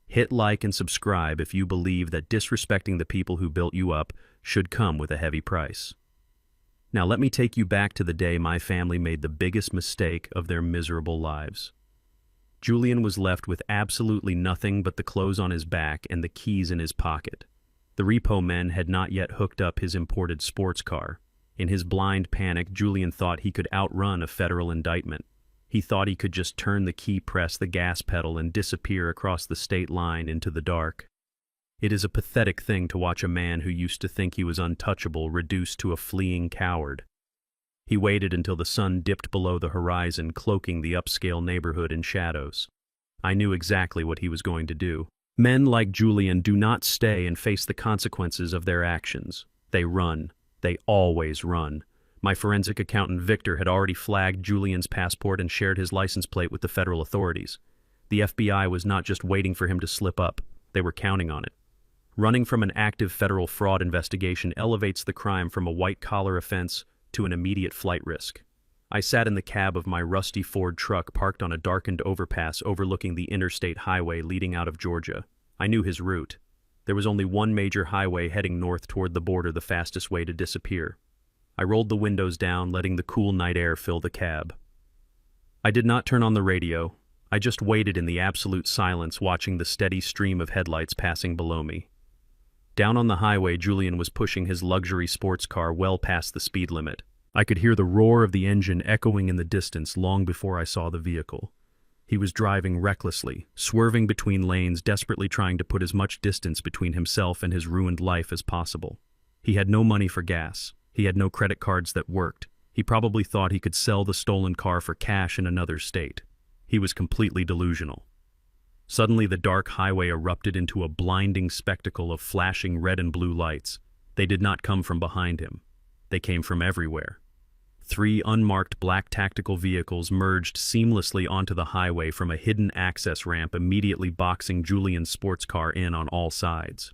Hit like and subscribe if you believe that disrespecting the people who built you up should come with a heavy price. Now let me take you back to the day my family made the biggest mistake of their miserable lives. Julian was left with absolutely nothing but the clothes on his back and the keys in his pocket. The repo men had not yet hooked up his imported sports car. In his blind panic, Julian thought he could outrun a federal indictment. He thought he could just turn the key, press the gas pedal, and disappear across the state line into the dark. It is a pathetic thing to watch a man who used to think he was untouchable reduced to a fleeing coward. He waited until the sun dipped below the horizon, cloaking the upscale neighborhood in shadows. I knew exactly what he was going to do. Men like Julian do not stay and face the consequences of their actions. They run. They always run. My forensic accountant Victor had already flagged Julian's passport and shared his license plate with the federal authorities. The FBI was not just waiting for him to slip up. They were counting on it. Running from an active federal fraud investigation elevates the crime from a white-collar offense to an immediate flight risk. I sat in the cab of my rusty Ford truck parked on a darkened overpass overlooking the interstate highway leading out of Georgia. I knew his route. There was only one major highway heading north toward the border, the fastest way to disappear. I rolled the windows down, letting the cool night air fill the cab. I did not turn on the radio. I just waited in the absolute silence, watching the steady stream of headlights passing below me. Down on the highway, Julian was pushing his luxury sports car well past the speed limit. I could hear the roar of the engine echoing in the distance long before I saw the vehicle. He was driving recklessly, swerving between lanes, desperately trying to put as much distance between himself and his ruined life as possible. He had no money for gas. He had no credit cards that worked. He probably thought he could sell the stolen car for cash in another state. He was completely delusional. Suddenly, the dark highway erupted into a blinding spectacle of flashing red and blue lights. They did not come from behind him. They came from everywhere. 3 unmarked black tactical vehicles merged seamlessly onto the highway from a hidden access ramp, immediately boxing Julian's sports car in on all sides.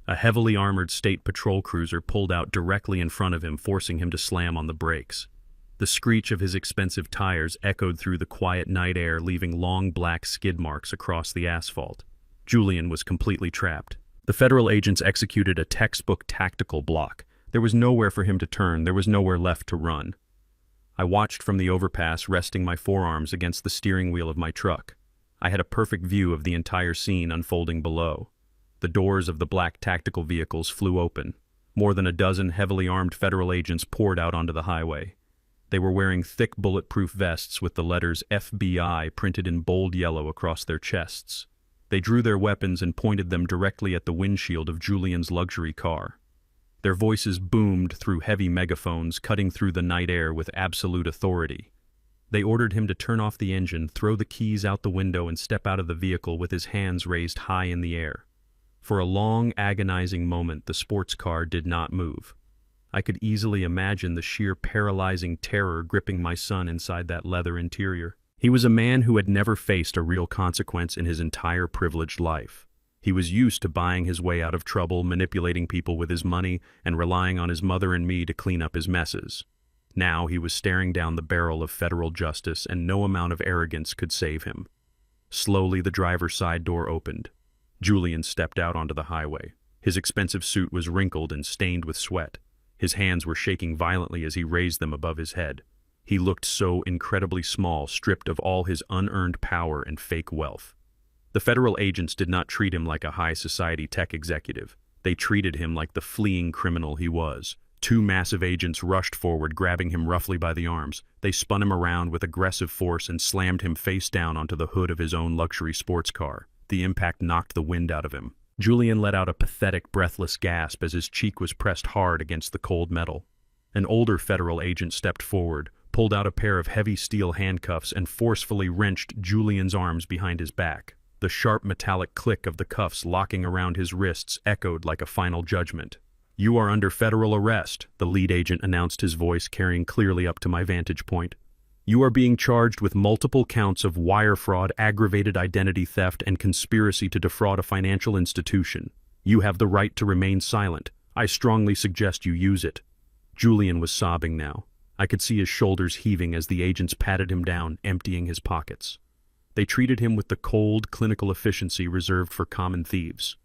A heavily armored state patrol cruiser pulled out directly in front of him, forcing him to slam on the brakes. The screech of his expensive tires echoed through the quiet night air, leaving long black skid marks across the asphalt. Julian was completely trapped. The federal agents executed a textbook tactical block. There was nowhere for him to turn. There was nowhere left to run. I watched from the overpass, resting my forearms against the steering wheel of my truck. I had a perfect view of the entire scene unfolding below. The doors of the black tactical vehicles flew open. More than a dozen heavily armed federal agents poured out onto the highway. They were wearing thick bulletproof vests with the letters FBI printed in bold yellow across their chests. They drew their weapons and pointed them directly at the windshield of Julian's luxury car. Their voices boomed through heavy megaphones, cutting through the night air with absolute authority. They ordered him to turn off the engine, throw the keys out the window, and step out of the vehicle with his hands raised high in the air. For a long, agonizing moment, the sports car did not move. I could easily imagine the sheer paralyzing terror gripping my son inside that leather interior. He was a man who had never faced a real consequence in his entire privileged life. He was used to buying his way out of trouble, manipulating people with his money, and relying on his mother and me to clean up his messes. Now he was staring down the barrel of federal justice, and no amount of arrogance could save him. Slowly, the driver's side door opened. Julian stepped out onto the highway. His expensive suit was wrinkled and stained with sweat. His hands were shaking violently as he raised them above his head. He looked so incredibly small, stripped of all his unearned power and fake wealth. The federal agents did not treat him like a high society tech executive. They treated him like the fleeing criminal he was. Two massive agents rushed forward, grabbing him roughly by the arms. They spun him around with aggressive force and slammed him face down onto the hood of his own luxury sports car. The impact knocked the wind out of him. Julian let out a pathetic, breathless gasp as his cheek was pressed hard against the cold metal. An older federal agent stepped forward, pulled out a pair of heavy steel handcuffs, and forcefully wrenched Julian's arms behind his back. The sharp metallic click of the cuffs locking around his wrists echoed like a final judgment. "You are under federal arrest," the lead agent announced, his voice carrying clearly up to my vantage point. "You are being charged with multiple counts of wire fraud, aggravated identity theft, and conspiracy to defraud a financial institution. You have the right to remain silent. I strongly suggest you use it." Julian was sobbing now. I could see his shoulders heaving as the agents patted him down, emptying his pockets. They treated him with the cold, clinical efficiency reserved for common thieves.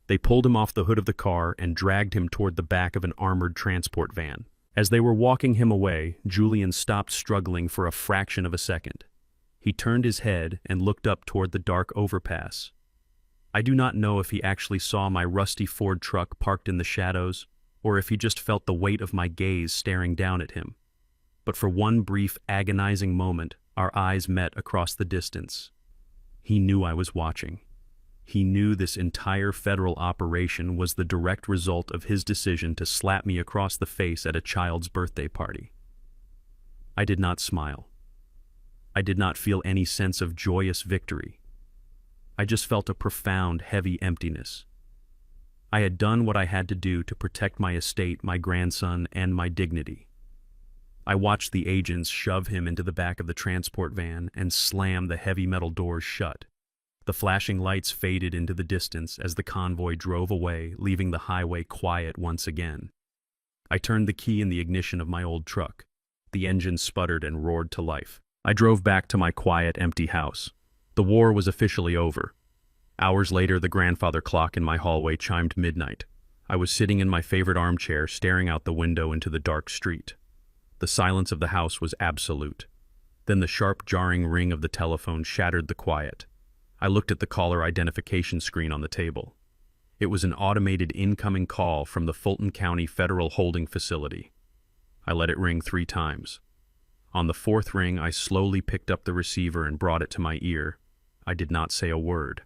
They pulled him off the hood of the car and dragged him toward the back of an armored transport van. As they were walking him away, Julian stopped struggling for a fraction of a second. He turned his head and looked up toward the dark overpass. I do not know if he actually saw my rusty Ford truck parked in the shadows, or if he just felt the weight of my gaze staring down at him. But for one brief, agonizing moment, our eyes met across the distance. He knew I was watching. He knew this entire federal operation was the direct result of his decision to slap me across the face at a child's birthday party. I did not smile. I did not feel any sense of joyous victory. I just felt a profound, heavy emptiness. I had done what I had to do to protect my estate, my grandson, and my dignity. I watched the agents shove him into the back of the transport van and slam the heavy metal doors shut. The flashing lights faded into the distance as the convoy drove away, leaving the highway quiet once again. I turned the key in the ignition of my old truck. The engine sputtered and roared to life. I drove back to my quiet, empty house. The war was officially over. Hours later, the grandfather clock in my hallway chimed midnight. I was sitting in my favorite armchair, staring out the window into the dark street. The silence of the house was absolute. Then the sharp, jarring ring of the telephone shattered the quiet. I looked at the caller identification screen on the table. It was an automated incoming call from the Fulton County Federal Holding Facility. I let it ring 3 times. On the 4th ring, I slowly picked up the receiver and brought it to my ear. I did not say a word.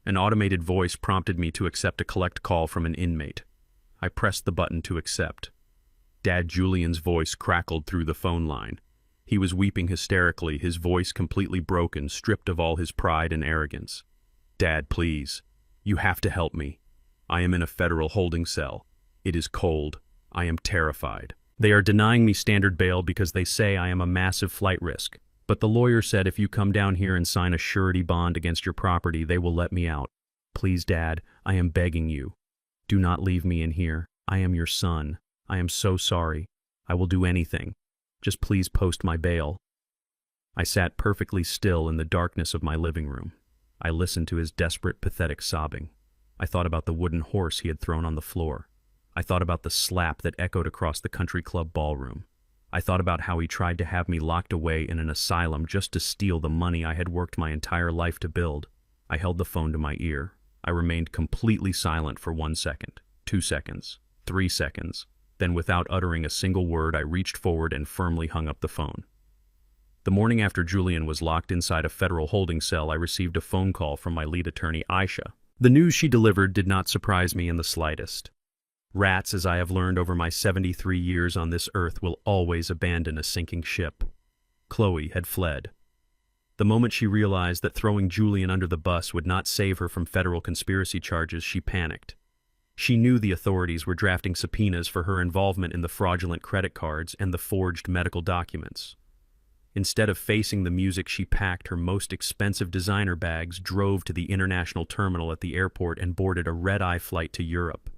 An automated voice prompted me to accept a collect call from an inmate. I pressed the button to accept. Dad Julian's voice crackled through the phone line. He was weeping hysterically, his voice completely broken, stripped of all his pride and arrogance. "Dad, please. You have to help me. I am in a federal holding cell. It is cold. I am terrified. They are denying me standard bail because they say I am a massive flight risk. But the lawyer said if you come down here and sign a surety bond against your property, they will let me out. Please, Dad, I am begging you. Do not leave me in here. I am your son. I am so sorry. I will do anything. Just please post my bail." I sat perfectly still in the darkness of my living room. I listened to his desperate, pathetic sobbing. I thought about the wooden horse he had thrown on the floor. I thought about the slap that echoed across the country club ballroom. I thought about how he tried to have me locked away in an asylum just to steal the money I had worked my entire life to build. I held the phone to my ear. I remained completely silent for 1 second, 2 seconds, 3 seconds. Then, without uttering a single word, I reached forward and firmly hung up the phone. The morning after Julian was locked inside a federal holding cell, I received a phone call from my lead attorney, Aisha. The news she delivered did not surprise me in the slightest. Rats, as I have learned over my 73 years on this earth, will always abandon a sinking ship. Chloe had fled. The moment she realized that throwing Julian under the bus would not save her from federal conspiracy charges, she panicked. She knew the authorities were drafting subpoenas for her involvement in the fraudulent credit cards and the forged medical documents. Instead of facing the music, she packed her most expensive designer bags, drove to the international terminal at the airport, and boarded a red-eye flight to Europe.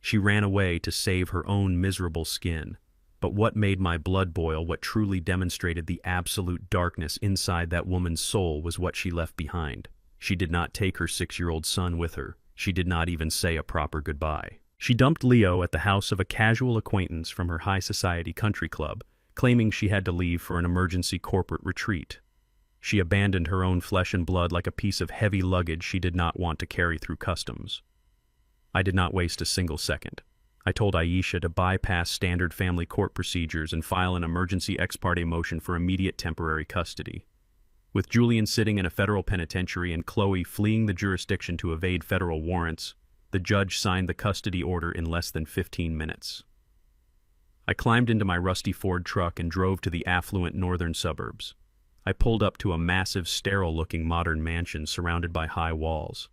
She ran away to save her own miserable skin. But what made my blood boil, what truly demonstrated the absolute darkness inside that woman's soul, was what she left behind. She did not take her 6-year-old son with her. She did not even say a proper goodbye. She dumped Leo at the house of a casual acquaintance from her high society country club, claiming she had to leave for an emergency corporate retreat. She abandoned her own flesh and blood like a piece of heavy luggage she did not want to carry through customs. I did not waste a single second. I told Aisha to bypass standard family court procedures and file an emergency ex parte motion for immediate temporary custody. With Julian sitting in a federal penitentiary and Chloe fleeing the jurisdiction to evade federal warrants, the judge signed the custody order in less than 15 minutes. I climbed into my rusty Ford truck and drove to the affluent northern suburbs. I pulled up to a massive, sterile-looking modern mansion surrounded by high walls.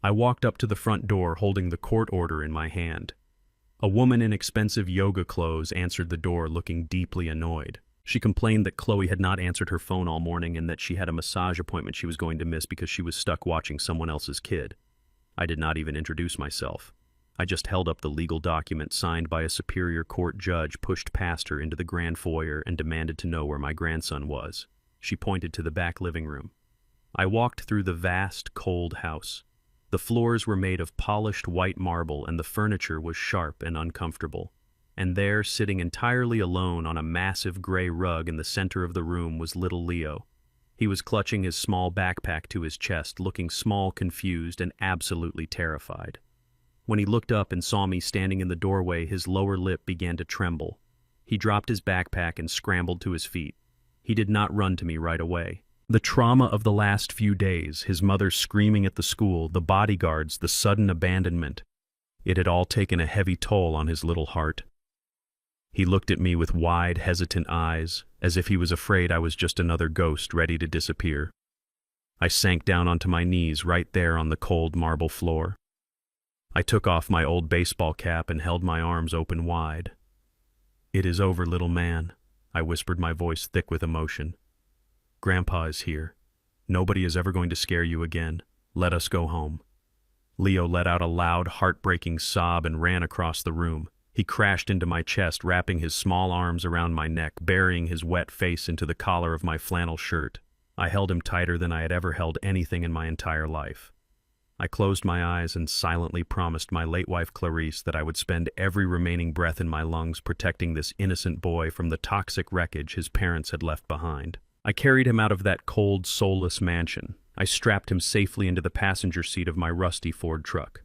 I walked up to the front door holding the court order in my hand. A woman in expensive yoga clothes answered the door, looking deeply annoyed. She complained that Chloe had not answered her phone all morning and that she had a massage appointment she was going to miss because she was stuck watching someone else's kid. I did not even introduce myself. I just held up the legal document signed by a superior court judge, pushed past her into the grand foyer, and demanded to know where my grandson was. She pointed to the back living room. I walked through the vast, cold house. The floors were made of polished white marble and the furniture was sharp and uncomfortable. And there, sitting entirely alone on a massive gray rug in the center of the room, was little Leo. He was clutching his small backpack to his chest, looking small, confused, and absolutely terrified. When he looked up and saw me standing in the doorway, his lower lip began to tremble. He dropped his backpack and scrambled to his feet. He did not run to me right away. The trauma of the last few days, his mother screaming at the school, the bodyguards, the sudden abandonment, it had all taken a heavy toll on his little heart. He looked at me with wide, hesitant eyes, as if he was afraid I was just another ghost ready to disappear. I sank down onto my knees right there on the cold marble floor. I took off my old baseball cap and held my arms open wide. "It is over, little man," I whispered, my voice thick with emotion. "Grandpa is here. Nobody is ever going to scare you again. Let us go home." Leo let out a loud, heartbreaking sob and ran across the room. He crashed into my chest, wrapping his small arms around my neck, burying his wet face into the collar of my flannel shirt. I held him tighter than I had ever held anything in my entire life. I closed my eyes and silently promised my late wife Clarice that I would spend every remaining breath in my lungs protecting this innocent boy from the toxic wreckage his parents had left behind. I carried him out of that cold, soulless mansion. I strapped him safely into the passenger seat of my rusty Ford truck.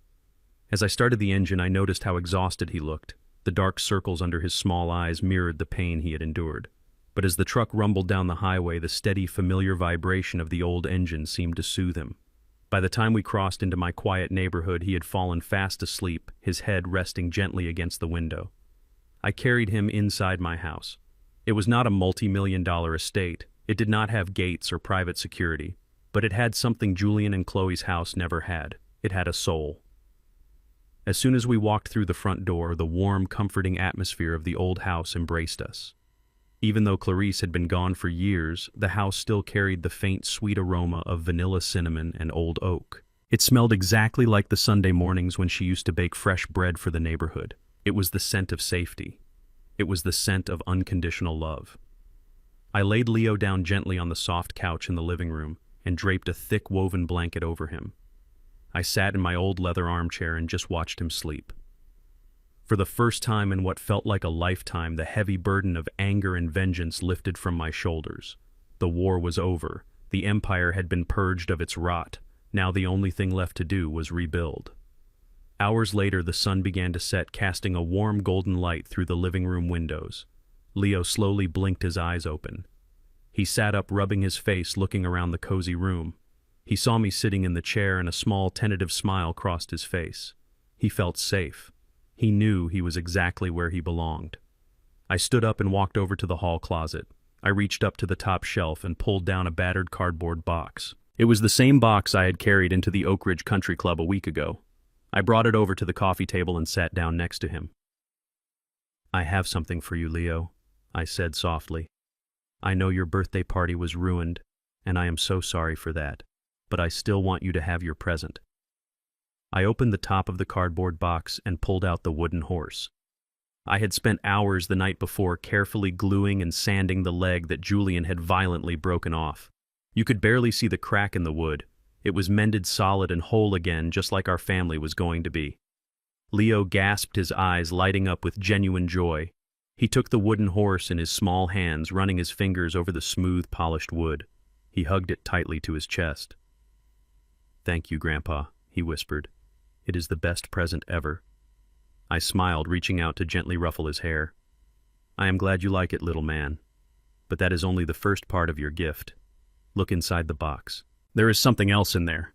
As I started the engine, I noticed how exhausted he looked. The dark circles under his small eyes mirrored the pain he had endured. But as the truck rumbled down the highway, the steady, familiar vibration of the old engine seemed to soothe him. By the time we crossed into my quiet neighborhood, he had fallen fast asleep, his head resting gently against the window. I carried him inside my house. It was not a multi-million-dollar estate. It did not have gates or private security, but it had something Julian and Chloe's house never had. It had a soul. As soon as we walked through the front door, the warm, comforting atmosphere of the old house embraced us. Even though Clarice had been gone for years, the house still carried the faint, sweet aroma of vanilla cinnamon and old oak. It smelled exactly like the Sunday mornings when she used to bake fresh bread for the neighborhood. It was the scent of safety. It was the scent of unconditional love. I laid Leo down gently on the soft couch in the living room and draped a thick woven blanket over him. I sat in my old leather armchair and just watched him sleep. For the first time in what felt like a lifetime, the heavy burden of anger and vengeance lifted from my shoulders. The war was over. The empire had been purged of its rot. Now the only thing left to do was rebuild. Hours later, the sun began to set, casting a warm golden light through the living room windows. Leo slowly blinked his eyes open. He sat up, rubbing his face, looking around the cozy room. He saw me sitting in the chair, and a small, tentative smile crossed his face. He felt safe. He knew he was exactly where he belonged. I stood up and walked over to the hall closet. I reached up to the top shelf and pulled down a battered cardboard box. It was the same box I had carried into the Oak Ridge Country Club a week ago. I brought it over to the coffee table and sat down next to him. "I have something for you, Leo," I said softly. "I know your birthday party was ruined, and I am so sorry for that, but I still want you to have your present." I opened the top of the cardboard box and pulled out the wooden horse. I had spent hours the night before carefully gluing and sanding the leg that Julian had violently broken off. You could barely see the crack in the wood. It was mended solid and whole again, just like our family was going to be. Leo gasped, his eyes lighting up with genuine joy. He took the wooden horse in his small hands, running his fingers over the smooth, polished wood. He hugged it tightly to his chest. "Thank you, Grandpa," he whispered. "It is the best present ever." I smiled, reaching out to gently ruffle his hair. "I am glad you like it, little man. But that is only the first part of your gift. Look inside the box. There is something else in there."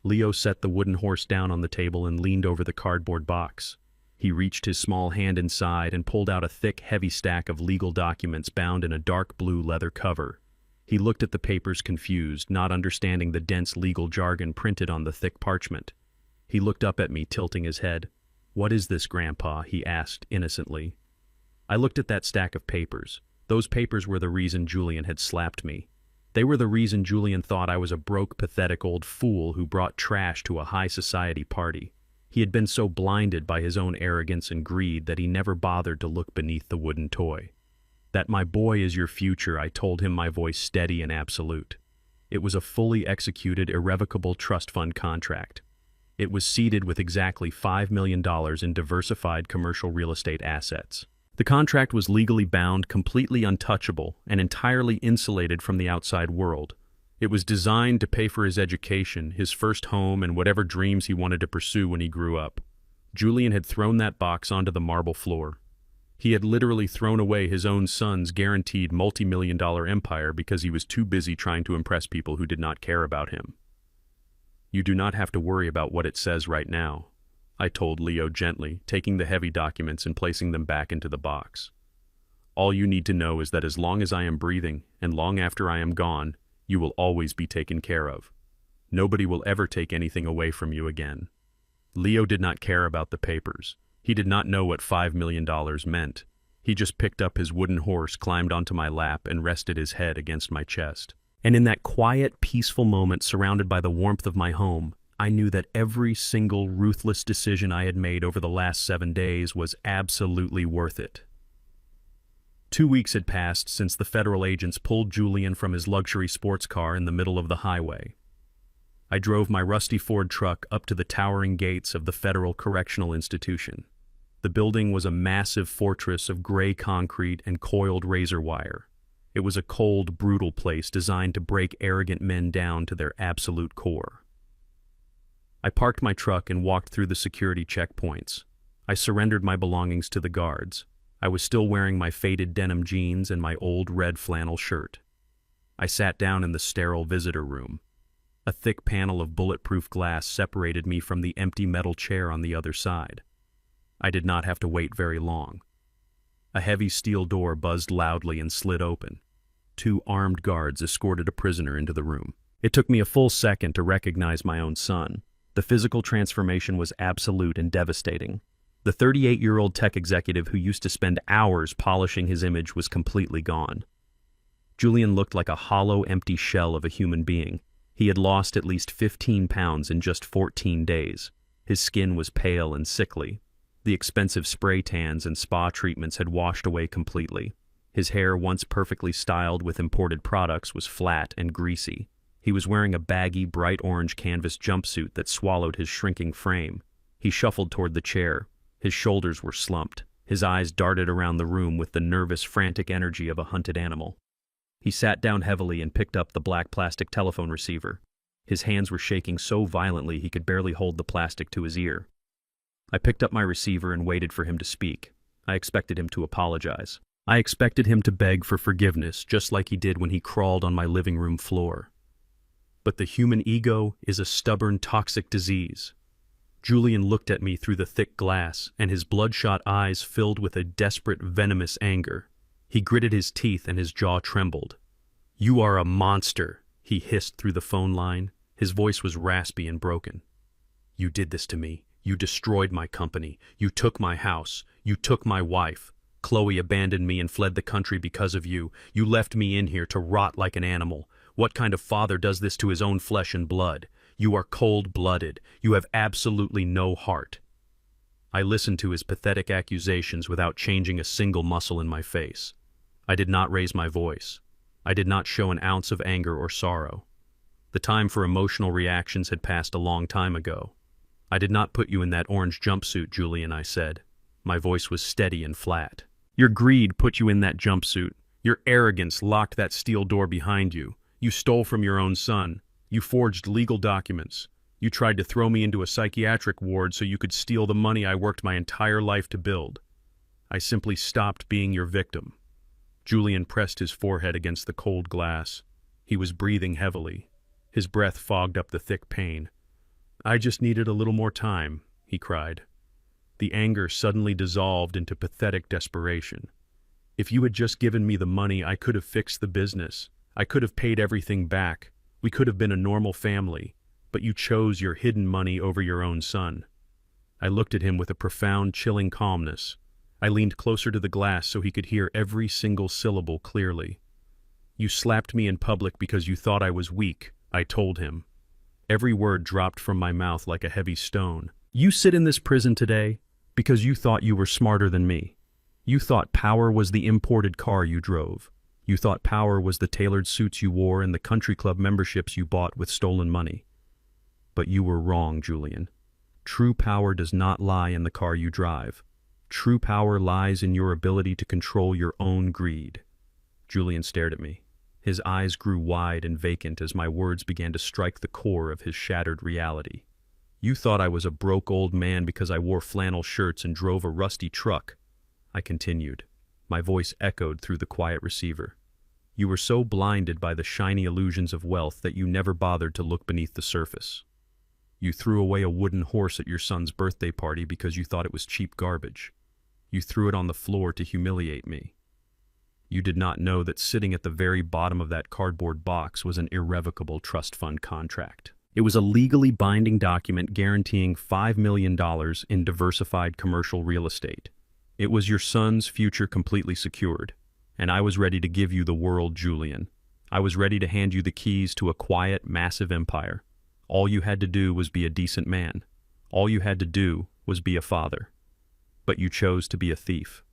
Leo set the wooden horse down on the table and leaned over the cardboard box. He reached his small hand inside and pulled out a thick, heavy stack of legal documents bound in a dark blue leather cover. He looked at the papers confused, not understanding the dense legal jargon printed on the thick parchment. He looked up at me, tilting his head. "What is this, Grandpa?" he asked innocently. I looked at that stack of papers. Those papers were the reason Julian had slapped me. They were the reason Julian thought I was a broke, pathetic old fool who brought trash to a high society party. He had been so blinded by his own arrogance and greed that he never bothered to look beneath the wooden toy. "That my boy is your future," I told him, my voice steady and absolute. It was a fully executed, irrevocable trust fund contract. It was seeded with exactly $5 million in diversified commercial real estate assets. The contract was legally bound, completely untouchable, and entirely insulated from the outside world. It was designed to pay for his education, his first home, and whatever dreams he wanted to pursue when he grew up. Julian had thrown that box onto the marble floor. He had literally thrown away his own son's guaranteed multi-million-dollar empire because he was too busy trying to impress people who did not care about him. "You do not have to worry about what it says right now," I told Leo gently, taking the heavy documents and placing them back into the box. "All you need to know is that as long as I am breathing, and long after I am gone, you will always be taken care of. Nobody will ever take anything away from you again." Leo did not care about the papers. He did not know what $5 million meant. He just picked up his wooden horse, climbed onto my lap, and rested his head against my chest. And in that quiet, peaceful moment, surrounded by the warmth of my home, I knew that every single ruthless decision I had made over the last 7 days was absolutely worth it. 2 weeks had passed since the federal agents pulled Julian from his luxury sports car in the middle of the highway. I drove my rusty Ford truck up to the towering gates of the Federal Correctional Institution. The building was a massive fortress of gray concrete and coiled razor wire. It was a cold, brutal place designed to break arrogant men down to their absolute core. I parked my truck and walked through the security checkpoints. I surrendered my belongings to the guards. I was still wearing my faded denim jeans and my old red flannel shirt. I sat down in the sterile visitor room. A thick panel of bulletproof glass separated me from the empty metal chair on the other side. I did not have to wait very long. A heavy steel door buzzed loudly and slid open. 2 armed guards escorted a prisoner into the room. It took me a full second to recognize my own son. The physical transformation was absolute and devastating. The 38-year-old tech executive who used to spend hours polishing his image was completely gone. Julian looked like a hollow, empty shell of a human being. He had lost at least 15 pounds in just 14 days. His skin was pale and sickly. The expensive spray tans and spa treatments had washed away completely. His hair, once perfectly styled with imported products, was flat and greasy. He was wearing a baggy, bright orange canvas jumpsuit that swallowed his shrinking frame. He shuffled toward the chair. His shoulders were slumped. His eyes darted around the room with the nervous, frantic energy of a hunted animal. He sat down heavily and picked up the black plastic telephone receiver. His hands were shaking so violently he could barely hold the plastic to his ear. I picked up my receiver and waited for him to speak. I expected him to apologize. I expected him to beg for forgiveness, just like he did when he crawled on my living room floor. But the human ego is a stubborn, toxic disease. Julian looked at me through the thick glass, and his bloodshot eyes filled with a desperate, venomous anger. He gritted his teeth and his jaw trembled. "You are a monster," he hissed through the phone line. His voice was raspy and broken. "You did this to me. You destroyed my company. You took my house. You took my wife. Chloe abandoned me and fled the country because of you. You left me in here to rot like an animal. What kind of father does this to his own flesh and blood? You are cold-blooded. You have absolutely no heart." I listened to his pathetic accusations without changing a single muscle in my face. I did not raise my voice. I did not show an ounce of anger or sorrow. The time for emotional reactions had passed a long time ago. "I did not put you in that orange jumpsuit, Julian," I said. My voice was steady and flat. "Your greed put you in that jumpsuit. Your arrogance locked that steel door behind you. You stole from your own son. You forged legal documents. You tried to throw me into a psychiatric ward so you could steal the money I worked my entire life to build. I simply stopped being your victim." Julian pressed his forehead against the cold glass. He was breathing heavily. His breath fogged up the thick pain. "I just needed a little more time," he cried. The anger suddenly dissolved into pathetic desperation. "If you had just given me the money, I could have fixed the business. I could have paid everything back. We could have been a normal family. But you chose your hidden money over your own son." I looked at him with a profound, chilling calmness. I leaned closer to the glass so he could hear every single syllable clearly. "You slapped me in public because you thought I was weak," I told him. Every word dropped from my mouth like a heavy stone. "You sit in this prison today because you thought you were smarter than me. You thought power was the imported car you drove. You thought power was the tailored suits you wore and the country club memberships you bought with stolen money. But you were wrong, Julian. True power does not lie in the car you drive. True power lies in your ability to control your own greed." Julian stared at me. His eyes grew wide and vacant as my words began to strike the core of his shattered reality. "You thought I was a broke old man because I wore flannel shirts and drove a rusty truck," I continued. My voice echoed through the quiet receiver. "You were so blinded by the shiny illusions of wealth that you never bothered to look beneath the surface. You threw away a wooden horse at your son's birthday party because you thought it was cheap garbage. You threw it on the floor to humiliate me. You did not know that sitting at the very bottom of that cardboard box was an irrevocable trust fund contract. It was a legally binding document guaranteeing $5 million in diversified commercial real estate. It was your son's future completely secured, and I was ready to give you the world, Julian. I was ready to hand you the keys to a quiet, massive empire. All you had to do was be a decent man. All you had to do was be a father. But you chose to be a thief."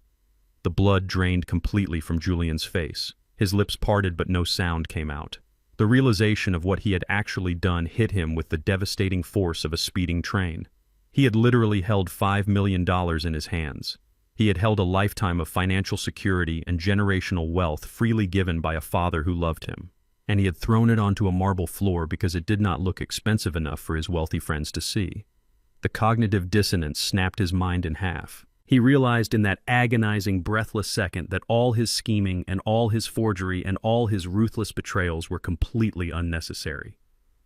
The blood drained completely from Julian's face. His lips parted, but no sound came out. The realization of what he had actually done hit him with the devastating force of a speeding train. He had literally held $5 million in his hands. He had held a lifetime of financial security and generational wealth freely given by a father who loved him. And he had thrown it onto a marble floor because it did not look expensive enough for his wealthy friends to see. The cognitive dissonance snapped his mind in half. He realized in that agonizing, breathless second that all his scheming and all his forgery and all his ruthless betrayals were completely unnecessary.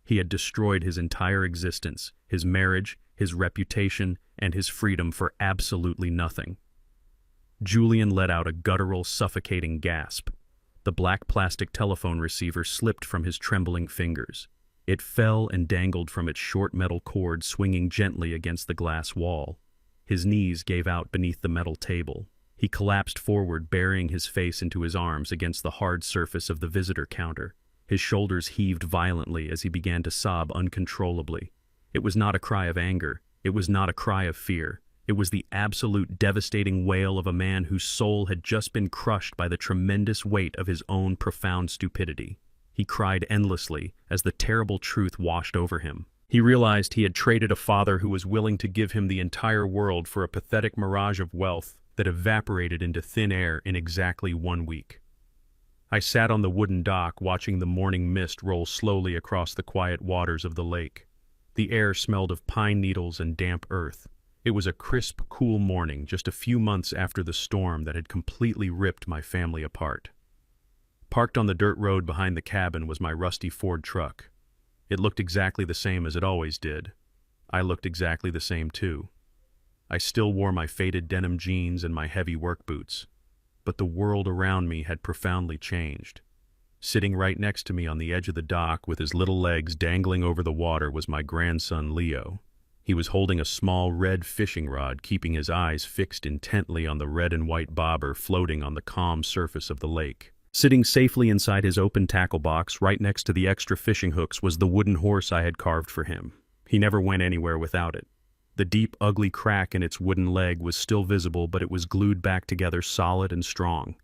He had destroyed his entire existence, his marriage, his reputation, and his freedom for absolutely nothing. Julian let out a guttural, suffocating gasp. The black plastic telephone receiver slipped from his trembling fingers. It fell and dangled from its short metal cord, swinging gently against the glass wall. His knees gave out beneath the metal table. He collapsed forward, burying his face into his arms against the hard surface of the visitor counter. His shoulders heaved violently as he began to sob uncontrollably. It was not a cry of anger. It was not a cry of fear. It was the absolute devastating wail of a man whose soul had just been crushed by the tremendous weight of his own profound stupidity. He cried endlessly as the terrible truth washed over him. He realized he had traded a father who was willing to give him the entire world for a pathetic mirage of wealth that evaporated into thin air in exactly 1 week. I sat on the wooden dock watching the morning mist roll slowly across the quiet waters of the lake. The air smelled of pine needles and damp earth. It was a crisp, cool morning just a few months after the storm that had completely ripped my family apart. Parked on the dirt road behind the cabin was my rusty Ford truck. It looked exactly the same as it always did. I looked exactly the same too. I still wore my faded denim jeans and my heavy work boots. But the world around me had profoundly changed. Sitting right next to me on the edge of the dock with his little legs dangling over the water was my grandson Leo. He was holding a small red fishing rod, keeping his eyes fixed intently on the red and white bobber floating on the calm surface of the lake. Sitting safely inside his open tackle box, right next to the extra fishing hooks, was the wooden horse I had carved for him. He never went anywhere without it. The deep, ugly crack in its wooden leg was still visible, but it was glued back together solid and strong.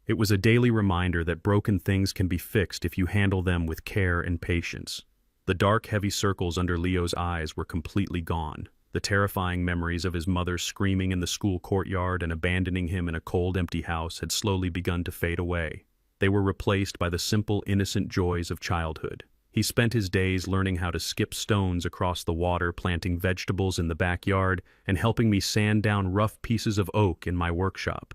It was a daily reminder that broken things can be fixed if you handle them with care and patience. The dark, heavy circles under Leo's eyes were completely gone. The terrifying memories of his mother screaming in the school courtyard and abandoning him in a cold, empty house had slowly begun to fade away. They were replaced by the simple, innocent joys of childhood. He spent his days learning how to skip stones across the water, planting vegetables in the backyard, and helping me sand down rough pieces of oak in my workshop.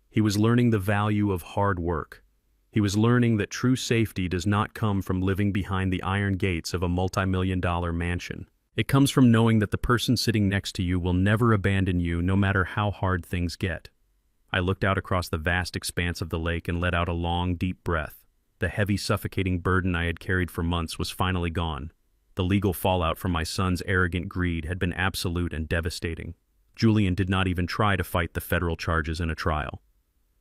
He was learning the value of hard work. He was learning that true safety does not come from living behind the iron gates of a multi-million-dollar mansion. It comes from knowing that the person sitting next to you will never abandon you no matter how hard things get. I looked out across the vast expanse of the lake and let out a long, deep breath. The heavy, suffocating burden I had carried for months was finally gone. The legal fallout from my son's arrogant greed had been absolute and devastating. Julian did not even try to fight the federal charges in a trial.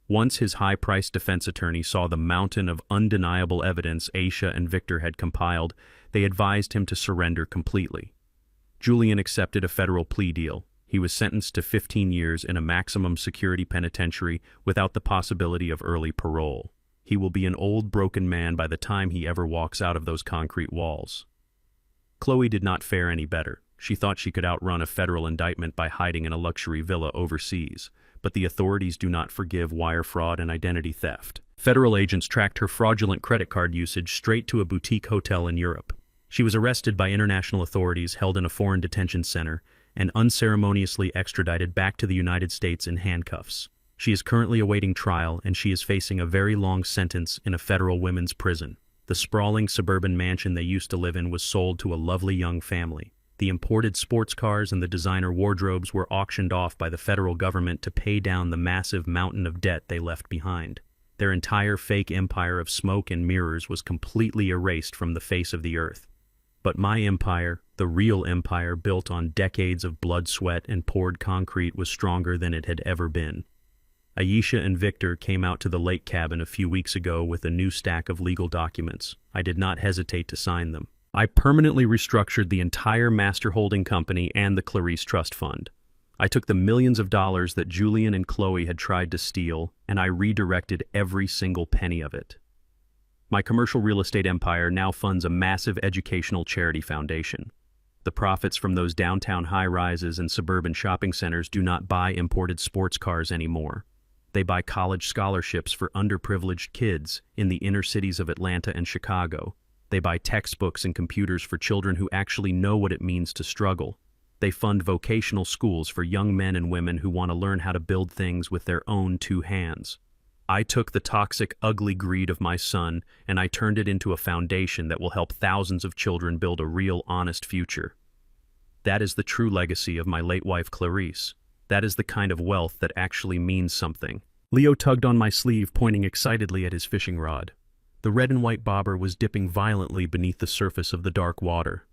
Once his high-priced defense attorney saw the mountain of undeniable evidence Aisha and Victor had compiled, they advised him to surrender completely. Julian accepted a federal plea deal. He was sentenced to 15 years in a maximum security penitentiary without the possibility of early parole. He will be an old, broken man by the time he ever walks out of those concrete walls. Chloe did not fare any better. She thought she could outrun a federal indictment by hiding in a luxury villa overseas, but the authorities do not forgive wire fraud and identity theft. Federal agents tracked her fraudulent credit card usage straight to a boutique hotel in Europe. She was arrested by international authorities, held in a foreign detention center, and unceremoniously extradited back to the United States in handcuffs. She is currently awaiting trial, and she is facing a very long sentence in a federal women's prison. The sprawling suburban mansion they used to live in was sold to a lovely young family. The imported sports cars and the designer wardrobes were auctioned off by the federal government to pay down the massive mountain of debt they left behind. Their entire fake empire of smoke and mirrors was completely erased from the face of the earth. But my empire, the real empire built on decades of blood, sweat, and poured concrete, was stronger than it had ever been. Aisha and Victor came out to the lake cabin a few weeks ago with a new stack of legal documents. I did not hesitate to sign them. I permanently restructured the entire master holding company and the Clarice Trust Fund. I took the millions of dollars that Julian and Chloe had tried to steal, and I redirected every single penny of it. My commercial real estate empire now funds a massive educational charity foundation. The profits from those downtown high-rises and suburban shopping centers do not buy imported sports cars anymore. They buy college scholarships for underprivileged kids in the inner cities of Atlanta and Chicago. They buy textbooks and computers for children who actually know what it means to struggle. They fund vocational schools for young men and women who want to learn how to build things with their own two hands. I took the toxic, ugly greed of my son and I turned it into a foundation that will help thousands of children build a real, honest future. That is the true legacy of my late wife, Clarice. That is the kind of wealth that actually means something. Leo tugged on my sleeve, pointing excitedly at his fishing rod. The red and white bobber was dipping violently beneath the surface of the dark water.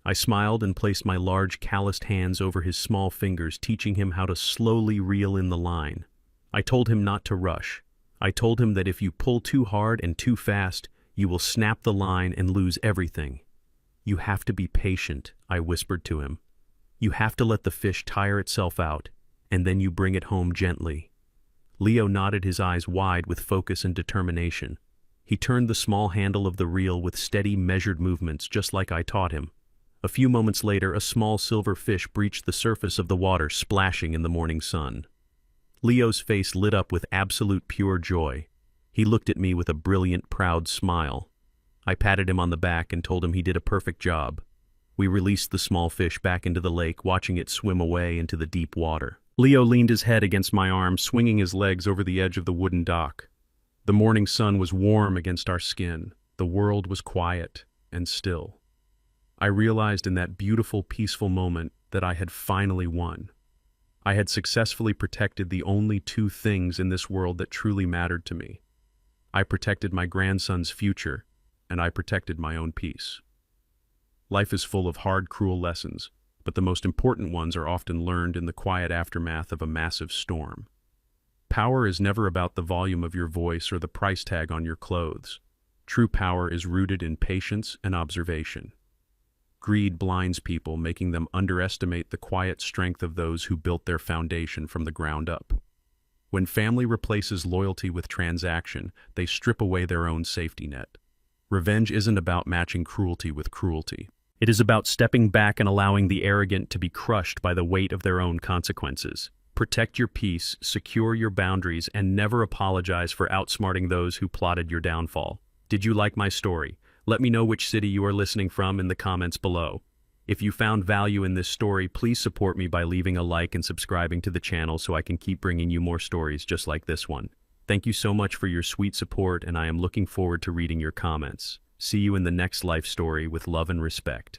I smiled and placed my large, calloused hands over his small fingers, teaching him how to slowly reel in the line. I told him not to rush. I told him that if you pull too hard and too fast, you will snap the line and lose everything. You have to be patient, I whispered to him. You have to let the fish tire itself out, and then you bring it home gently. Leo nodded, his eyes wide with focus and determination. He turned the small handle of the reel with steady, measured movements, just like I taught him. A few moments later, a small silver fish breached the surface of the water, splashing in the morning sun. Leo's face lit up with absolute pure joy. He looked at me with a brilliant, proud smile. I patted him on the back and told him he did a perfect job. We released the small fish back into the lake, watching it swim away into the deep water. Leo leaned his head against my arm, swinging his legs over the edge of the wooden dock. The morning sun was warm against our skin. The world was quiet and still. I realized in that beautiful, peaceful moment that I had finally won. I had successfully protected the only two things in this world that truly mattered to me. I protected my grandson's future, and I protected my own peace. Life is full of hard, cruel lessons, but the most important ones are often learned in the quiet aftermath of a massive storm. Power is never about the volume of your voice or the price tag on your clothes. True power is rooted in patience and observation. Greed blinds people, making them underestimate the quiet strength of those who built their foundation from the ground up. When family replaces loyalty with transaction, they strip away their own safety net. Revenge isn't about matching cruelty with cruelty. It is about stepping back and allowing the arrogant to be crushed by the weight of their own consequences. Protect your peace, secure your boundaries, and never apologize for outsmarting those who plotted your downfall. Did you like my story? Let me know which city you are listening from in the comments below. If you found value in this story, please support me by leaving a like and subscribing to the channel so I can keep bringing you more stories just like this one. Thank you so much for your sweet support, and I am looking forward to reading your comments. See you in the next life story with love and respect.